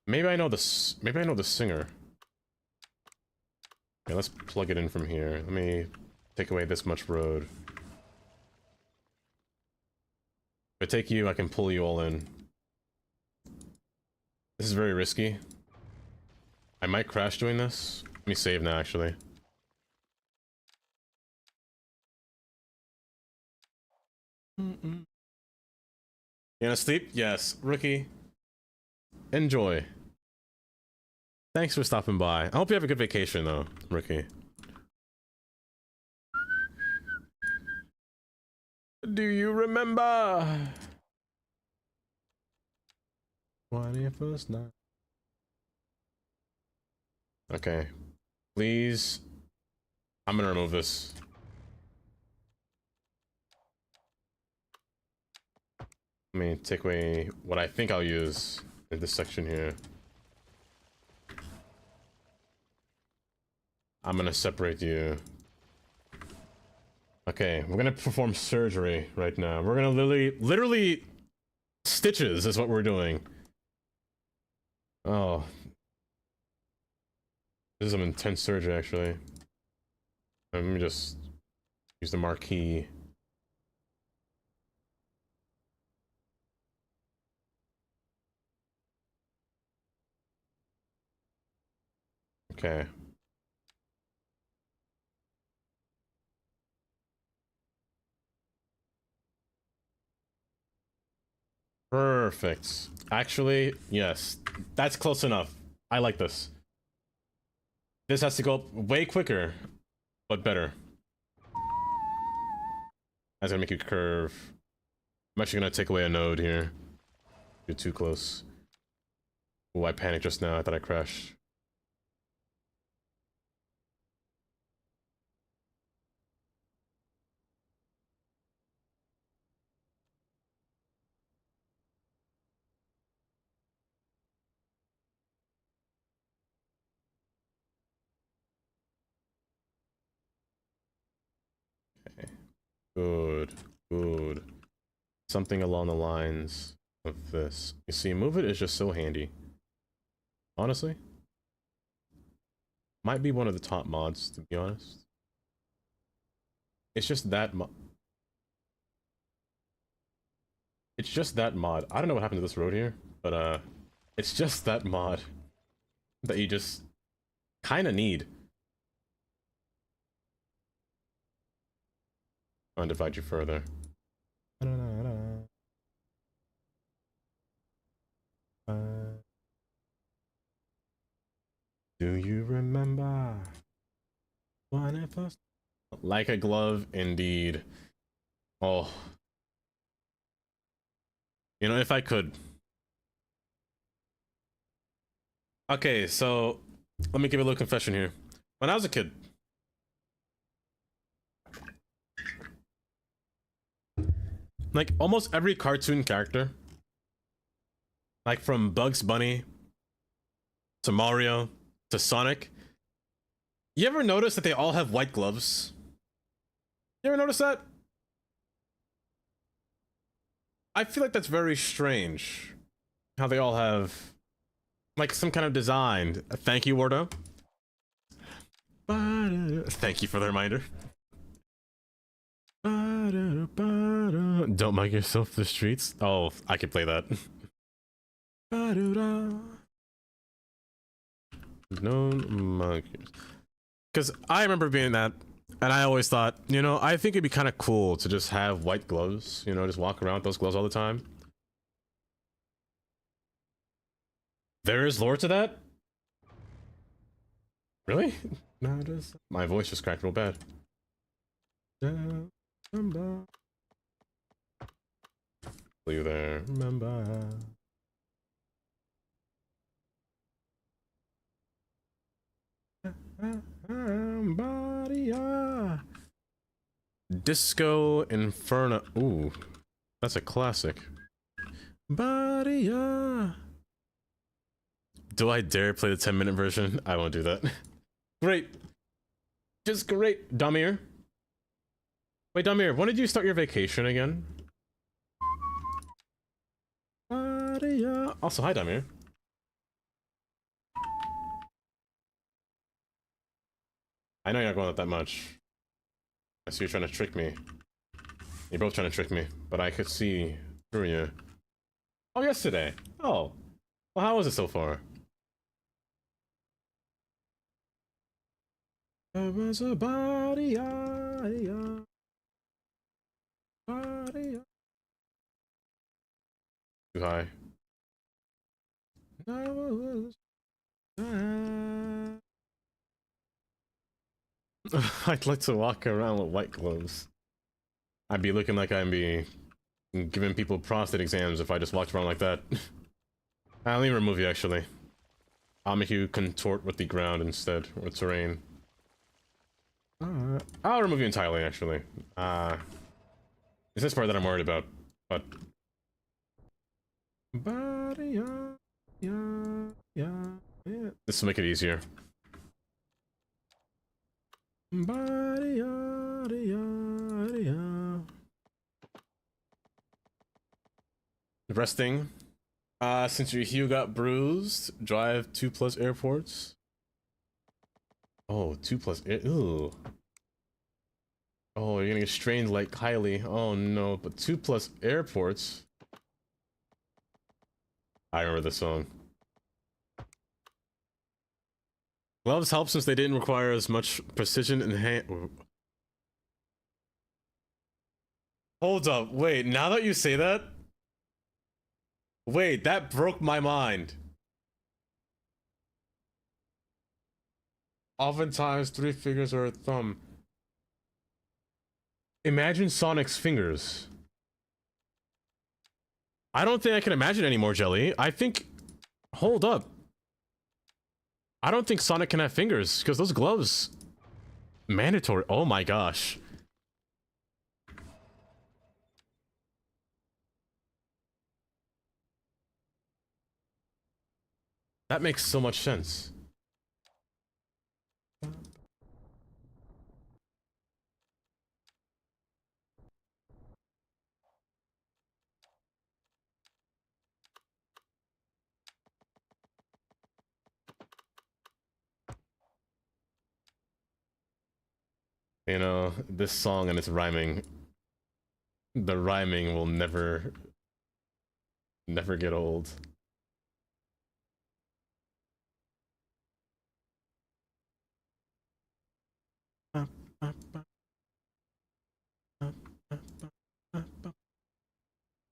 Maybe I know this. Maybe I know the singer. Okay, let's plug it in from here. Let me take away this much road. If I take you, I can pull you all in. This is very risky. I might crash doing this. Let me save now, actually. You gonna sleep? Yes. Rookie. Enjoy. Thanks for stopping by. I hope you have a good vacation, though, Rookie. Do you remember? 21st night. Okay. Please. I'm gonna remove this. Let me take away what I think I'll use in this section here. I'm gonna separate you. Okay, we're gonna perform surgery right now. We're gonna literally stitches is what we're doing. Oh. This is some intense surgery, actually. Let me just use the marquee. Okay. Perfect. Actually, yes. That's close enough. I like this. This has to go up way quicker, but better. That's gonna make you curve. I'm actually gonna take away a node here. You're too close. Oh, I panicked just now. I thought I crashed. Good, good. Something along the lines of this. You see, move it is just so handy. Honestly. Might be one of the top mods, to be honest. It's just that mod. It's just that mod. I don't know what happened to this road here, but it's just that mod that you just kind of need. I'll divide you further. Do you remember when I first... Like a glove, indeed. Oh. You know, if I could. Okay, so let me give you a little confession here. When I was a kid, like almost every cartoon character, like from Bugs Bunny to Mario to Sonic, you ever notice that they all have white gloves? You ever notice that? I feel like that's very strange. How they all have like some kind of design. Thank you, Wardo. Thank you for the reminder. Don't make yourself the streets. Oh, I could play that. No monkeys. Because I remember being that, and I always thought, you know, I think it'd be kind of cool to just have white gloves, you know, just walk around with those gloves all the time. There is lore to that? Really? My voice just cracked real bad. Remember. You there, remember. Disco Inferno. Ooh. That's a classic. Badia. Do I dare play the 10-minute version? I won't do that. Great. Just great. Damir. Wait, Damir, when did you start your vacation again? Badia. Also, hi, Damir. I know you're not going out that much. I see you're trying to trick me. You're both trying to trick me, but I could see through you. Oh, yesterday. Oh. Well, how was it so far? There was a body, body. Too high. I'd like to walk around with white gloves. I'd be looking like I'd be giving people prostate exams if I just walked around like that. Let me remove you, actually. I'll make you contort with the ground instead, or terrain. I'll remove you entirely, actually. It's this part that I'm worried about, but... This will make it easier. Resting. Since your heel got bruised, drive 2+ airports. Oh, 2+ air. Ooh. Oh, you're gonna get strained like Kylie. Oh no, but 2+ airports. I remember this song. Gloves help since they didn't require as much precision in hand. Hold up, wait, now that you say that? Wait, that broke my mind. Oftentimes, 3 fingers or a thumb. Imagine Sonic's fingers. I don't think I can imagine anymore, Jelly. I think... Hold up. I don't think Sonic can have fingers, because those gloves... Mandatory. Oh my gosh. That makes so much sense. You know, this song and its rhyming, the rhyming will never get old.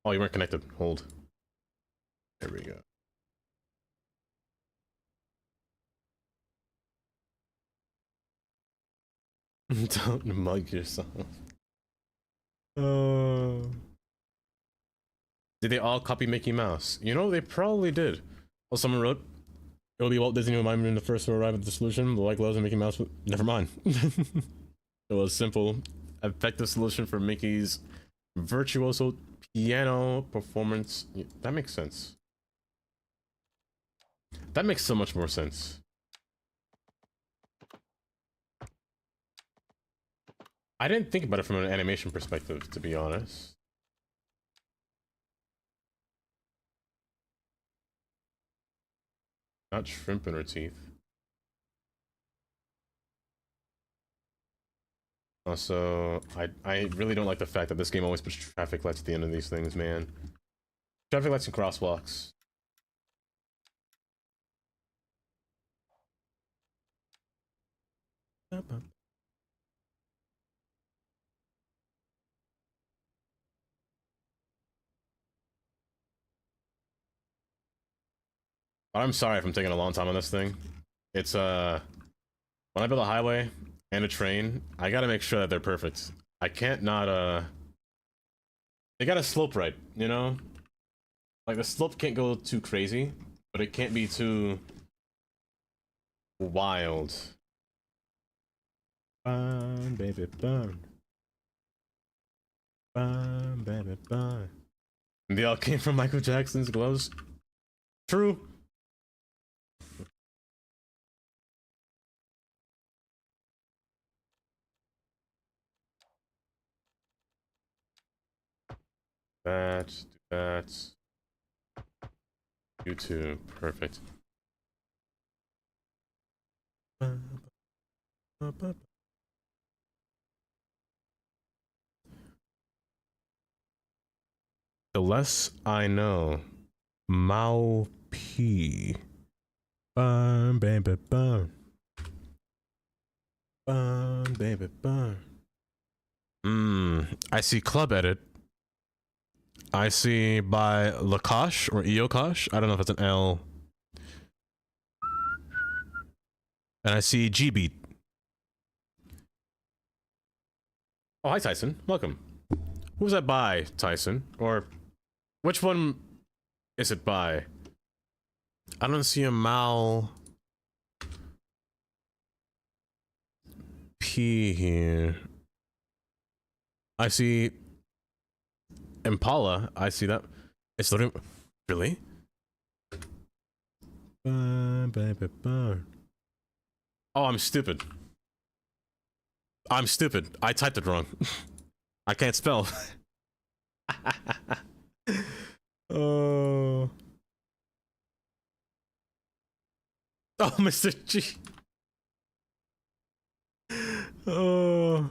Oh, you weren't connected. Hold. There we go. Don't mug yourself. Did they all copy Mickey Mouse? You know, they probably did. Oh, someone wrote, it'll be Walt Disney who might have been the first to arrive at the solution. The white gloves and Mickey Mouse. Never mind. It was simple, effective solution for Mickey's virtuoso piano performance. That makes sense. That makes so much more sense. I didn't think about it from an animation perspective, to be honest. Not shrimp in her teeth. Also, I really don't like the fact that this game always puts traffic lights at the end of these things, man. Traffic lights and crosswalks. I'm sorry if I'm taking a long time on this thing. It's when I build a highway and a train, I gotta make sure that they're perfect. I can't not they gotta slope right, you know? Like the slope can't go too crazy, but it can't be too wild. Burn, baby, burn. Burn, baby, burn. They all came from Michael Jackson's gloves. True. That, that. You too. Perfect. The less I know. Mao P. Burn, baby, burn. Burn, baby, burn. I see club edit. I see by Lakosh or Eokosh. I don't know if it's an L. And I see G Beat. Oh, hi Tyson. Welcome. Who's that by, Tyson? Or which one is it by? I don't see a Mal P here. I see Impala. I see that. It's literally really. Oh, I'm stupid. I'm stupid. I typed it wrong. I can't spell. Oh. Oh, Mr. G. Oh.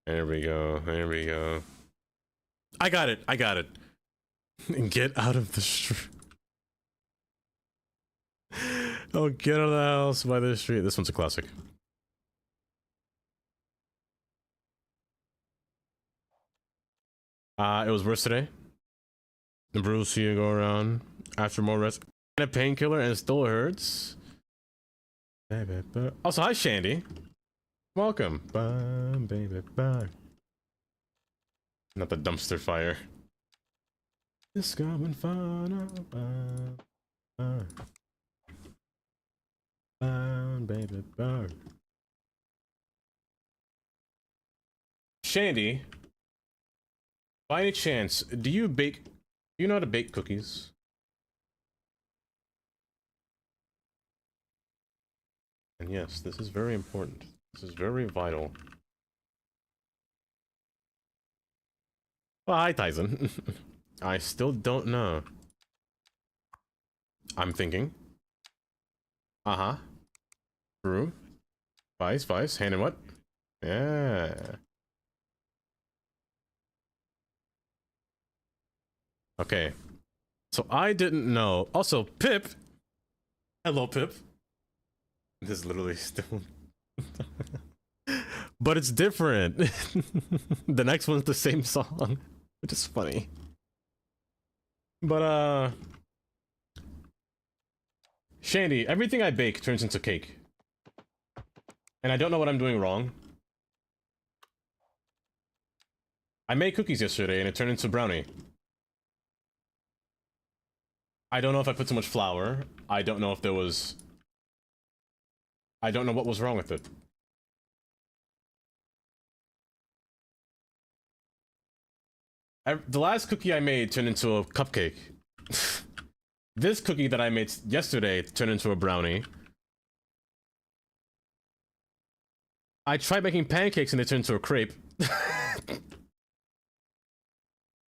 There we go. There we go. I got it. I got it. Get out of the street. Oh, get out of the house by the street. This one's a classic. It was worse today. The bruise here go around after more rest. And a painkiller and it still hurts. Also, hi Shandy. Welcome. Baby, bye. Not the dumpster fire. It's going fun. Baby, burn. Shandy, by any chance, do you know how to bake cookies? And yes, this is very important. This is very vital. Well, hi, Tyson. I still don't know. I'm thinking. Uh-huh. True. Vice. Hand in what? Yeah. Okay. So I didn't know. Also, Pip. Hello, Pip. This is literally still... But it's different. The next one's the same song, which is funny. But Shandy, everything I bake turns into cake. And I don't know what I'm doing wrong. I made cookies yesterday and it turned into brownie. I don't know if I put too much flour. I don't know if there was... I don't know what was wrong with it. The last cookie I made turned into a cupcake. This cookie that I made yesterday turned into a brownie. I tried making pancakes and they turned into a crepe.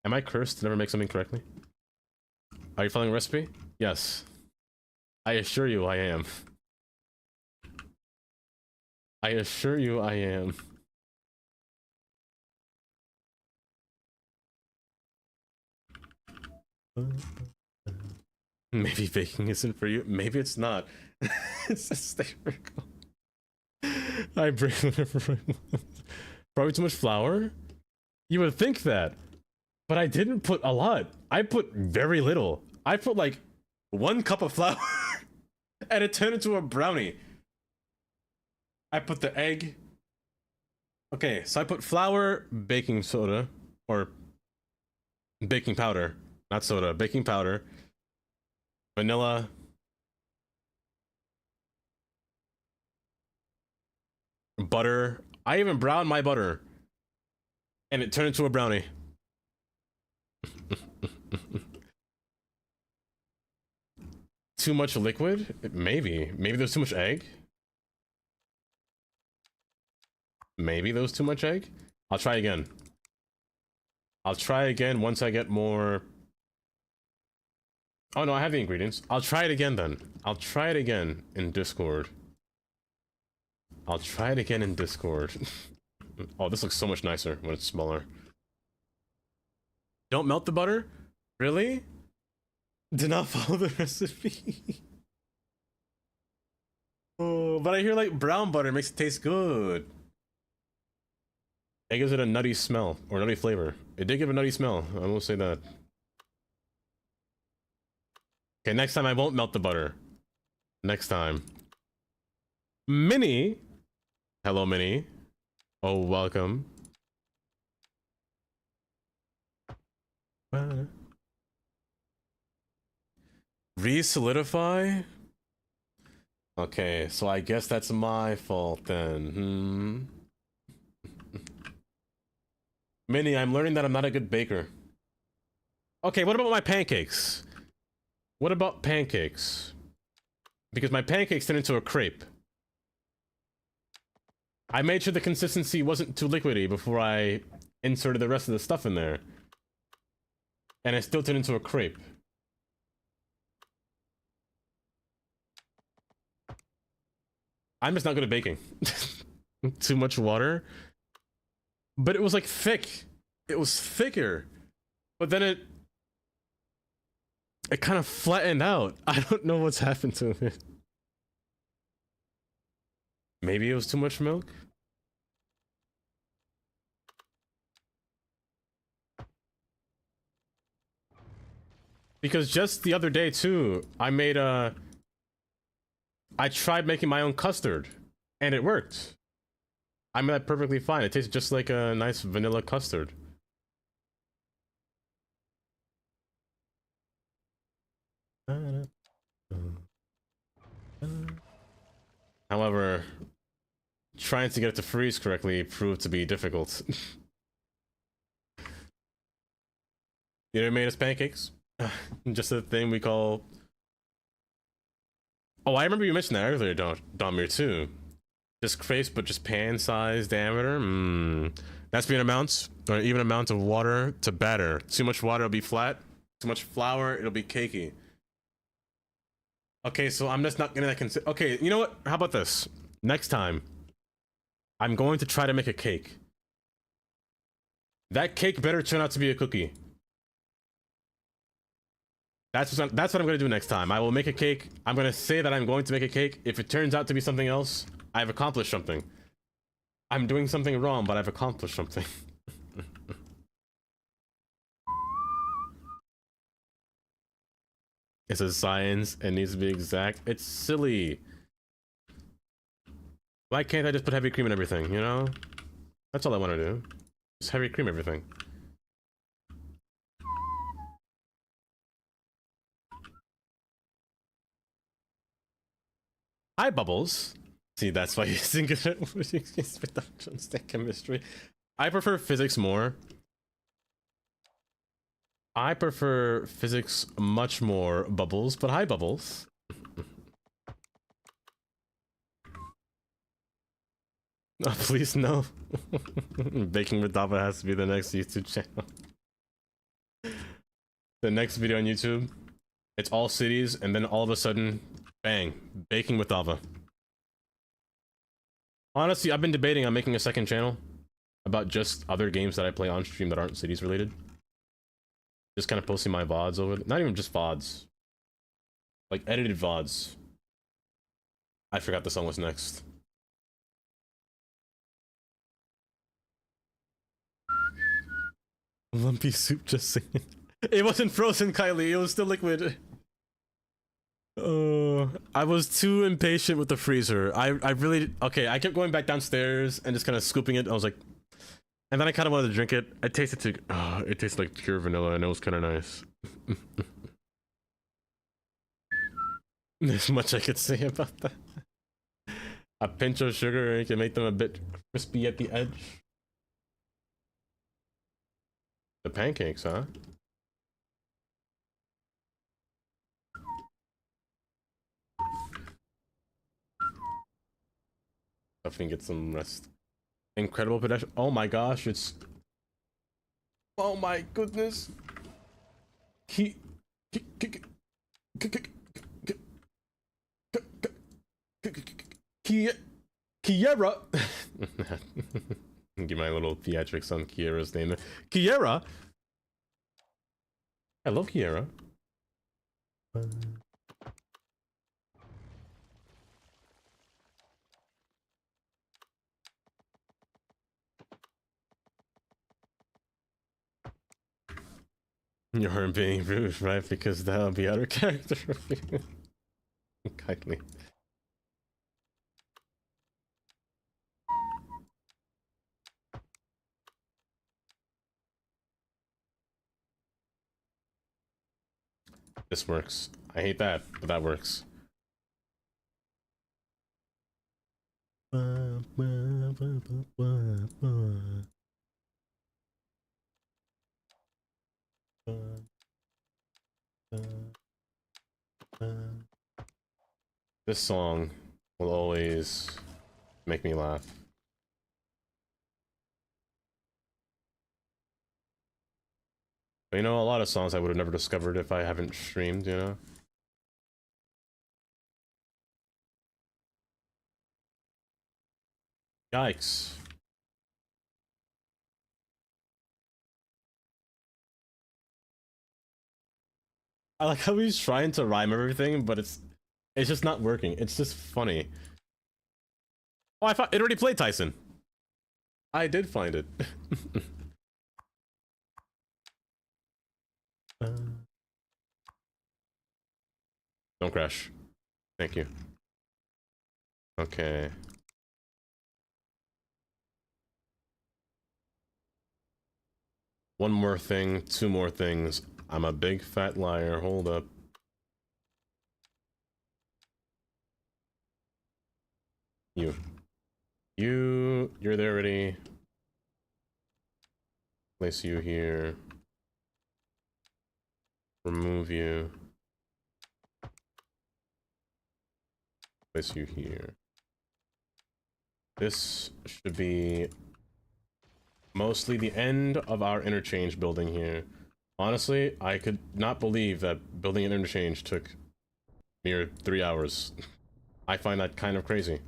Am I cursed to never make something correctly? Are you following a recipe? Yes. I assure you I am. I assure you I am. Maybe baking isn't for you. Maybe it's not. It's hysterical. I bring whatever I want. Probably too much flour? You would think that. But I didn't put a lot. I put very little. I put like 1 cup of flour. And it turned into a brownie. I put the egg. Okay, so I put flour, baking soda, or baking powder, Not soda. Baking powder. Vanilla. Butter. I even browned my butter. And it turned into a brownie. Too much liquid? Maybe. Maybe there's too much egg? Maybe there was too much egg? I'll try again. I'll try again once I get more... Oh no, I have the ingredients. I'll try it again then. I'll try it again in Discord. I'll try it again in Discord. Oh, this looks so much nicer when it's smaller. Don't melt the butter? Really? Did not follow the recipe. Oh, but I hear like brown butter makes it taste good. It gives it a nutty smell, or nutty flavor. It did give a nutty smell, I will say that. Okay, next time I won't melt the butter. Next time. Minnie! Hello, Minnie. Oh, welcome. Re-solidify? Okay, so I guess that's my fault then. Minnie, I'm learning that I'm not a good baker. Okay, what about my pancakes? What about pancakes? Because my pancakes turned into a crepe. I made sure the consistency wasn't too liquidy before I inserted the rest of the stuff in there. And it still turned into a crepe. I'm just not good at baking. Too much water. But it was like thick. It was thicker. But then it kind of flattened out. I don't know what's happened to it. Maybe it was too much milk? Because just the other day too, I tried making my own custard and it worked. I made that perfectly fine. It tastes just like a nice vanilla custard. However, trying to get it to freeze correctly proved to be difficult. You ever made us pancakes? Just a thing we call... Oh, I remember you mentioned that earlier, Domir, too. Just crepes, but just pan size diameter? That's being amounts, or even amount of water to batter. Too much water, it'll be flat. Too much flour, it'll be cakey. Okay, so I'm just not getting that okay, you know what? How about this? Next time, I'm going to try to make a cake. That cake better turn out to be a cookie. That's what I'm going to do next time. I will make a cake. I'm going to say that I'm going to make a cake. If it turns out to be something else, I've accomplished something. I'm doing something wrong, but I've accomplished something. It's a science. It needs to be exact. It's silly. Why can't I just put heavy cream in everything, you know? That's all I want to do. Just heavy cream everything. Hi, Bubbles. See, that's why you think of it when you spit that chemistry. I prefer physics more. I prefer physics much more, Bubbles, but hi, Bubbles. Oh, please, no. Baking with Dava has to be the next YouTube channel. The next video on YouTube, it's all cities, and then all of a sudden, bang, Baking with Dava. Honestly, I've been debating on making a second channel about just other games that I play on stream that aren't cities related. Just kind of posting my VODs over, not even just VODs, like edited VODs. I forgot the song was next. Lumpy soup just singing. It wasn't frozen, Kylie, it was still liquid. Oh, I was too impatient with the freezer. I really, okay, I kept going back downstairs and just kind of scooping it. I was like, and then I kind of wanted to drink it. It tasted like pure vanilla and it was kind of nice. There's much I could say about that. A pinch of sugar can make them a bit crispy at the edge. The pancakes, huh? Definitely get some rest. Incredible pedestrian. Oh my gosh, it's. Oh my goodness. Kiera. Give my little theatrics on Kiera's name. Kiera. I love Kiera. You're being rude, right? Because that'll be out of character. Kindly. This works. I hate that, but that works. This song will always make me laugh. But you know, a lot of songs I would have never discovered if I haven't streamed, you know? Yikes. I like how he's trying to rhyme everything, but it's just not working. It's just funny. Oh, I thought it already played Tyson. I did find it. Don't crash. Thank you. Okay. One more thing, two more things. I'm a big fat liar. Hold up. You're there already. Place you here. Remove you. Place you here. This should be mostly the end of our interchange building here. Honestly, I could not believe that building an interchange took mere 3 hours. I find that kind of crazy.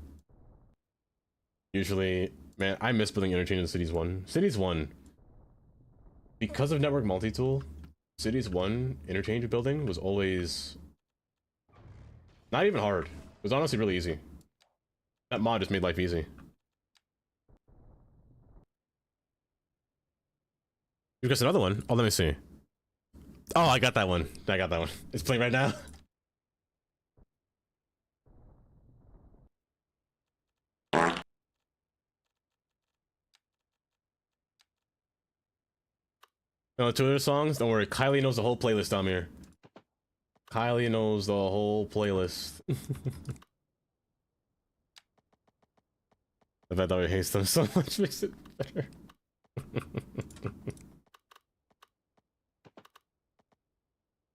Usually, man, I miss building interchange in Cities 1. Cities 1, because of network multi-tool, Cities 1 interchange building was always not even hard. It was honestly really easy. That mod just made life easy. You guess another one? Oh, let me see. Oh, I got that one. I got that one. It's playing right now. No, two other songs? Don't worry. Kylie knows the whole playlist down here. Kylie knows the whole playlist. The fact that we hate them so much makes it better.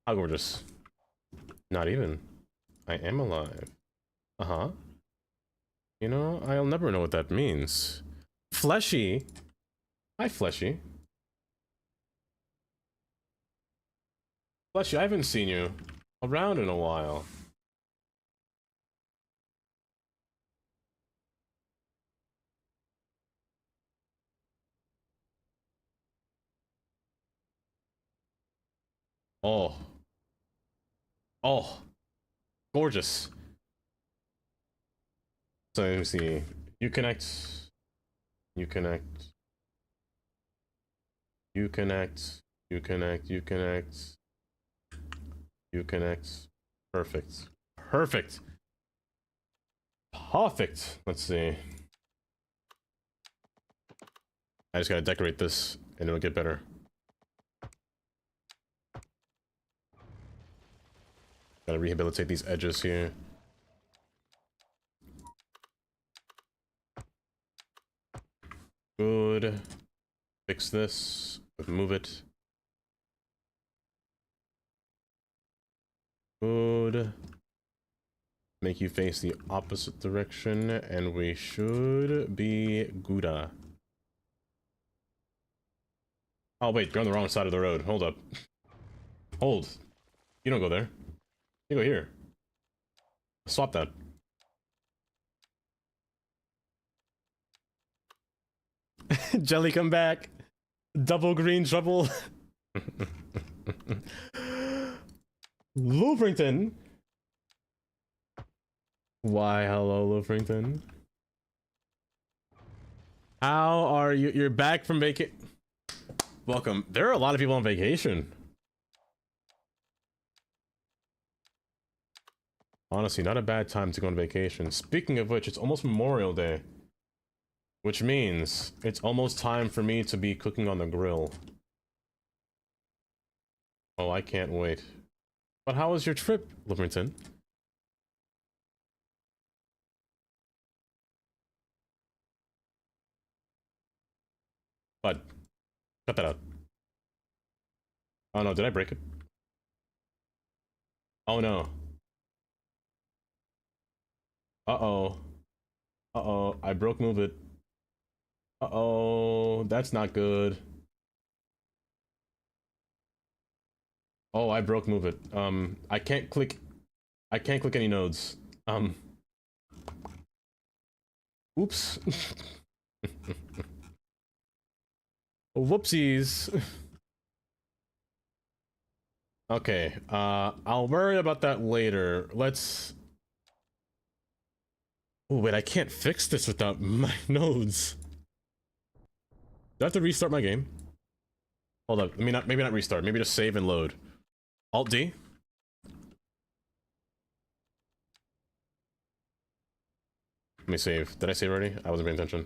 How gorgeous. Not even. I am alive. Uh-huh. You know, I'll never know what that means. Fleshy. Hi, Fleshy. Fleshy, I haven't seen you around in a while. Oh. Oh. Gorgeous. So let me see. You connect. You connect. You connect. You connect. You connect. You connect. Perfect. Perfect. Perfect. Let's see. I just gotta decorate this and it'll get better. Gotta rehabilitate these edges here. Good. Fix this. Move it. Good. Make you face the opposite direction, and we should be Gouda. Oh wait, you're on the wrong side of the road. Hold up. Hold. You don't go there. You go here. Swap that. Jelly, come back. Double green trouble. Louvrington. Why, hello, Louvrington. How are you? You're back from vacation. Welcome. There are a lot of people on vacation. Honestly, not a bad time to go on vacation. Speaking of which, it's almost Memorial Day. Which means it's almost time for me to be cooking on the grill. Oh, I can't wait. But how was your trip, Liverton? Bud, cut that out. Oh no, did I break it? Oh no. Uh-oh. Uh-oh, I broke move it. Uh-oh, that's not good. Oh, I broke move it. I can't click any nodes. Oops. Whoopsies. Okay, I'll worry about that later. Let's... Oh, wait, I can't fix this without my nodes. Do I have to restart my game? Hold up, maybe not restart, maybe just save and load. Alt-D? Let me save. Did I save already? I wasn't paying attention.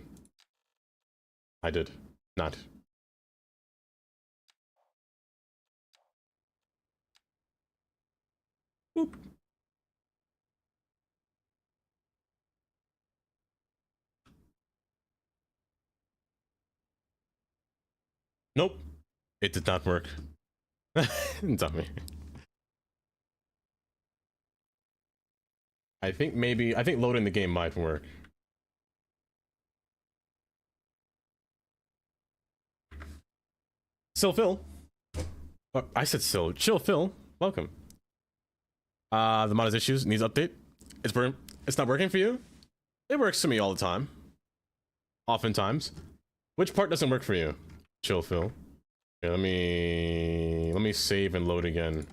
I did. Not. Boop. Nope. It did not work. Dummy. I think loading the game might work. Still Phil. I said still. Chill Phil. Welcome. The mod has issues, needs update. It's not working for you? It works for me all the time. Oftentimes. Which part doesn't work for you? Chill Phil. Okay, let me save and load again.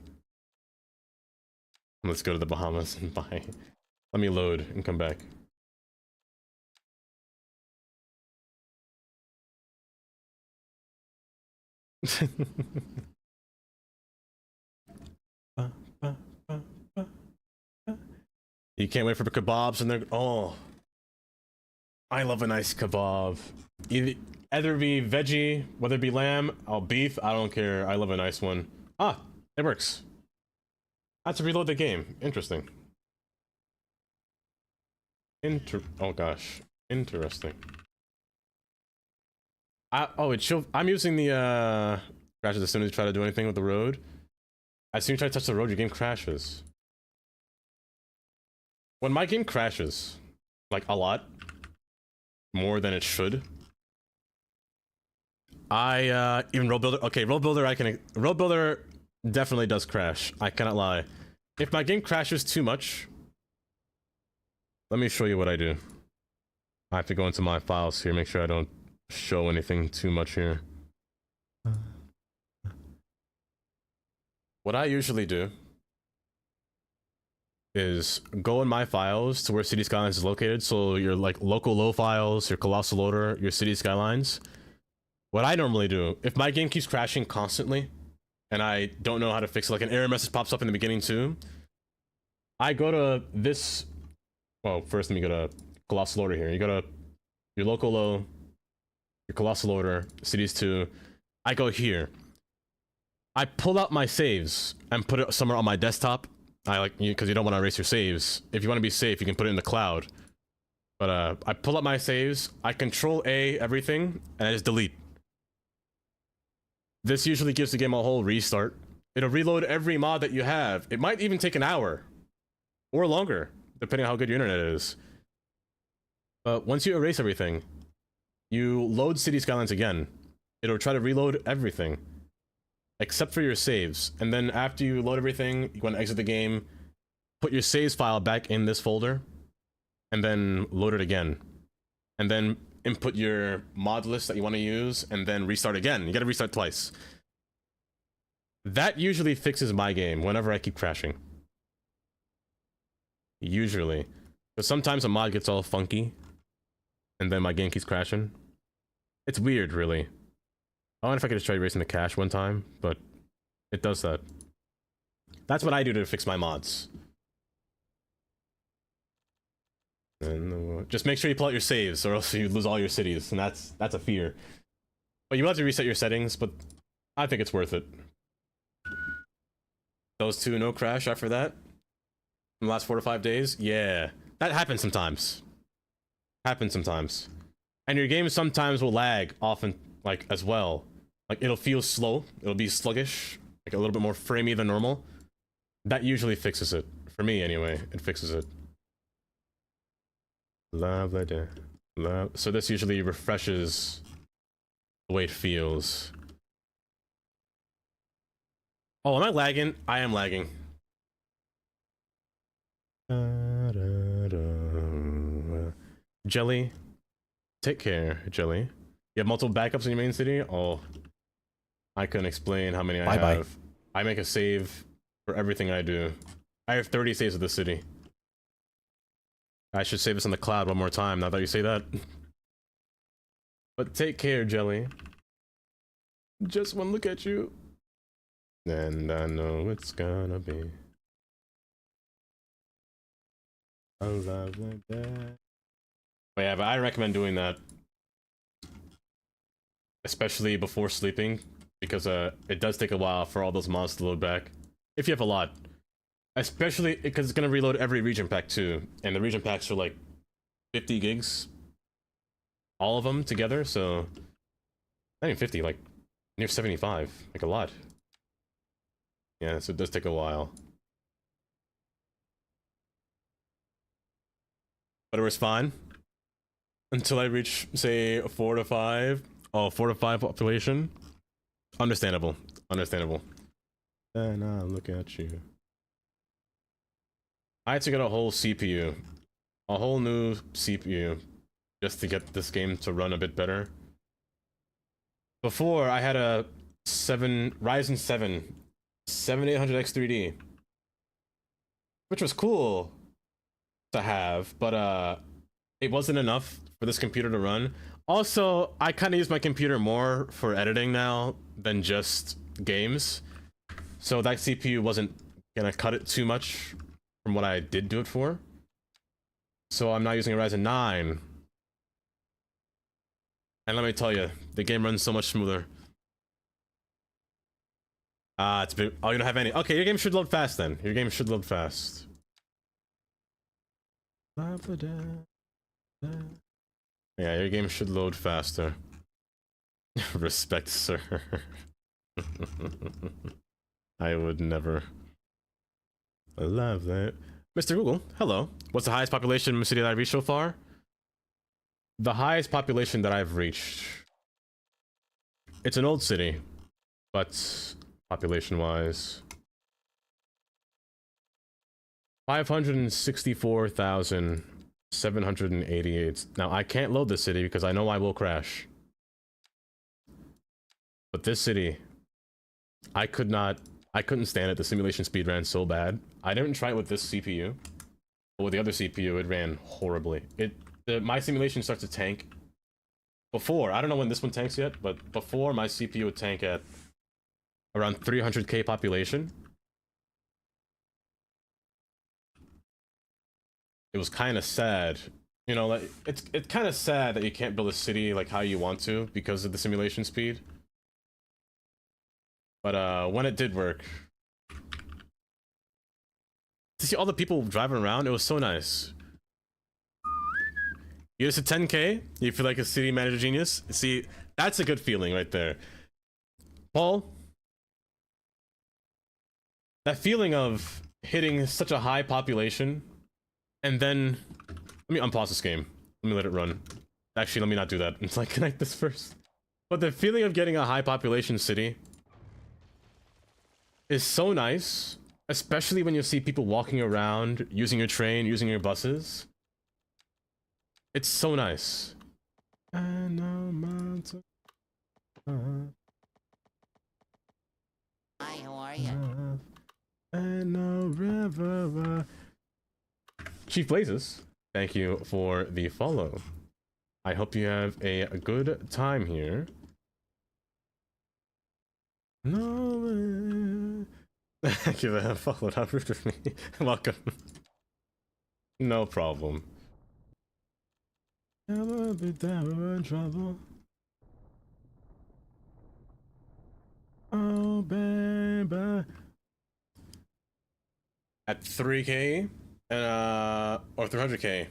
Let's go to the Bahamas and buy. Let me load and come back. You can't wait for kebabs and they're... Oh. I love a nice kebab. Either be veggie, whether it be lamb or beef, I don't care. I love a nice one. Ah, it works. I have to reload the game. Interesting. Oh gosh. Interesting. I'm using the crashes as soon as you try to do anything with the road. As soon as you try to touch the road, your game crashes. When my game crashes, like a lot, more than it should, even Road Builder, okay, Road Builder definitely does crash. I cannot lie. If my game crashes too much, let me show you what I do. I have to go into my files here, make sure I don't show anything too much here. What I usually do is go in my files to where City Skylines is located, so your like local low files, your colossal loader, your City Skylines. What I normally do, if my game keeps crashing constantly, and I don't know how to fix it, like an error message pops up in the beginning too, I go to this... Well, first let me go to colossal loader here. You go to your local low, your colossal loader, cities 2. I go here. I pull out my saves and put it somewhere on my desktop, I like you because you don't want to erase your saves. If you want to be safe, you can put it in the cloud. But I pull up my saves, I Control A everything, and I just delete. This usually gives the game a whole restart. It'll reload every mod that you have. It might even take an hour or longer, depending on how good your internet is. But once you erase everything, you load City Skylines again. It'll try to reload everything, except for your saves. And then after you load everything, you want to exit the game, put your saves file back in this folder, and then load it again. And then input your mod list that you want to use, and then restart again. You gotta restart twice. That usually fixes my game whenever I keep crashing. Usually. But sometimes a mod gets all funky, and then my game keeps crashing. It's weird, really. I wonder if I could just try erasing the cache one time, but it does that. That's what I do to fix my mods. And just make sure you pull out your saves, or else you lose all your cities, and that's a fear. But you will have to reset your settings, but I think it's worth it. Those two, no crash after that? In the last 4 to 5 days? Yeah. That happens sometimes. Happens sometimes. And your game sometimes will lag often, like, as well. Like, it'll feel slow. It'll be sluggish. Like, a little bit more framey than normal. That usually fixes it. For me, anyway. It fixes it. Lovely day. So this usually refreshes the way it feels. Oh, am I lagging? I am lagging. Jelly. Take care, Jelly. You have multiple backups in your main city? Oh. I couldn't explain how many I have. I make a save for everything I do. I have 30 saves of the city. I should save this on the cloud one more time now that you say that. But take care, Jelly. Just one look at you, and I know it's gonna be a lovely day. But yeah, but I recommend doing that, especially before sleeping, because it does take a while for all those mods to load back. If you have a lot. Especially because it's gonna reload every region pack too, and the region packs are like 50 gigs, all of them together. So not even 50, like near 75, like a lot. Yeah, so it does take a while, but it was fine until I reach, say, 4 to 5. Oh, 4 to 5 population. Understandable, understandable. Then I'll look at you. I had to get a whole CPU, a whole new CPU, just to get this game to run a bit better. Before, I had a Ryzen 7 7800X3D, which was cool to have, but it wasn't enough for this computer to run. Also, I kind of use my computer more for editing now than just games, so that CPU wasn't gonna cut it too much from what I did do it for. So I'm not using a Ryzen 9. And let me tell you, the game runs so much smoother. It's been, oh, you don't have any. Okay, your game should load fast then. Your game should load fast. Yeah, your game should load faster. Respect, sir. I would never. I love that. Mr. Google, hello. What's the highest population in the city that I've reached so far? The highest population that I've reached. It's an old city, but population-wise, 564,788. Now, I can't load this city because I know I will crash. But this city, I couldn't stand it. The simulation speed ran so bad. I didn't try it with this CPU, but with the other CPU, it ran horribly. My simulation starts to tank. Before, I don't know when this one tanks yet, but before my CPU would tank at around 300k population. It was kind of sad. You know, like, it's kind of sad that you can't build a city like how you want to because of the simulation speed. But when it did work, to see all the people driving around, it was so nice. You just a 10K, you feel like a city manager genius. See, that's a good feeling right there. Paul, that feeling of hitting such a high population, and then, let me unpause this game. Let me let it run. Actually, let me not do that. It's like, connect this first. But the feeling of getting a high population city is so nice, especially when you see people walking around, using your train, using your buses. It's so nice. I know mountain. Hi, how are you? And no river. Chief Blazes, thank you for the follow. I hope you have a good time here. No, thank you for following up with me. Welcome. No problem. Never be down in trouble. Oh, baby. At 3K and or 300K,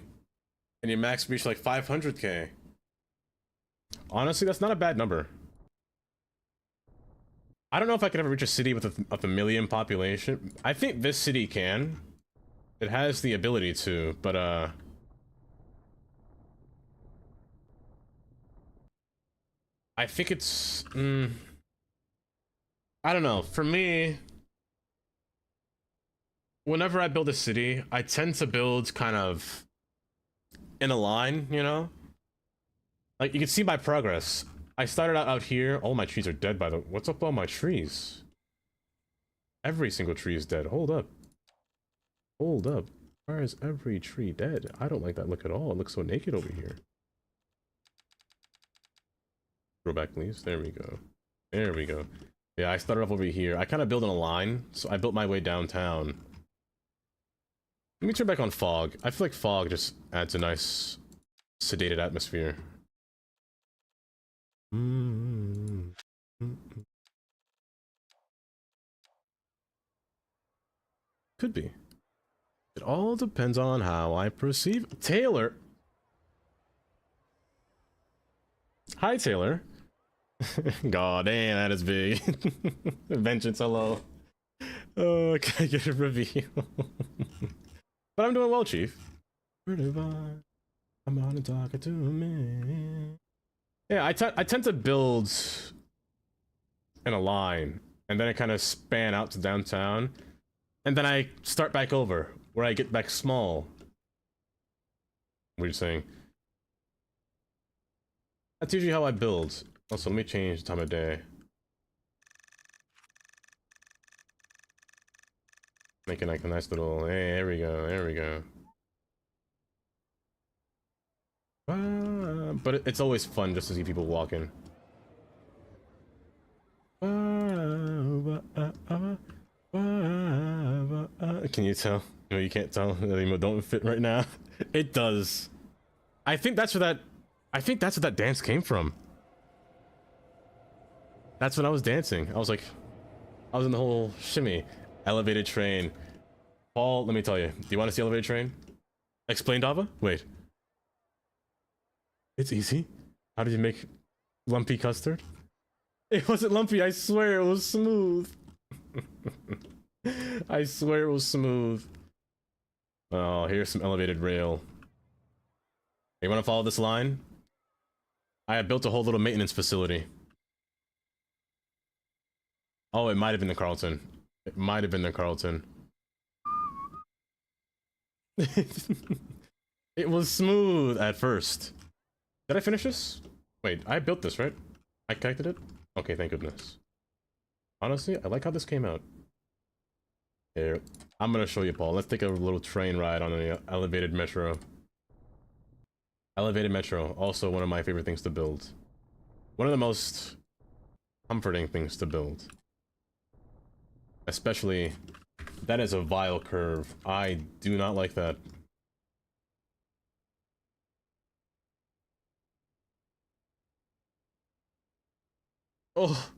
and your max reach like 500K. Honestly, that's not a bad number. I don't know if I could ever reach a city with a million population. I think this city can. It has the ability to, but I think it's I don't know. For me, whenever I build a city, I tend to build kind of in a line, you know? Like, you can see my progress. I started out here. All my trees are dead, by the way. What's up with all my trees? Every single tree is dead. Hold up. Hold up. Why is every tree dead? I don't like that look at all. It looks so naked over here. Throwback leaves. There we go. There we go. Yeah, I started off over here. I kind of built in a line, so I built my way downtown. Let me turn back on fog. I feel like fog just adds a nice sedated atmosphere. Could be. It all depends on how I perceive. Taylor! Hi, Taylor. God damn, that is big. Vengeance, hello. Oh, can I get a review? But I'm doing well, Chief. I'm on talking to me. Yeah, I tend to build in a line, and then I kind of span out to downtown, and then I start back over, where I get back small. What are you saying? That's usually how I build. Also, let me change the time of day. Making like a nice little, hey, there we go, there we go. But it's always fun just to see people walking. Can you tell? No, you can't tell. The emote don't fit right now. It does. I think that's where that dance came from. That's when I was dancing. I was in the whole shimmy. Elevated train. Paul, let me tell you. Do you want to see elevated train? Explain, Dava? Wait. It's easy. How did you make lumpy custard? It wasn't lumpy, I swear it was smooth. I swear it was smooth. Oh, here's some elevated rail. You want to follow this line? I have built a whole little maintenance facility. Oh, it might have been the Carlton. It might have been the Carlton. It was smooth at first. Did I finish this? Wait, I built this, right? I connected it? Okay, thank goodness. Honestly, I like how this came out. Here, I'm gonna show you, Paul. Let's take a little train ride on the elevated metro. Elevated metro, also one of my favorite things to build. One of the most comforting things to build. Especially, that is a vile curve. I do not like that. Oh.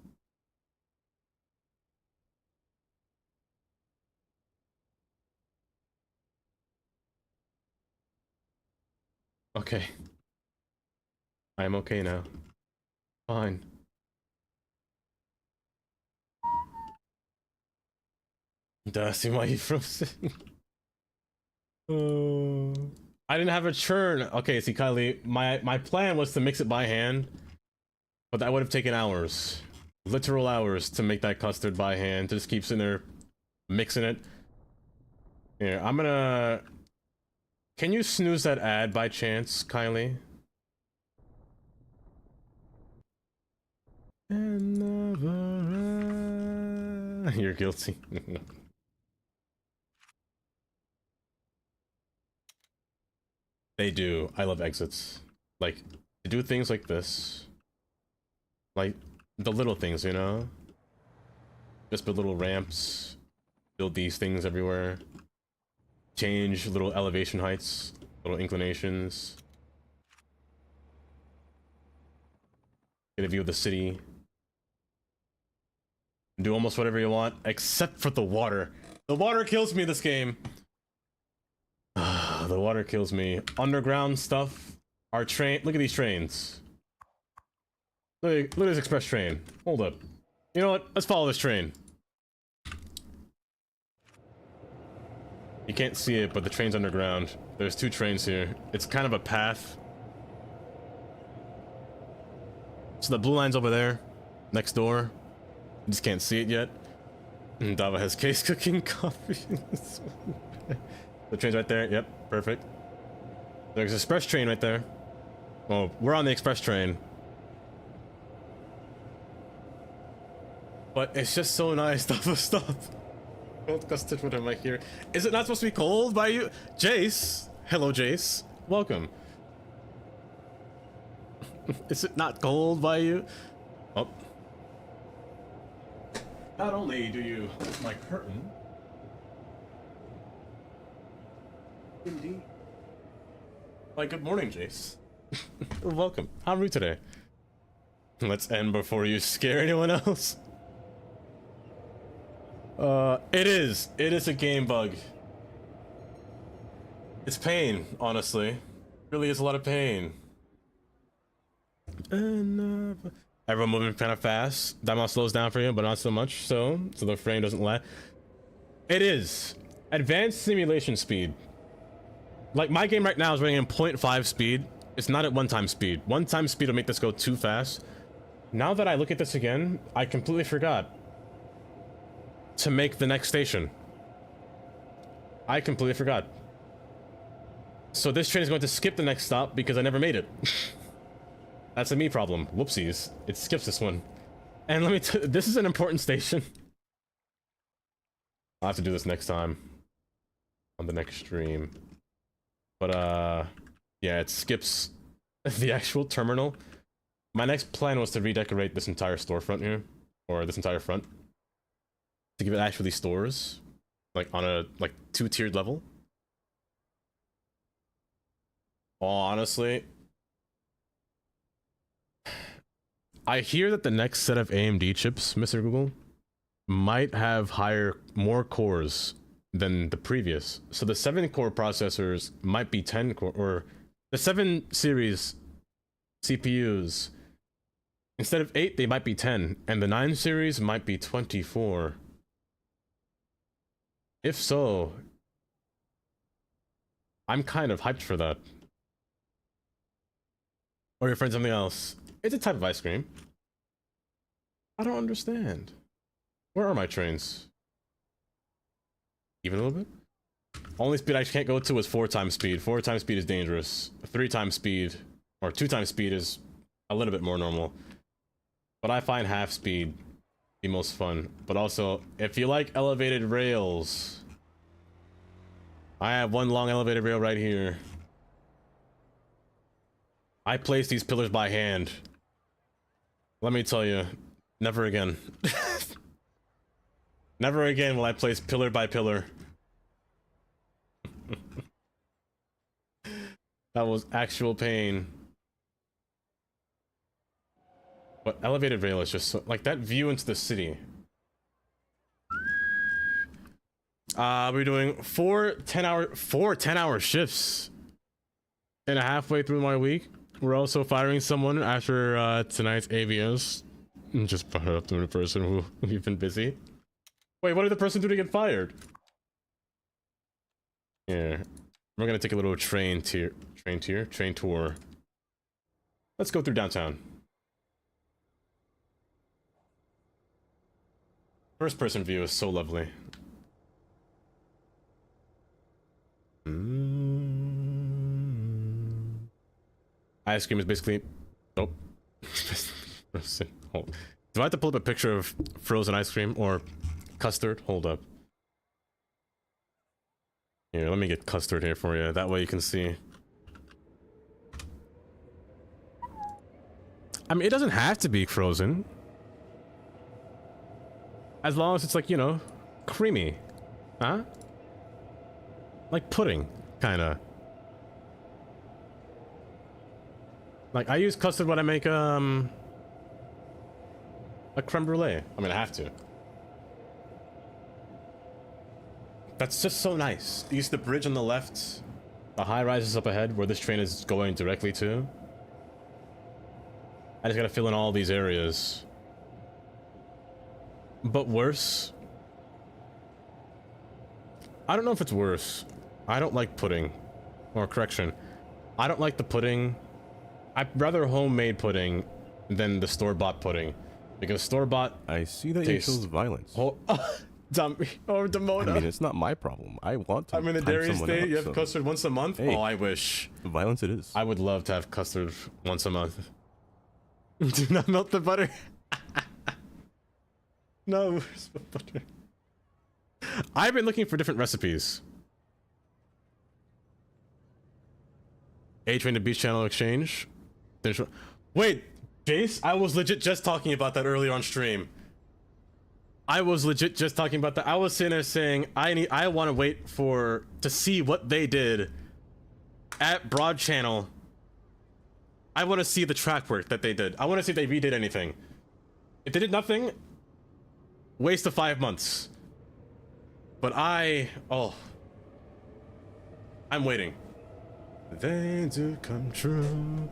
Okay. I am okay now. Fine. Does see why you frozen? Oh. I didn't have a churn. Okay, see, Kylie, my plan was to mix it by hand, but that would have taken hours, literal hours, to make that custard by hand. To just keep sitting there mixing it. Here, I'm gonna. Can you snooze that ad by chance, Kylie? And never. You're guilty. They do. I love exits. Like, they do things like this. Like, the little things, you know? Just build little ramps. Build these things everywhere. Change little elevation heights. Little inclinations. Get a view of the city. Do almost whatever you want, except for the water. The water kills me this game. The water kills me. Underground stuff. Our train. Look at these trains. Look at this express train. Hold up. You know what? Let's follow this train. You can't see it, but the train's underground. There's two trains here. It's kind of a path. So the blue line's over there, next door. You just can't see it yet. And Dava has case cooking coffee. The train's right there. Yep, perfect. There's an express train right there. Oh, we're on the express train. But it's just so nice. Dava, stop. Cold custard, what am I here? Is it not supposed to be cold by you? Jace. Hello, Jace. Welcome. Is it not cold by you? Oh. Not only do you lift my curtain. Indeed. Why, good morning, Jace. Welcome. How are you today? Let's end before you scare anyone else. It is a game bug. It's pain, honestly. Really is a lot of pain. And, everyone moving kind of fast. That mouse slows down for you, but not so much, so the frame doesn't lag. It is advanced simulation speed. Like, my game right now is running in 0.5 speed. It's not at 1x speed. 1x speed will make this go too fast. Now that I look at this again, I completely forgot to make the next station. I completely forgot. So this train is going to skip the next stop because I never made it. That's a me problem. Whoopsies. It skips this one. And let me this is an important station. I'll have to do this next time. On the next stream. But, yeah, it skips the actual terminal. My next plan was to redecorate this entire storefront here. Or this entire front. To give it actually stores. Like, on a, like, 2-tiered level. Honestly, I hear that the next set of AMD chips, Mr. Google, might have more cores than the previous. So the 7-core processors might be 10 core, or the 7 series CPUs, instead of 8, they might be 10, and the 9 series might be 24. If so, I'm kind of hyped for that. Or your friend something else. It's a type of ice cream. I don't understand. Where are my trains? Even a little bit? Only speed I can't go to is 4x speed. 4x speed is dangerous. 3x speed, or 2x speed is a little bit more normal. But I find half speed the most fun. But also, if you like elevated rails, I have one long elevated rail right here. I place these pillars by hand. Let me tell you, never again. Never again will I place pillar by pillar. That was actual pain. But elevated rail is just so, like that view into the city. We're doing 4 10-hour shifts. and halfway through my week. We're also firing someone after tonight's AVS. Just brought it up to the person who we've been busy. Wait, what did the person do to get fired? Yeah, we're gonna take a little train tour. Let's go through downtown. First person view is so lovely. Ice cream is basically... Oh. Hold. Do I have to pull up a picture of frozen ice cream or custard? Hold up. Here, let me get custard here for you. That way you can see. I mean, it doesn't have to be frozen. As long as it's like, you know, creamy. Huh? Like pudding, kinda. Like, I use custard when I make, a creme brulee. I mean, I have to. That's just so nice. You see the bridge on the left? The high rises up ahead, where this train is going directly to. I just gotta fill in all these areas. But worse... I don't know if it's worse. I don't like pudding. Or correction. I don't like the pudding. I'd rather homemade pudding than the store-bought pudding. Because store-bought... I see that you chose violence. Oh, Demona. I mean, it's not my problem. I want to. I'm in the dairy state. You have custard once a month? Hey, oh, I wish. Violence it is. I would love to have custard once a month. Do not melt the butter. No, where's the butter? I've been looking for different recipes. A-Train to Beach Channel Exchange. Wait, Jace? I was legit just talking about that earlier on stream. I was legit just talking about that. I was sitting there saying I want to wait to see what they did at Broad Channel. I want to see the track work that they did. I want to see if they redid anything. If they did nothing, waste of 5 months. But I'm waiting. They do come true.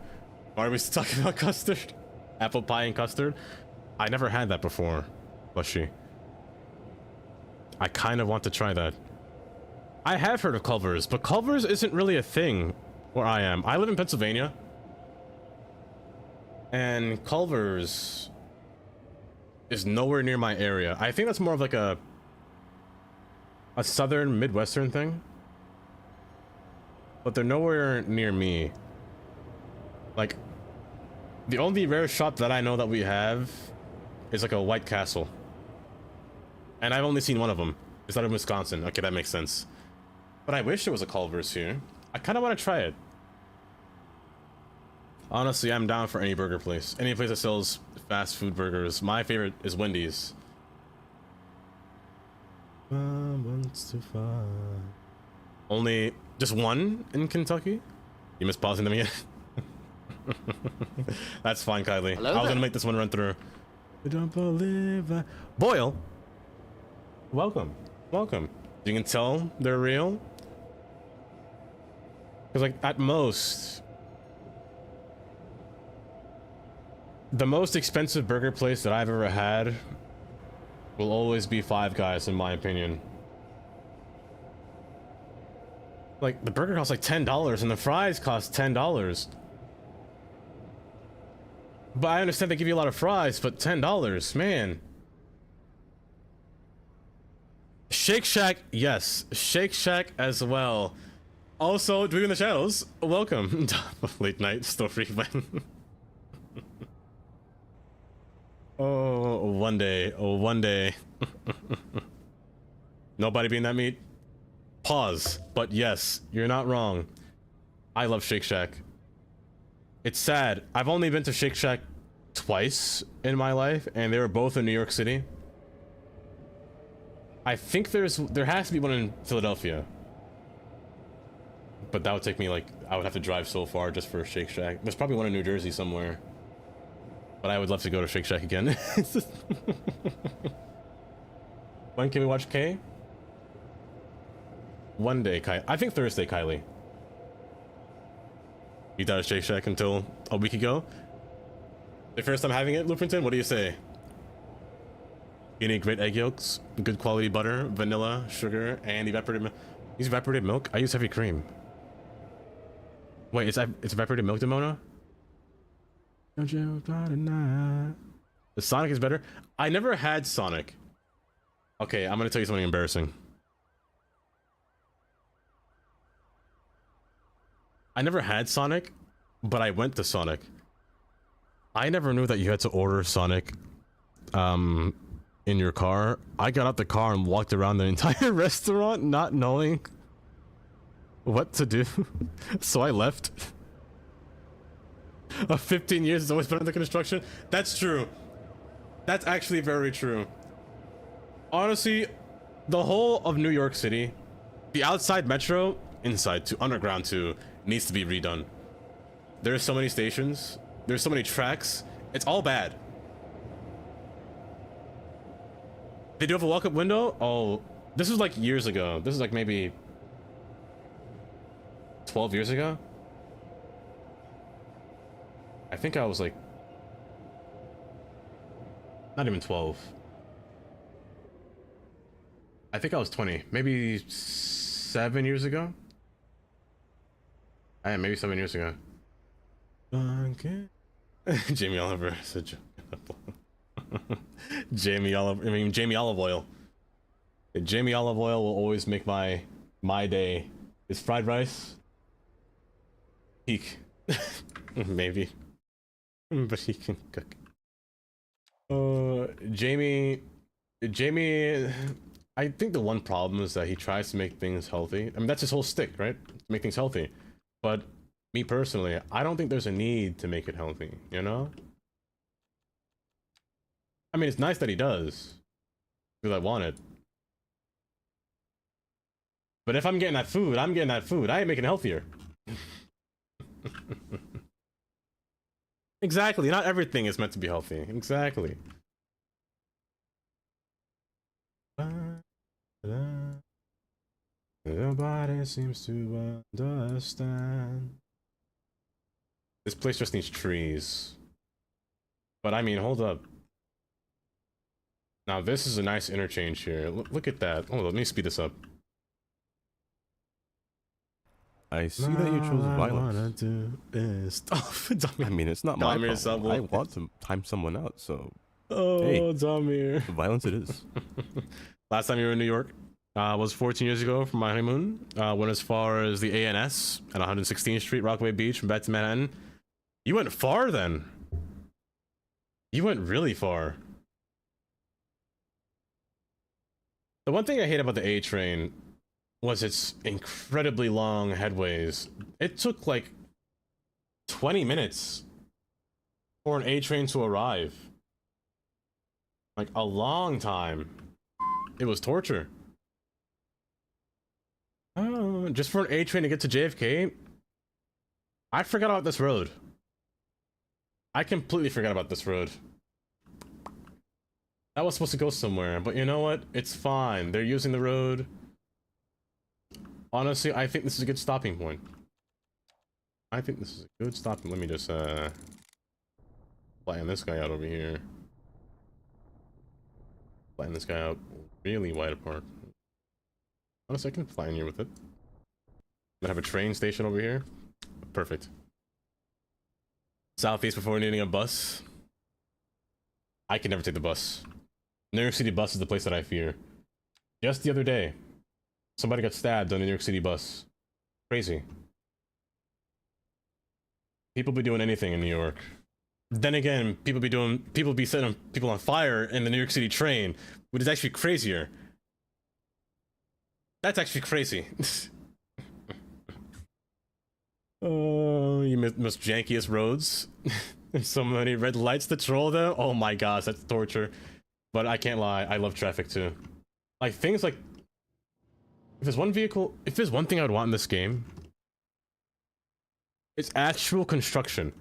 Why are we still talking about custard? Apple pie and custard? I never had that before. Mushy. I kind of want to try that. I have heard of Culver's, but Culver's isn't really a thing where I am. I live in Pennsylvania. And Culver's is nowhere near my area. I think that's more of like a southern, midwestern thing. But they're nowhere near me. Like, the only rare shop that I know that we have is like a White Castle. And I've only seen one of them. It's not in Wisconsin. Okay, that makes sense. But I wish there was a Culver's here. I kind of want to try it. Honestly, I'm down for any burger place. Any place that sells fast food burgers. My favorite is Wendy's. Only just one in Kentucky? You miss pausing them again? That's fine, Kylie. Hello I was there. gonna make this one run through. I don't believe I... Boyle! Welcome. Welcome. You can tell they're real? Because, like, at most... The most expensive burger place that I've ever had will always be Five Guys, in my opinion. Like, the burger costs like $10 and the fries cost $10. But I understand they give you a lot of fries, but $10, man. Shake Shack, yes. Shake Shack as well. Also, doing the shadows, welcome. Late night story. Oh, one day. Oh, one day. Nobody being that meat? Pause. But yes, you're not wrong. I love Shake Shack. It's sad. I've only been to Shake Shack twice in my life, and they were both in New York City. I think there has to be one in Philadelphia. But that would take me, like, I would have to drive so far just for Shake Shack. There's probably one in New Jersey somewhere. But I would love to go to Shake Shack again. When can we watch K? One day, Kylie. I think Thursday, Kylie. You thought it was Shake Shack until a week ago? The first time having it, Luprinton? What do you say? You need great egg yolks, good quality butter, vanilla, sugar, and evaporated milk. Use evaporated milk? I use heavy cream. Wait, it's evaporated milk, Demona? The Sonic is better? I never had Sonic. Okay, I'm gonna tell you something embarrassing. I never had Sonic, but I went to Sonic. I never knew that you had to order Sonic in your car. I got out the car and walked around the entire restaurant not knowing what to do. So I left. 15 years has always been under construction. That's true. That's actually very true. Honestly, the whole of New York City, the outside metro, inside to underground to, needs to be redone. There's so many stations, there's so many tracks, it's all bad. They do have a walk-up window? Oh, this was like years ago. This is like maybe 12 years ago. I think I was like, not even 12. I think I was 20, maybe 7 years ago. Yeah, maybe 7 years ago. Okay. Jamie Oliver said Jamie Olive Oil. Jamie Olive Oil will always make my day. Is fried rice peak? Maybe, but he can cook. Jamie, I think the one problem is that he tries to make things healthy. I mean, that's his whole stick, right? To make things healthy. But me personally, I don't think there's a need to make it healthy, you know? I mean, it's nice that he does, because I want it. But if I'm getting that food, I'm getting that food. I ain't making it healthier. Exactly, not everything is meant to be healthy. Exactly. Nobody seems to understand. This place just needs trees. But I mean, hold up. Now this is a nice interchange here. Look at that. Oh, let me speed this up. I see that you chose violence. I mean, it's not my problem. I want to time someone out, so... Oh, hey, Damir. Violence it is. Last time you were in New York was 14 years ago for my honeymoon. Went as far as the ANS at 116th Street, Rockaway Beach, from back to Manhattan. You went far then. You went really far. The one thing I hate about the A train was its incredibly long headways. It took like 20 minutes for an A train to arrive. Like a long time. It was torture. Oh, just for an A train to get to JFK? I forgot about this road. I completely forgot about this road. That was supposed to go somewhere, but you know what? It's fine. They're using the road. Honestly, I think this is a good stopping point. I think this is a good stopping. Let me just flatten this guy out over here. Flatten this guy out really wide apart. Honestly, I can fly in here with it. I have a train station over here. Perfect. Southeast before needing a bus. I can never take the bus. New York City bus is the place that I fear. Just the other day, somebody got stabbed on the New York City bus. Crazy. People be doing anything in New York. Then again, people be setting people on fire in the New York City train, which is actually crazier. That's actually crazy. Oh, you most jankiest roads. There's so many red lights to troll them. Oh my gosh, that's torture. But I can't lie, I love traffic too. Like things like, if there's one thing I would want in this game, it's actual construction.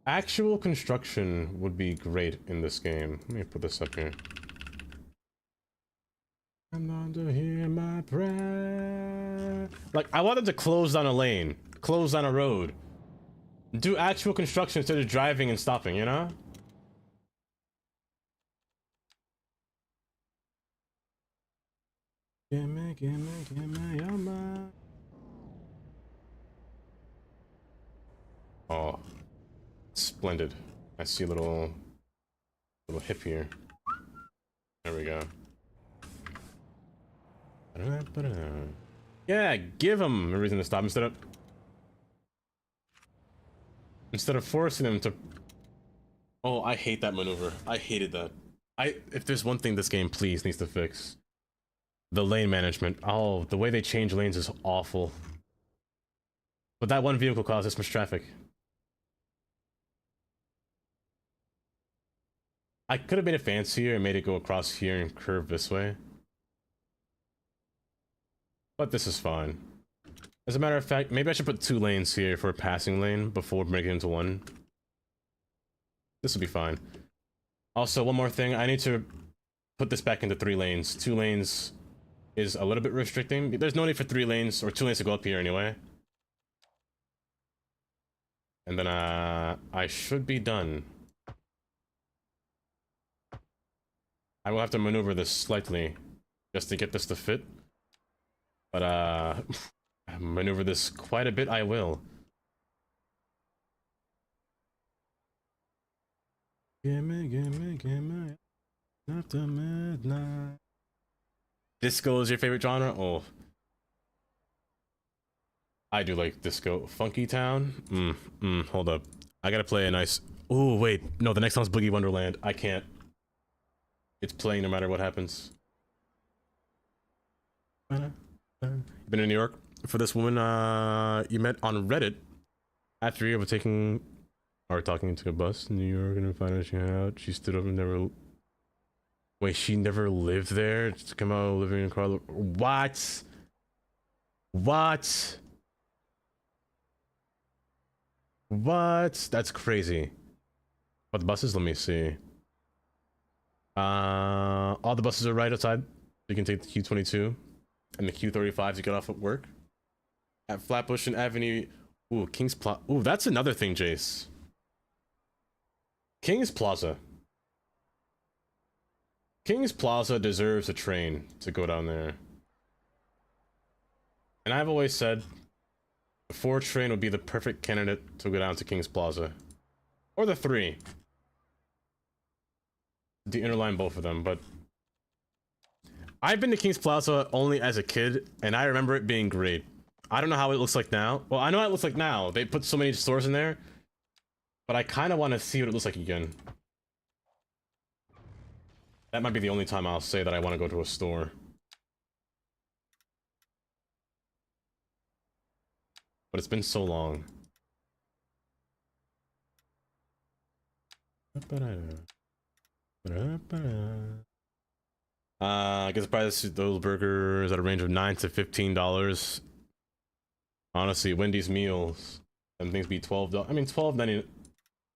Actual construction would be great in this game. Let me put this up here. I'm not to hear my prayer. Like, I wanted to close down a lane, close down a road, do actual construction instead of driving and stopping, you know? Gimme your mind. Oh, splendid. I see a little hip here. There we go. Yeah, give him a reason to stop instead of forcing him to. Oh, I hate that maneuver. I hated that. If there's one thing this game please needs to fix, the lane management. Oh, the way they change lanes is awful. But that one vehicle caused this much traffic. I could have made it fancier and made it go across here and curve this way. But this is fine. As a matter of fact, maybe I should put 2 lanes here for a passing lane before making it into 1. This will be fine. Also, one more thing. I need to put this back into 3 lanes. 2 lanes is a little bit restricting. There's no need for 3 lanes, or 2 lanes to go up here anyway. And then, I should be done. I will have to maneuver this slightly just to get this to fit. But, maneuver this quite a bit, I will. Gimme, after midnight. Disco is your favorite genre? Oh. I do like disco. Funky Town? Hold up. I gotta play a nice... Oh, wait. No, the next song's Boogie Wonderland. I can't. It's playing no matter what happens. Been in New York for this woman you met on Reddit after you were talking to a bus in New York and finding out she stood up and never. Wait, she never lived there? Just come out living in a car. What? What? What? That's crazy. But the buses, let me see. All the buses are right outside. You can take the Q22 and the Q35 to get off at work. At Flatbush and Avenue. Ooh, King's Plaza. Ooh, that's another thing, Jace. King's Plaza. King's Plaza deserves a train to go down there. And I've always said the 4 train would be the perfect candidate to go down to King's Plaza. Or the 3. The interline both of them, but I've been to King's Plaza only as a kid, and I remember it being great. I don't know how it looks like now. Well, I know how it looks like now. They put so many stores in there, but I kind of want to see what it looks like again. That might be the only time I'll say that I want to go to a store. But it's been so long. I guess the price of those burgers at a range of $9 to $15. Honestly, Wendy's meals and things be $12. I mean, $12.90.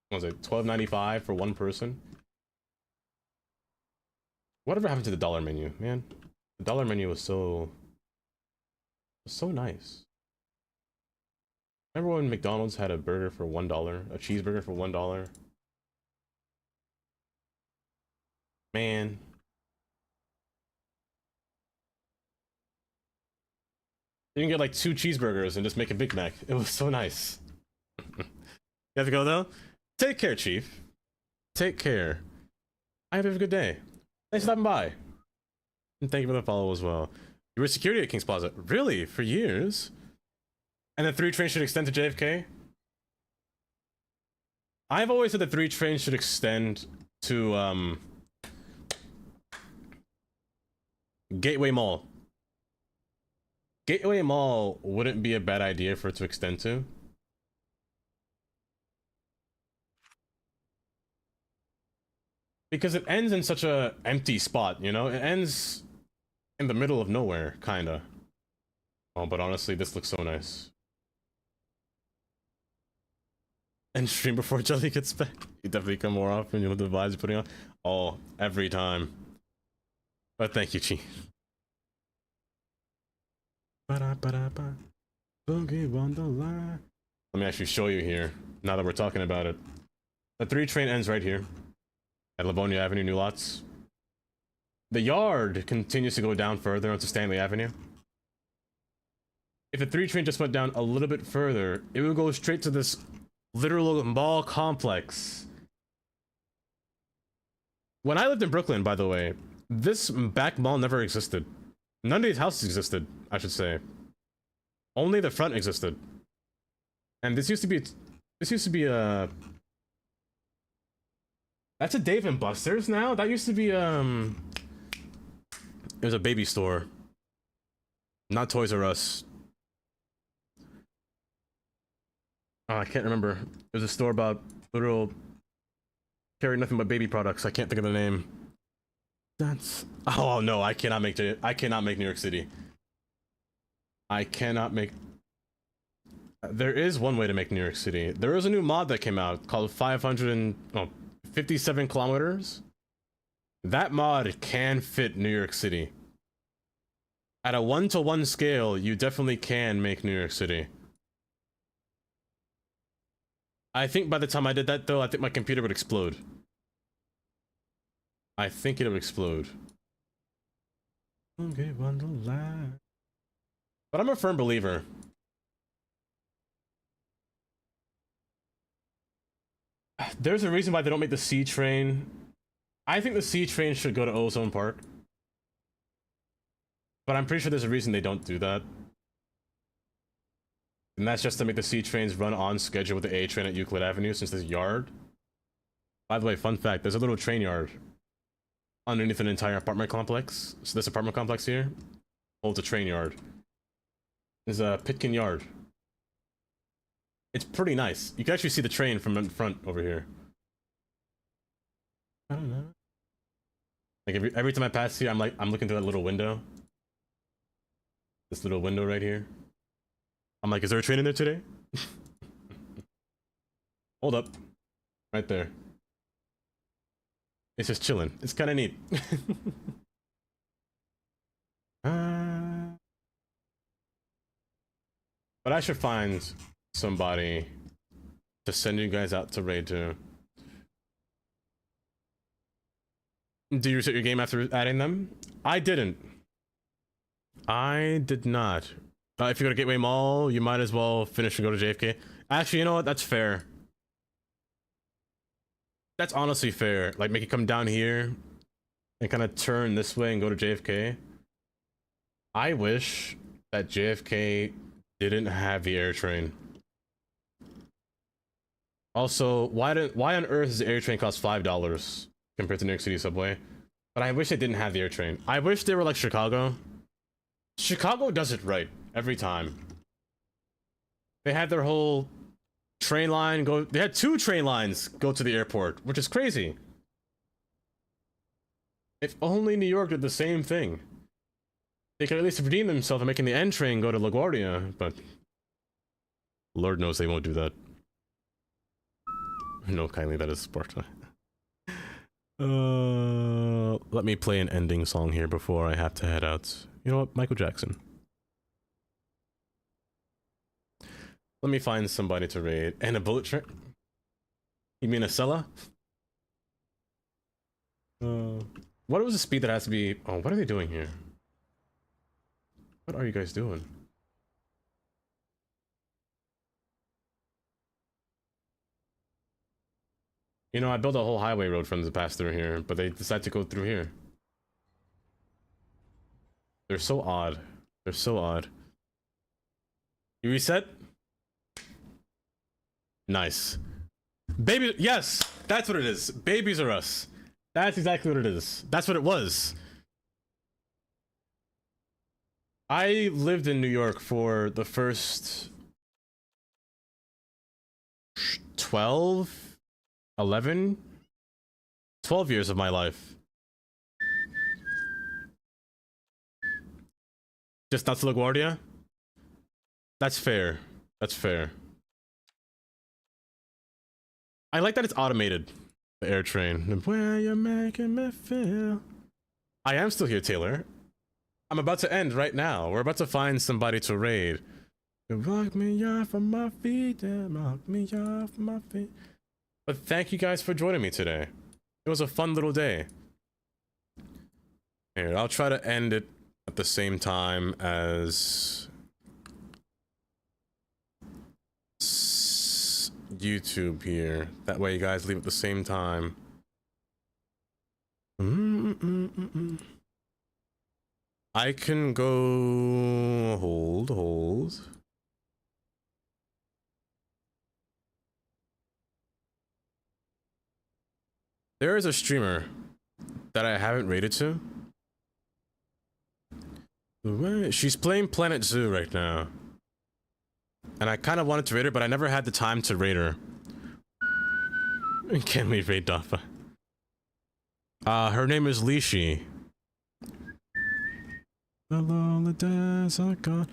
What was it? $12.95 for one person. Whatever happened to the dollar menu, man? The dollar menu was so nice. Remember when McDonald's had a burger for $1, a cheeseburger for $1? Man. You can get like 2 cheeseburgers and just make a Big Mac. It was so nice. You have to go though? Take care, Chief. Take care. I hope you have a good day. Thanks for stopping by. And thank you for the follow as well. You were security at King's Plaza. Really? For years? And the 3 train should extend to JFK? I've always said the 3 trains should extend to Gateway Mall. Gateway Mall wouldn't be a bad idea for it to extend to. Because it ends in such a empty spot, you know? It ends in the middle of nowhere, kinda. Oh, but honestly, this looks so nice. And stream before Jelly gets back. You definitely come more often, you know the vibes you're putting on. Oh, every time. But thank you, Chief. Ba-da-ba-da-ba. Boogie Wonderland. Let me actually show you here, now that we're talking about it. The 3 train ends right here, at Livonia Avenue, New Lots. The yard continues to go down further onto Stanley Avenue. If the 3 train just went down a little bit further, it would go straight to this literal mall complex. When I lived in Brooklyn, by the way, this back mall never existed. None of these houses existed, I should say. Only the front existed. And this used to be a... That's a Dave and Buster's now? That used to be, it was a baby store. Not Toys R Us. Oh, I can't remember. It was a store about literal... carry nothing but baby products. I can't think of the name. That's... Oh no, I cannot make New York City. I cannot make... There is one way to make New York City. There is a new mod that came out called 57 kilometers. That mod can fit New York City. At a 1-to-1 scale, you definitely can make New York City. I think by the time I did that though, I think my computer would explode. I think it would explode. Okay, Wonderland. But I'm a firm believer. There's a reason why they don't make the C train. I think the C train should go to Ozone Park. But I'm pretty sure there's a reason they don't do that. And that's just to make the C trains run on schedule with the A train at Euclid Avenue, since there's yard. By the way, fun fact, there's a little train yard underneath an entire apartment complex. So this apartment complex here holds a train yard. There's a Pitkin Yard. It's pretty nice. You can actually see the train from in front over here. I don't know. Like every time I pass here, I'm looking through that little window. This little window right here. I'm like, is there a train in there today? Hold up. Right there. It's just chilling. It's kind of neat. But I should find somebody to send you guys out to raid to. Do you reset your game after adding them? I didn't. I did not. If you go to Gateway Mall, you might as well finish and go to JFK. Actually, you know what? That's fair. That's honestly fair. Like, make it come down here and kind of turn this way and go to JFK. I wish that JFK didn't have the air train. Also, why on earth does the air train cost $5 compared to New York City subway? But I wish they didn't have the air train. I wish they were like Chicago. Chicago does it right every time. They had their whole train line go. They had 2 train lines go to the airport, which is crazy. If only New York did the same thing. They could at least redeem themselves by making the N train go to LaGuardia, but Lord knows they won't do that. No, kindly, that is Sparta. Let me play an ending song here before I have to head out. You know what? Michael Jackson. Let me find somebody to raid. And a bullet train? You mean a Sella? What was the speed that has to be... Oh, what are they doing here? What are you guys doing? You know, I built a whole highway road for them to pass through here, but they decided to go through here. They're so odd. They're so odd. You reset? Nice. Baby, yes! That's what it is. Babies are us. That's exactly what it is. That's what it was. I lived in New York for the first 12, 11, 12 years of my life. Just not to LaGuardia? That's fair. That's fair. I like that it's automated. The air train. Where you're making me feel. I am still here, Taylor. I'm about to end right now. We're about to find somebody to raid. You knock me off of my feet, knock me off my feet. But thank you guys for joining me today. It was a fun little day. Here, I'll try to end it at the same time as YouTube here. That way you guys leave at the same time. I can go... Hold. There is a streamer that I haven't rated to. She's playing Planet Zoo right now. And I kind of wanted to raid her, but I never had the time to raid her. Can we raid Dafa? Her name is Lishi. So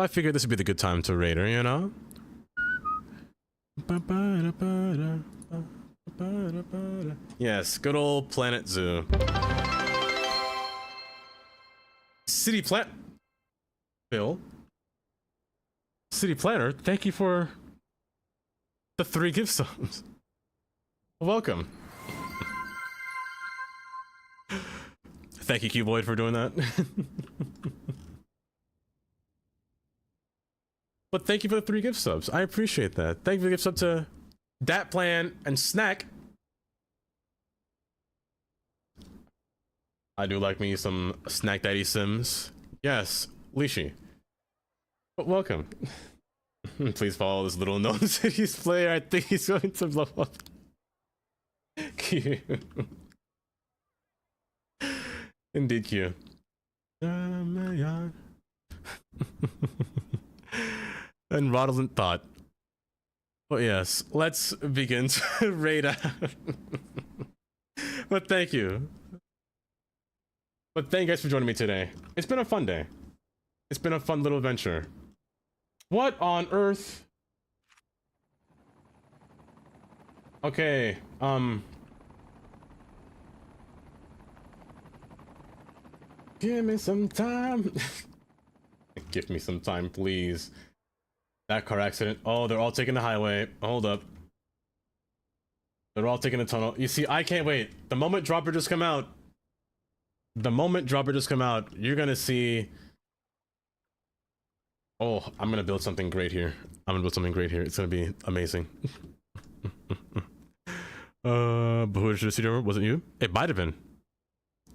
I figured this would be the good time to raid her, you know? Yes, good old Planet Zoo. City Plant... Bill? City Planner, thank you for the 3 gift subs. Welcome. Thank you, Cuboid, for doing that. But thank you for the 3 gift subs. I appreciate that. Thank you for the gift sub to Dat Plan and Snack. I do like me some Snack Daddy Sims. Yes, Lishi. But welcome. Please follow this little known cities player. I think he's going to blow up. Q. Indeed, Q. And Rodolent thought. But yes, let's begin to raid out. But thank you. But thank you guys for joining me today. It's been a fun day. It's been a fun little adventure. What on earth? Okay, give me some time. Give me some time, please. That car accident. Oh, they're all taking the highway. Hold up. They're all taking the tunnel. You see, I can't wait. The moment Dropper just come out. The moment Dropper just come out, you're gonna see... Oh, I'm gonna build something great here. It's gonna be amazing. But who should have wasn't you? It might have been.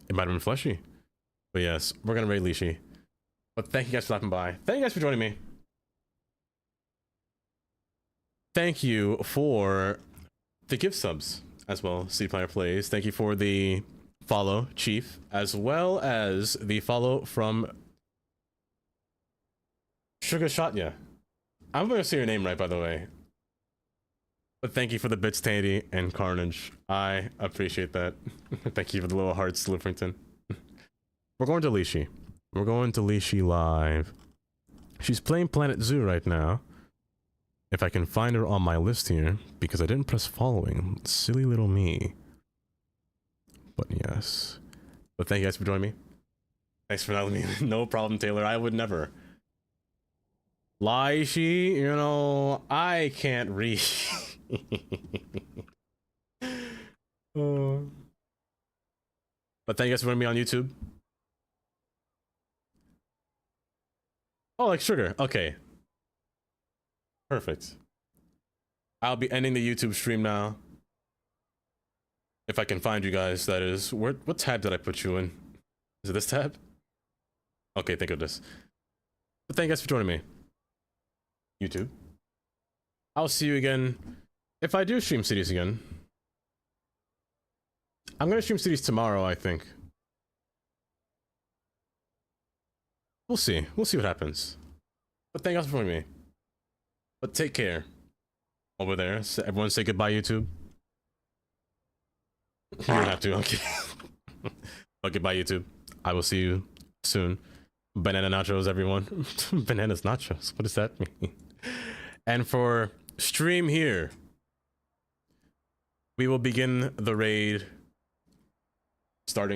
It might have been Fleshy. But yes, we're gonna raid Lishi. But thank you guys for stopping by. Thank you guys for joining me. Thank you for the gift subs as well, C Player Plays. Thank you for the follow, Chief, as well as the follow from Sugar Shot Ya. I'm gonna say your name right, by the way. But thank you for the bits, Tandy and Carnage. I appreciate that. Thank you for the little hearts, Liffrington. We're going to Lishi. We're going to Lishi live. She's playing Planet Zoo right now. If I can find her on my list here, because I didn't press following. Silly little me. But yes. But thank you guys for joining me. Thanks for letting me. No problem, Taylor. I would never. Lishi, you know, I can't read. But thank you guys for joining me on YouTube. Oh, like sugar. Okay. Perfect. I'll be ending the YouTube stream now. If I can find you guys, that is. What tab did I put you in? Is it this tab? Okay, thank goodness. But thank you guys for joining me. YouTube. I'll see you again. If I do stream cities again. I'm gonna stream cities tomorrow, I think. We'll see. We'll see what happens. But thank you guys for joining me. But take care. Over there. So everyone say goodbye, YouTube. You don't have to, okay. But goodbye, YouTube. I will see you soon. Banana nachos, everyone. Bananas nachos. What does that mean? And for stream here, we will begin the raid starting